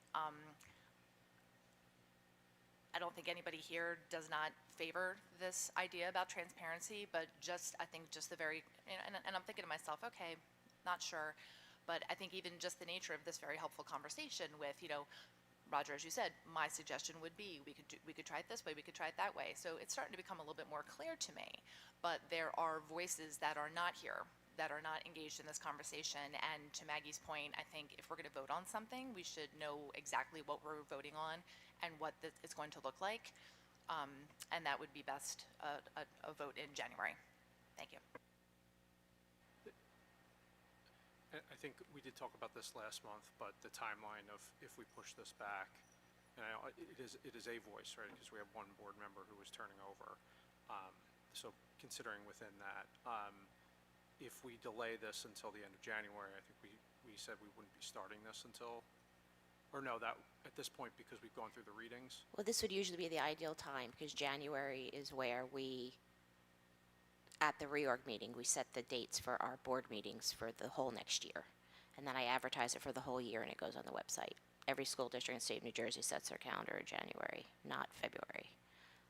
[SPEAKER 16] I don't think anybody here does not favor this idea about transparency, but I think the very, and I'm thinking to myself, okay, not sure, but I think even just the nature of this very helpful conversation with, Roger, as you said, my suggestion would be we could try it this way, we could try it that way. So it's starting to become a little bit more clear to me, but there are voices that are not here, that are not engaged in this conversation. And to Maggie's point, I think if we're going to vote on something, we should know exactly what we're voting on and what it's going to look like. And that would be best a vote in January. Thank you.
[SPEAKER 3] I think we did talk about this last month, but the timeline of if we push this back, and it is a voice, right? Because we have one board member who is turning over. So considering within that, if we delay this until the end of January, I think we said we wouldn't be starting this until. Or no, that at this point, because we've gone through the readings?
[SPEAKER 2] Well, this would usually be the ideal time because January is where at the reorg meeting, we set the dates for our board meetings for the whole next year. And then I advertise it for the whole year and it goes on the website. Every school district in the state of New Jersey sets their calendar in January, not February.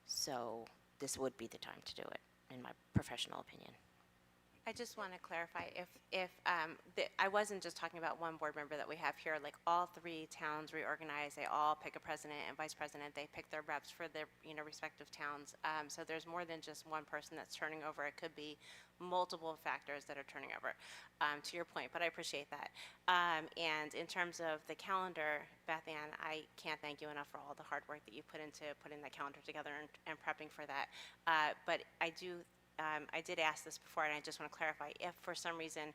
[SPEAKER 2] So this would be the time to do it, in my professional opinion.
[SPEAKER 17] I just want to clarify, I wasn't just talking about one board member that we have here, all 3 towns reorganize, they all pick a president and vice president, they pick their reps for their, respective towns. So there's more than just one person that's turning over, it could be multiple factors that are turning over, to your point, but I appreciate that. And in terms of the calendar, Beth Ann, I can't thank you enough for all the hard work that you put into putting that calendar together and prepping for that. But I did ask this before, and I just want to clarify, if for some reason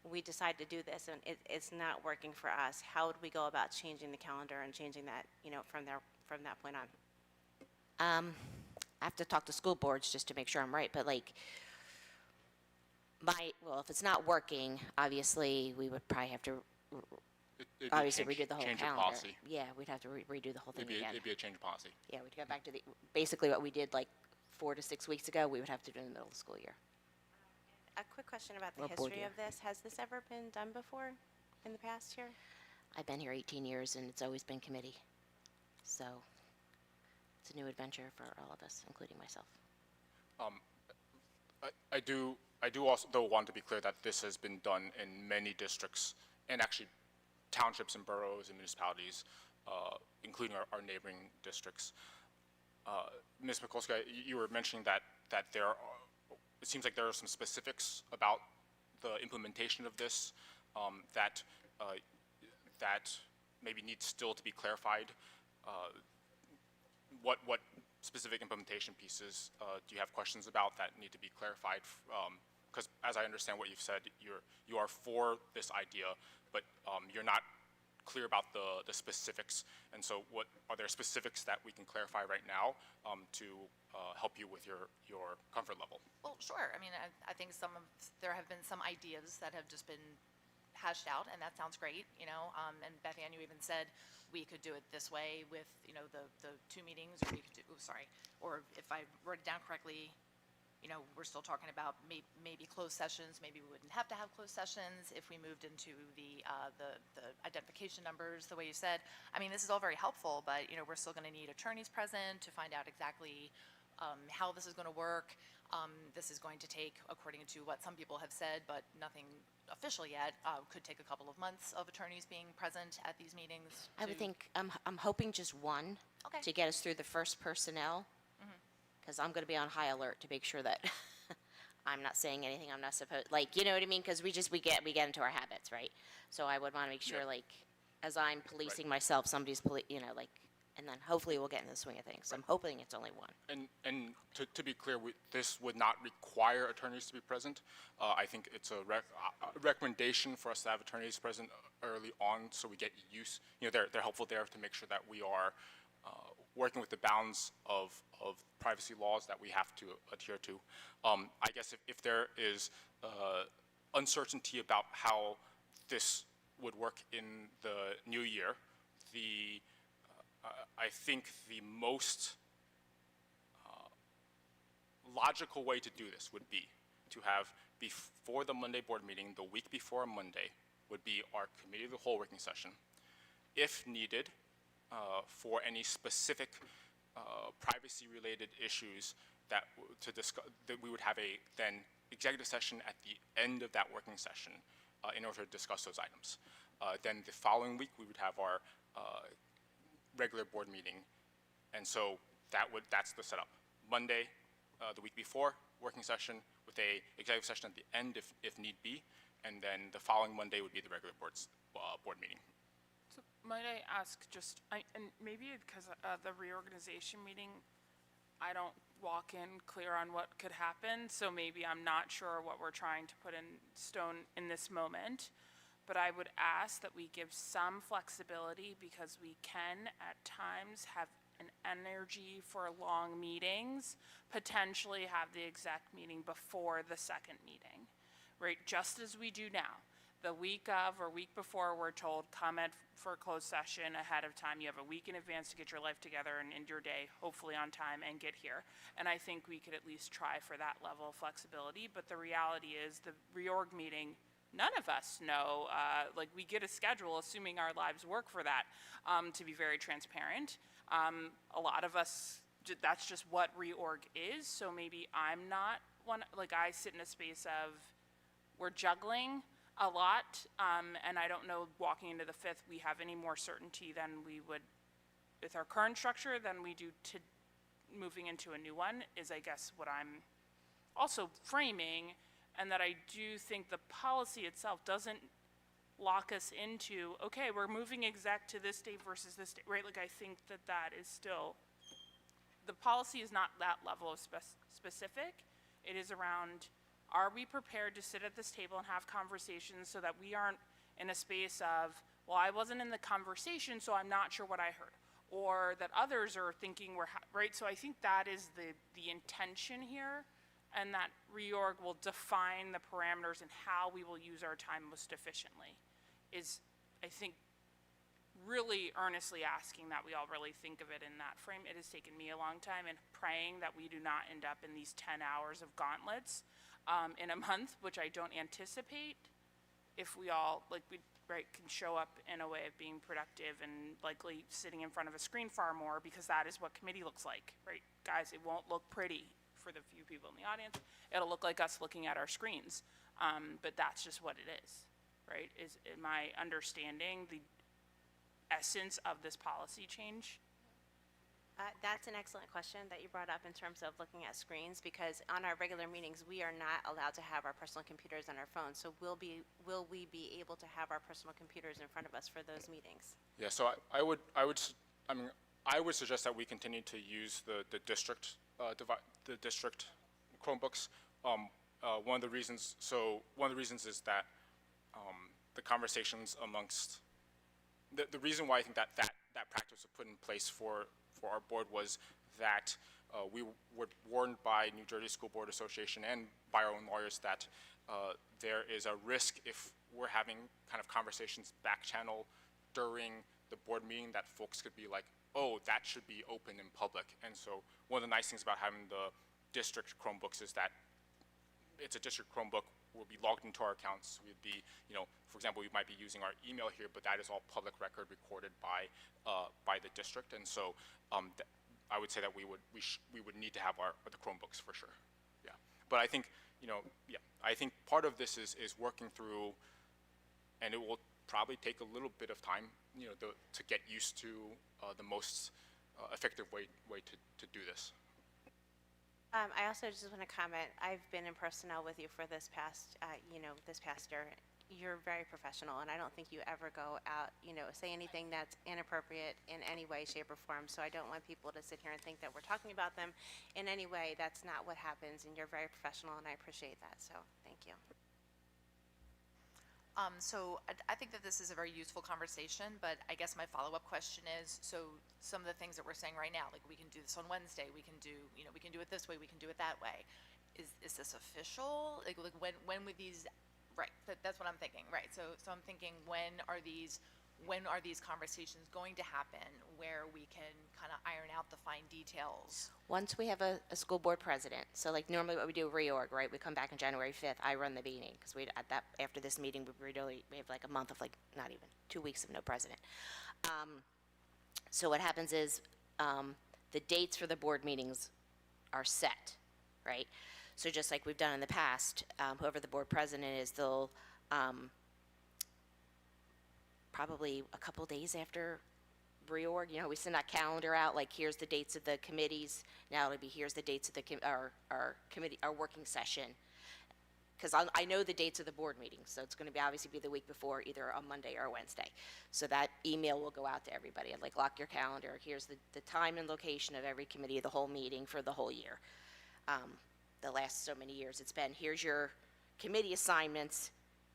[SPEAKER 17] we decide to do this and it's not working for us, how would we go about changing the calendar and changing that, from that point on?
[SPEAKER 2] I have to talk to school boards just to make sure I'm right, but well, if it's not working, obviously, we would probably have to
[SPEAKER 1] It'd be a
[SPEAKER 2] obviously
[SPEAKER 1] change-
[SPEAKER 2] redo the whole
[SPEAKER 1] change of
[SPEAKER 2] calendar.
[SPEAKER 1] policy.
[SPEAKER 2] Yeah, we'd have to redo the whole thing again.
[SPEAKER 1] It'd be a change of policy.
[SPEAKER 2] Yeah, we'd go back to basically what we did like 4 to 6 weeks ago, we would have to do in the middle of the school year.
[SPEAKER 17] A quick question about the
[SPEAKER 2] Or board
[SPEAKER 17] history
[SPEAKER 2] year.
[SPEAKER 17] of this. Has this ever been done before in the past year?
[SPEAKER 2] I've been here 18 years and it's always been committee. So it's a new adventure for all of us, including myself.
[SPEAKER 1] I do also, though, want to be clear that this has been done in many districts, and actually townships and boroughs and municipalities, including our neighboring districts. Ms. Mikulska, you were mentioning that there are, it seems like there are some specifics about the implementation of this that maybe needs still to be clarified. What specific implementation pieces do you have questions about that need to be clarified? Because as I understand what you've said, you are for this idea, but you're not clear about the specifics. And so are there specifics that we can clarify right now to help you with your comfort level?
[SPEAKER 16] Well, sure. I mean, I think there have been some ideas that have just been hashed out, and that sounds great, you know. And Beth Ann, you even said we could do it this way with, you know, the 2 meetings, or we could do, or if I wrote it down correctly, you know, we're still talking about maybe closed sessions. Maybe we wouldn't have to have closed sessions if we moved into the identification numbers, the way you said. I mean, this is all very helpful, but, you know, we're still going to need attorneys present to find out exactly how this is going to work. This is going to take, according to what some people have said, but nothing official yet, could take a couple of months of attorneys being present at these meetings.
[SPEAKER 2] I would think, I'm hoping just one
[SPEAKER 16] Okay.
[SPEAKER 2] to get us through the first personnel, because I'm going to be on high alert to make sure that I'm not saying anything I'm not supposed, like, you know what I mean? Because we get into our habits, right? So I would want to make sure,
[SPEAKER 1] Yeah.
[SPEAKER 2] like, as I'm policing myself, somebody's, you know, like, and then hopefully we'll get in the swing of things. I'm hoping it's only one.
[SPEAKER 1] And to be clear, this would not require attorneys to be present. I think it's a recommendation for us to have attorneys present early on, so we get used. You know, they're helpful there to make sure that we are working with the bounds of privacy laws that we have to adhere to. I guess if there is uncertainty about how this would work in the new year, I think the most logical way to do this would be to have, before the Monday board meeting, the week before Monday, would be our committee of the whole working session. If needed, for any specific privacy-related issues to discuss, that we would have a then executive session at the end of that working session in order to discuss those items. Then the following week, we would have our regular board meeting, and so that's the setup. Monday, the week before, working session with a executive session at the end if need be, and then the following Monday would be the regular board meeting.
[SPEAKER 11] So might I ask and maybe because the reorganization meeting, I don't walk in clear on what could happen, so maybe I'm not sure what we're trying to put in stone in this moment. But I would ask that we give some flexibility, because we can at times have an energy for long meetings, potentially have the exec meeting before the second meeting, right? Just as we do now. The week of or week before, we're told, comment for a closed session ahead of time. You have a week in advance to get your life together and end your day, hopefully on time, and get here. And I think we could at least try for that level of flexibility. But the reality is the reorg meeting, none of us know, like we get a schedule assuming our lives work for that, to be very transparent. A lot of us, that's just what reorg is, so maybe I'm not one, like I sit in a space of, we're juggling a lot, and I don't know, walking into the 5th, we have any more certainty than we would with our current structure than we do to moving into a new one, is I guess what I'm also framing. And that I do think the policy itself doesn't lock us into, okay, we're moving exec to this date versus this date, right? Like, I think that is still, the policy is not that level of specific. It is around, are we prepared to sit at this table and have conversations so that we aren't in a space of, well, I wasn't in the conversation, so I'm not sure what I heard. Or that others are thinking right? So I think that is the intention here. and that reorg will define the parameters and how we will use our time most efficiently, is, I think, really earnestly asking that we all really think of it in that frame. It has taken me a long time, and praying that we do not end up in these 10 hours of gauntlets in a month, which I don't anticipate, if we all, like, we can show up in a way of being productive and likely sitting in front of a screen far more, because that is what committee looks like, right? Guys, it won't look pretty for the few people in the audience. It'll look like us looking at our screens, but that's just what it is, right? Is my understanding the essence of this policy change?
[SPEAKER 17] That's an excellent question that you brought up in terms of looking at screens, because on our regular meetings, we are not allowed to have our personal computers on our phones. So will we be able to have our personal computers in front of us for those meetings?
[SPEAKER 1] Yeah, so I would suggest that we continue to use the district Chromebooks. One of the reasons is that the conversations amongst the reason why I think that practice was put in place for our board was that we were warned by New Jersey School Board Association and by our own lawyers that there is a risk, if we're having kind of conversations back channel during the board meeting, that folks could be like, oh, that should be open in public. And so one of the nice things about having the district Chromebooks is that it's a district Chromebook. We'll be logged into our accounts. We'd be, for example, we might be using our email here, but that is all public record recorded by the district. And so I would say that we would need to have the Chromebooks for sure. Yeah, but I think I think part of this is working through, and it will probably take a little bit of time, to get used to the most effective way to do this.
[SPEAKER 17] I also just want to comment, I've been in personnel with you for this past year. You're very professional, and I don't think you ever go out, say anything that's inappropriate in any way, shape, or form. So I don't want people to sit here and think that we're talking about them in any way. That's not what happens, and you're very professional, and I appreciate that. So thank you.
[SPEAKER 16] So I think that this is a very useful conversation, but I guess my follow-up question is, so some of the things that we're saying right now, like we can do this on Wednesday, we can do, we can do it this way, we can do it that way. Is this official? Like when would these, right, that's what I'm thinking, right? So I'm thinking, when are these conversations going to happen where we can kind of iron out the fine details?
[SPEAKER 2] Once we have a school board president, so like normally what we do reorg, right? We come back on January 5th, I run the meeting, because after this meeting, we have like a month of not even 2 weeks of no president. So what happens is the dates for the board meetings are set, right? So just like we've done in the past, whoever the board president is, they'll probably a couple days after reorg, we send that calendar out, like here's the dates of the committees. Now it'll be here's the dates of our committee, our working session. Because I know the dates of the board meetings, so it's going to obviously be the week before, either a Monday or a Wednesday. So that email will go out to everybody. I'd like lock your calendar. Here's the time and location of every committee of the whole meeting for the whole year. The last so many years, it's been here's your committee assignments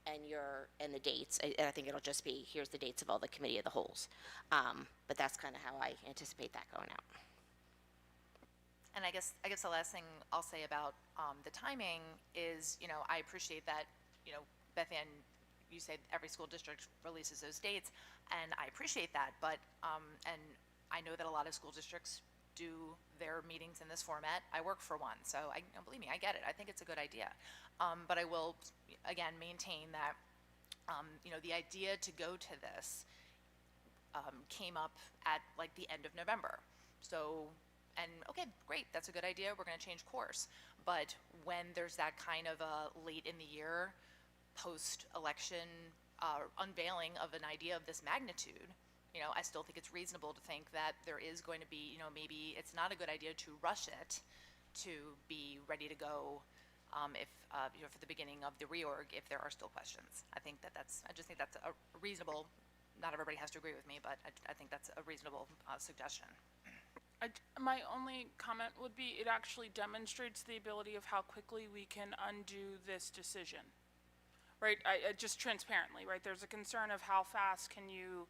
[SPEAKER 2] and the dates. I think it'll just be here's the dates of all the committee of the wholes. But that's kind of how I anticipate that going out.
[SPEAKER 16] And I guess the last thing I'll say about the timing is, I appreciate that, Beth Ann, you say every school district releases those dates, and I appreciate that, but, and I know that a lot of school districts do their meetings in this format. I work for one, so believe me, I get it. I think it's a good idea. But I will, again, maintain that, the idea to go to this came up at like the end of November. So, and okay, great, that's a good idea. We're going to change course. But when there's that kind of a late in the year, post-election unveiling of an idea of this magnitude, I still think it's reasonable to think that there is going to be, maybe it's not a good idea to rush it to be ready to go if, for the beginning of the reorg, if there are still questions. I just think that's a reasonable, not everybody has to agree with me, but I think that's a reasonable suggestion.
[SPEAKER 11] My only comment would be it actually demonstrates the ability of how quickly we can undo this decision, right? Just transparently, right? There's a concern of how fast can you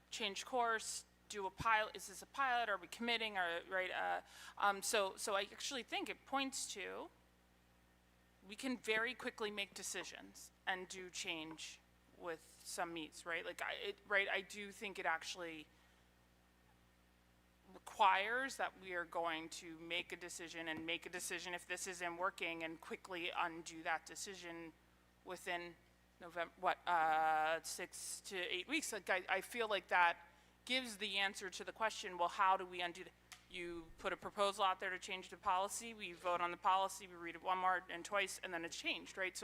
[SPEAKER 11] change course, do a pilot, is this a pilot, are we committing, right? So I actually think it points to we can very quickly make decisions and do change with some meets, right? Like, I do think it actually requires that we are going to make a decision and make a decision if this isn't working and quickly undo that decision within November, 6 to 8 weeks. Like, I feel like that gives the answer to the question, well, how do we undo that? You put a proposal out there to change the policy, we vote on the policy, we read it one more and twice, and then it's changed, right?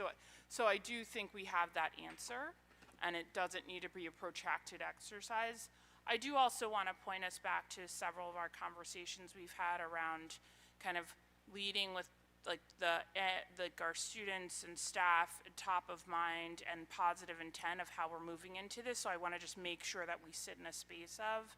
[SPEAKER 11] So I do think we have that answer, and it doesn't need to be a protracted exercise. I do also want to point us back to several of our conversations we've had around kind of leading with like our students and staff top of mind and positive intent of how we're moving into this. So I want to just make sure that we sit in a space of,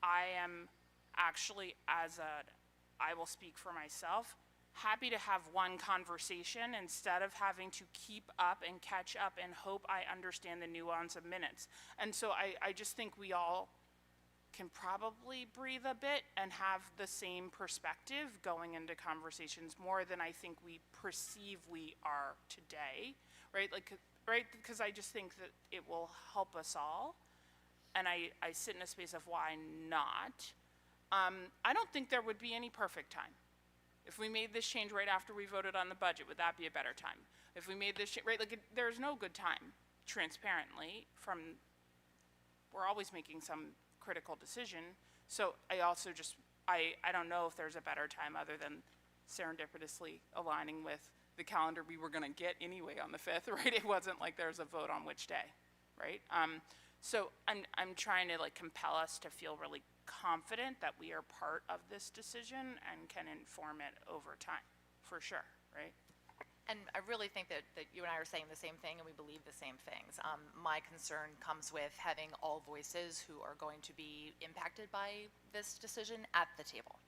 [SPEAKER 11] I am actually, I will speak for myself, happy to have one conversation instead of having to keep up and catch up and hope I understand the nuance of minutes. And so I just think we all can probably breathe a bit and have the same perspective going into conversations more than I think we perceive we are today, right? Like, right, because I just think that it will help us all. And I sit in a space of why not. I don't think there would be any perfect time. If we made this change right after we voted on the budget, would that be a better time? If we made this, right, like there's no good time, transparently, we're always making some critical decision. So I also just, I don't know if there's a better time other than serendipitously aligning with the calendar we were gonna get anyway on the 5th, right? It wasn't like there's a vote on which day, right? So I'm trying to like compel us to feel really confident that we are part of this decision and can inform it over time, for sure, right?
[SPEAKER 16] And I really think that you and I are saying the same thing and we believe the same things. My concern comes with having all voices who are going to be impacted by this decision at the table.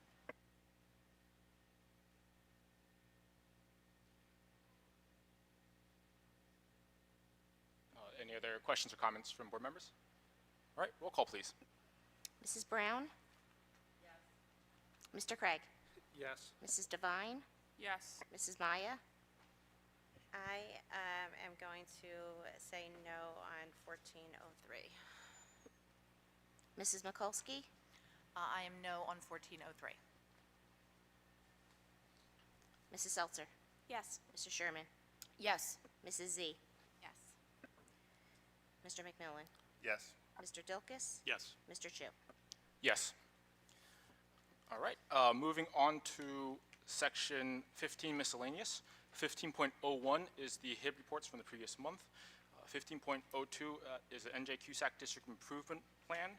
[SPEAKER 1] Any other questions or comments from board members? All right, roll call, please.
[SPEAKER 2] Mrs. Brown? Yes. Mr. Craig?
[SPEAKER 3] Yes.
[SPEAKER 2] Mrs. Devine?
[SPEAKER 11] Yes.
[SPEAKER 2] Mrs. Maya?
[SPEAKER 17] I am going to say no on 1403.
[SPEAKER 2] Mrs. Mikulski?
[SPEAKER 16] I am no on 1403.
[SPEAKER 2] Mrs. Seltzer?
[SPEAKER 9] Yes.
[SPEAKER 2] Mr. Sherman?
[SPEAKER 5] Yes.
[SPEAKER 2] Mrs. Z?
[SPEAKER 10] Yes.
[SPEAKER 2] Mr. McMillan?
[SPEAKER 8] Yes.
[SPEAKER 2] Mr. Dilkus?
[SPEAKER 13] Yes.
[SPEAKER 2] Mr. Chu?
[SPEAKER 1] Yes. All right, moving on to section 15 miscellaneous. 15.01 is the HIB reports from the previous month. 15.02 is the NJ CUSAC District Improvement Plan.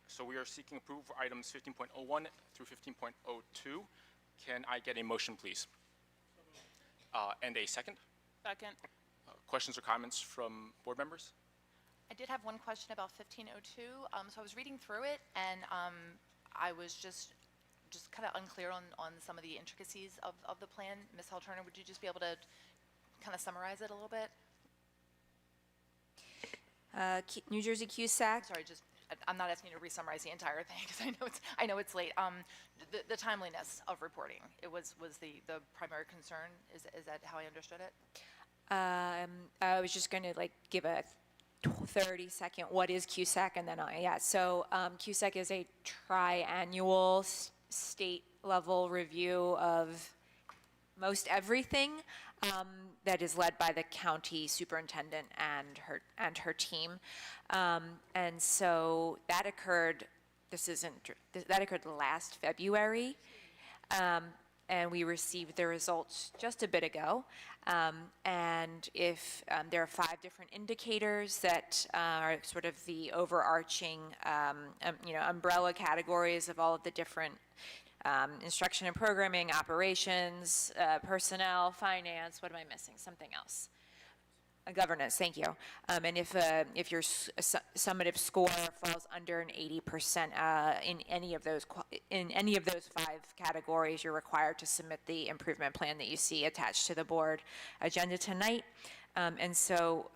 [SPEAKER 1] So we are seeking approval for items 15.01 through 15.02. Can I get a motion, please? And a second?
[SPEAKER 11] Second.
[SPEAKER 1] Questions or comments from board members?
[SPEAKER 16] I did have one question about 1502. So I was reading through it and I was just kind of unclear on some of the intricacies of the plan. Ms. Hall-Turner, would you just be able to kind of summarize it a little bit?
[SPEAKER 12] New Jersey CUSAC.
[SPEAKER 16] Sorry, I'm not asking you to re-summarize the entire thing because I know it's late. The timeliness of reporting, it was the primary concern. Is that how I understood it?
[SPEAKER 12] I was just going to like give a 30-second what is CUSAC, and then so CUSAC is a triannual state level review of most everything that is led by the county superintendent and her team, and so that occurred. That occurred last February. And we received the results just a bit ago. And if there are 5 different indicators that are sort of the overarching, umbrella categories of all of the different instruction and programming, operations, personnel, finance. What am I missing? Something else. Governance, thank you. And if your summative score falls under an 80% in any of those 5 categories, you're required to submit the improvement plan that you see attached to the board agenda tonight. And so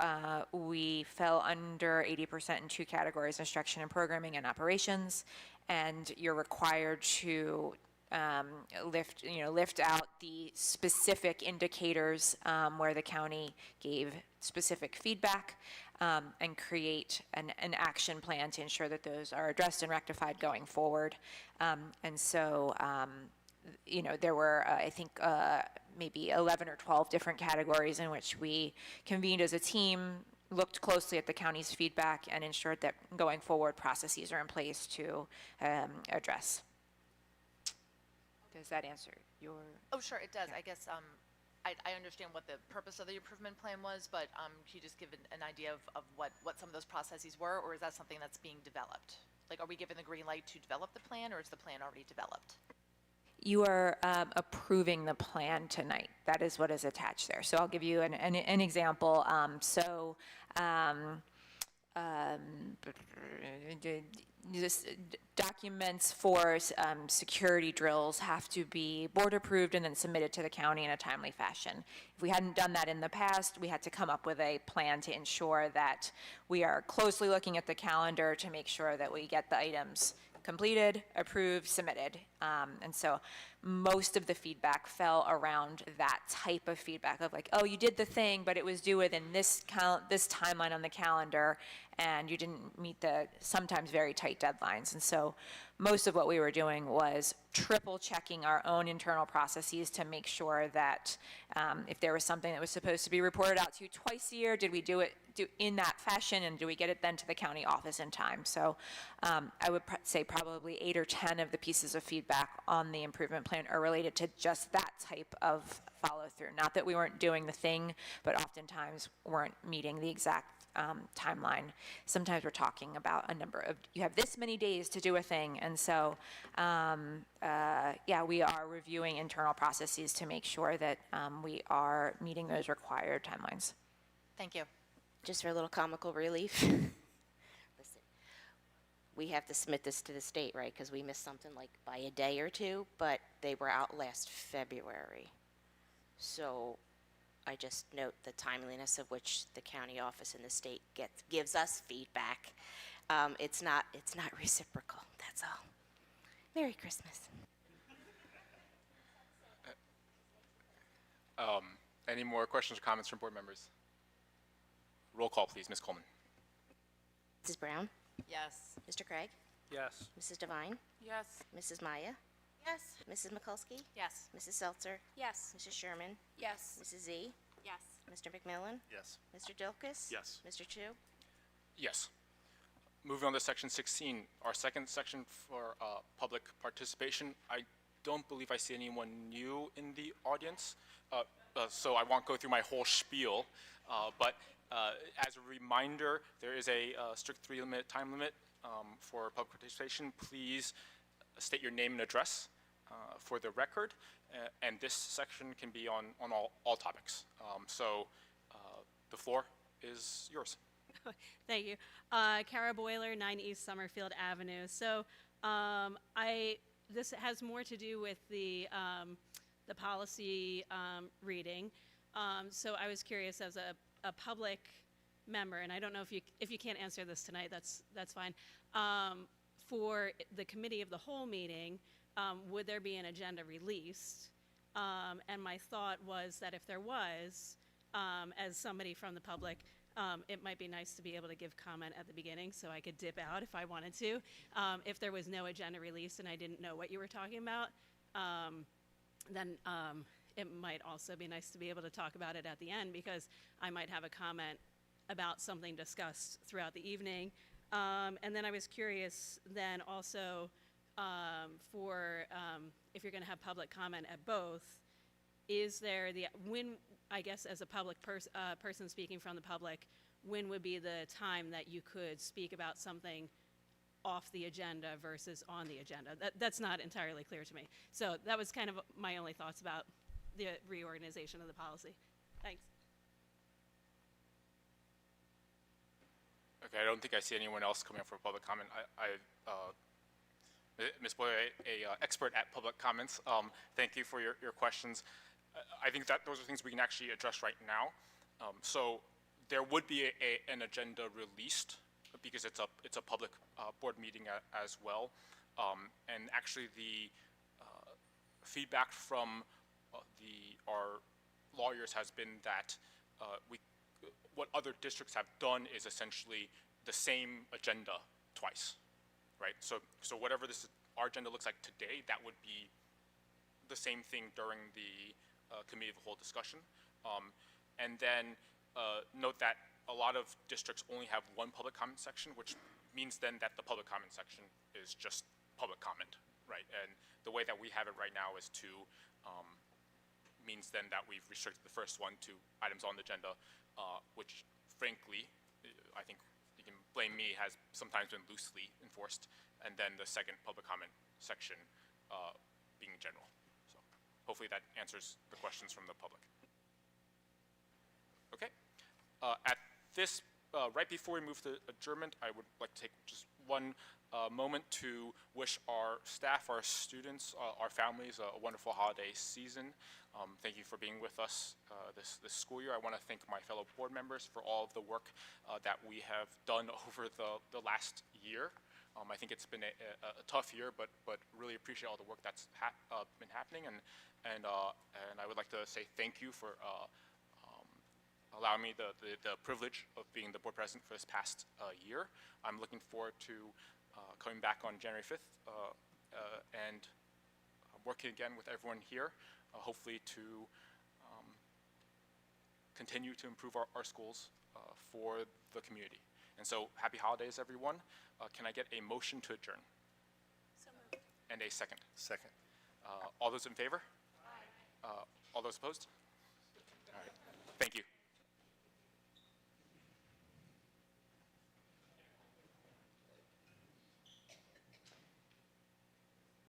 [SPEAKER 12] we fell under 80% in 2 categories: instruction and programming and operations. And you're required to lift out the specific indicators where the county gave specific feedback, and create an action plan to ensure that those are addressed and rectified going forward. And so, there were, I think, maybe 11 or 12 different categories in which we convened as a team, looked closely at the county's feedback, and ensured that going forward processes are in place to address. Does that answer your?
[SPEAKER 16] Oh, sure, it does. I guess I understand what the purpose of the improvement plan was, but can you just give an idea of what some of those processes were, or is that something that's being developed? Like, are we given the green light to develop the plan, or is the plan already developed?
[SPEAKER 12] You are approving the plan tonight. That is what is attached there. So I'll give you an example. Documents for security drills have to be board approved and then submitted to the county in a timely fashion. If we hadn't done that in the past, we had to come up with a plan to ensure that we are closely looking at the calendar to make sure that we get the items completed, approved, submitted. And so most of the feedback fell around that type of feedback of like, oh, you did the thing, but it was due within this timeline on the calendar, and you didn't meet the sometimes very tight deadlines. And so most of what we were doing was triple checking our own internal processes to make sure that if there was something that was supposed to be reported out to you twice a year, did we do it in that fashion, and do we get it then to the county office in time? So I would say probably 8 or 10 of the pieces of feedback on the improvement plan are related to just that type of follow through. Not that we weren't doing the thing, but oftentimes weren't meeting the exact timeline. Sometimes we're talking about a number of, you have this many days to do a thing. And so, we are reviewing internal processes to make sure that we are meeting those required timelines.
[SPEAKER 16] Thank you.
[SPEAKER 2] Just for a little comical relief. Listen, we have to submit this to the state, right? Because we missed something like by a day or two, but they were out last February. So I just note the timeliness of which the county office and the state gives us feedback. It's not reciprocal, that's all. Merry Christmas.
[SPEAKER 1] Any more questions or comments from board members? Roll call, please. Ms. Coleman.
[SPEAKER 2] Mrs. Brown?
[SPEAKER 16] Yes.
[SPEAKER 2] Mr. Craig?
[SPEAKER 3] Yes.
[SPEAKER 2] Mrs. Devine?
[SPEAKER 11] Yes.
[SPEAKER 2] Mrs. Maya?
[SPEAKER 10] Yes.
[SPEAKER 2] Mrs. Mikulski?
[SPEAKER 10] Yes.
[SPEAKER 2] Mrs. Seltzer?
[SPEAKER 9] Yes.
[SPEAKER 2] Mrs. Sherman?
[SPEAKER 5] Yes.
[SPEAKER 2] Mrs. Z?
[SPEAKER 10] Yes.
[SPEAKER 2] Mr. McMillan?
[SPEAKER 8] Yes.
[SPEAKER 2] Mr. Dilkus?
[SPEAKER 13] Yes.
[SPEAKER 2] Mr. Chu?
[SPEAKER 1] Yes. Moving on to section 16, our second section for public participation. I don't believe I see anyone new in the audience, so I won't go through my whole spiel, but as a reminder, there is a strict 3-minute time limit for public participation. Please state your name and address for the record, and this section can be on all topics. So the floor is yours.
[SPEAKER 18] Thank you. Kara Boiler, 9 East Summerfield Avenue. So this has more to do with the policy reading. So I was curious, as a public member, and I don't know if you can't answer this tonight, that's fine. For the committee of the whole meeting, would there be an agenda released? And my thought was that if there was, as somebody from the public, it might be nice to be able to give comment at the beginning so I could dip out if I wanted to. If there was no agenda release and I didn't know what you were talking about, then it might also be nice to be able to talk about it at the end, because I might have a comment about something discussed throughout the evening. And then I was curious then also for if you're going to have public comment at both, is there I guess as a public person speaking from the public, when would be the time that you could speak about something off the agenda versus on the agenda? That's not entirely clear to me. So that was kind of my only thoughts about the reorganization of the policy. Thanks.
[SPEAKER 1] Okay, I don't think I see anyone else coming up for public comment. Ms. Boyer, a expert at public comments, thank you for your questions. I think that those are things we can actually address right now. So there would be an agenda released, because it's a public board meeting as well. And actually feedback from our lawyers has been that what other districts have done is essentially the same agenda twice, right? So whatever our agenda looks like today, that would be the same thing during the committee of the whole discussion. And then note that a lot of districts only have one public comment section, which means then that the public comment section is just public comment, right? And the way that we have it right now is means then that we've restricted the first one to items on the agenda, which frankly, I think you can blame me, has sometimes been loosely enforced, and then the second public comment section being general. So hopefully that answers the questions from the public. Okay. At this, right before we move to adjournment, I would like to take just one moment to wish our staff, our students, our families a wonderful holiday season. Thank you for being with us this school year. I want to thank my fellow board members for all of the work that we have done over the last year. I think it's been a tough year, but really appreciate all the work that's been happening, and I would like to say thank you for allowing me the privilege of being the board president for this past year. I'm looking forward to coming back on January 5th and working again with everyone here, hopefully to continue to improve our schools for the community. And so happy holidays, everyone. Can I get a motion to adjourn?
[SPEAKER 5] So moved.
[SPEAKER 1] And a second.
[SPEAKER 8] Second.
[SPEAKER 1] All those in favor? Aye. All those opposed?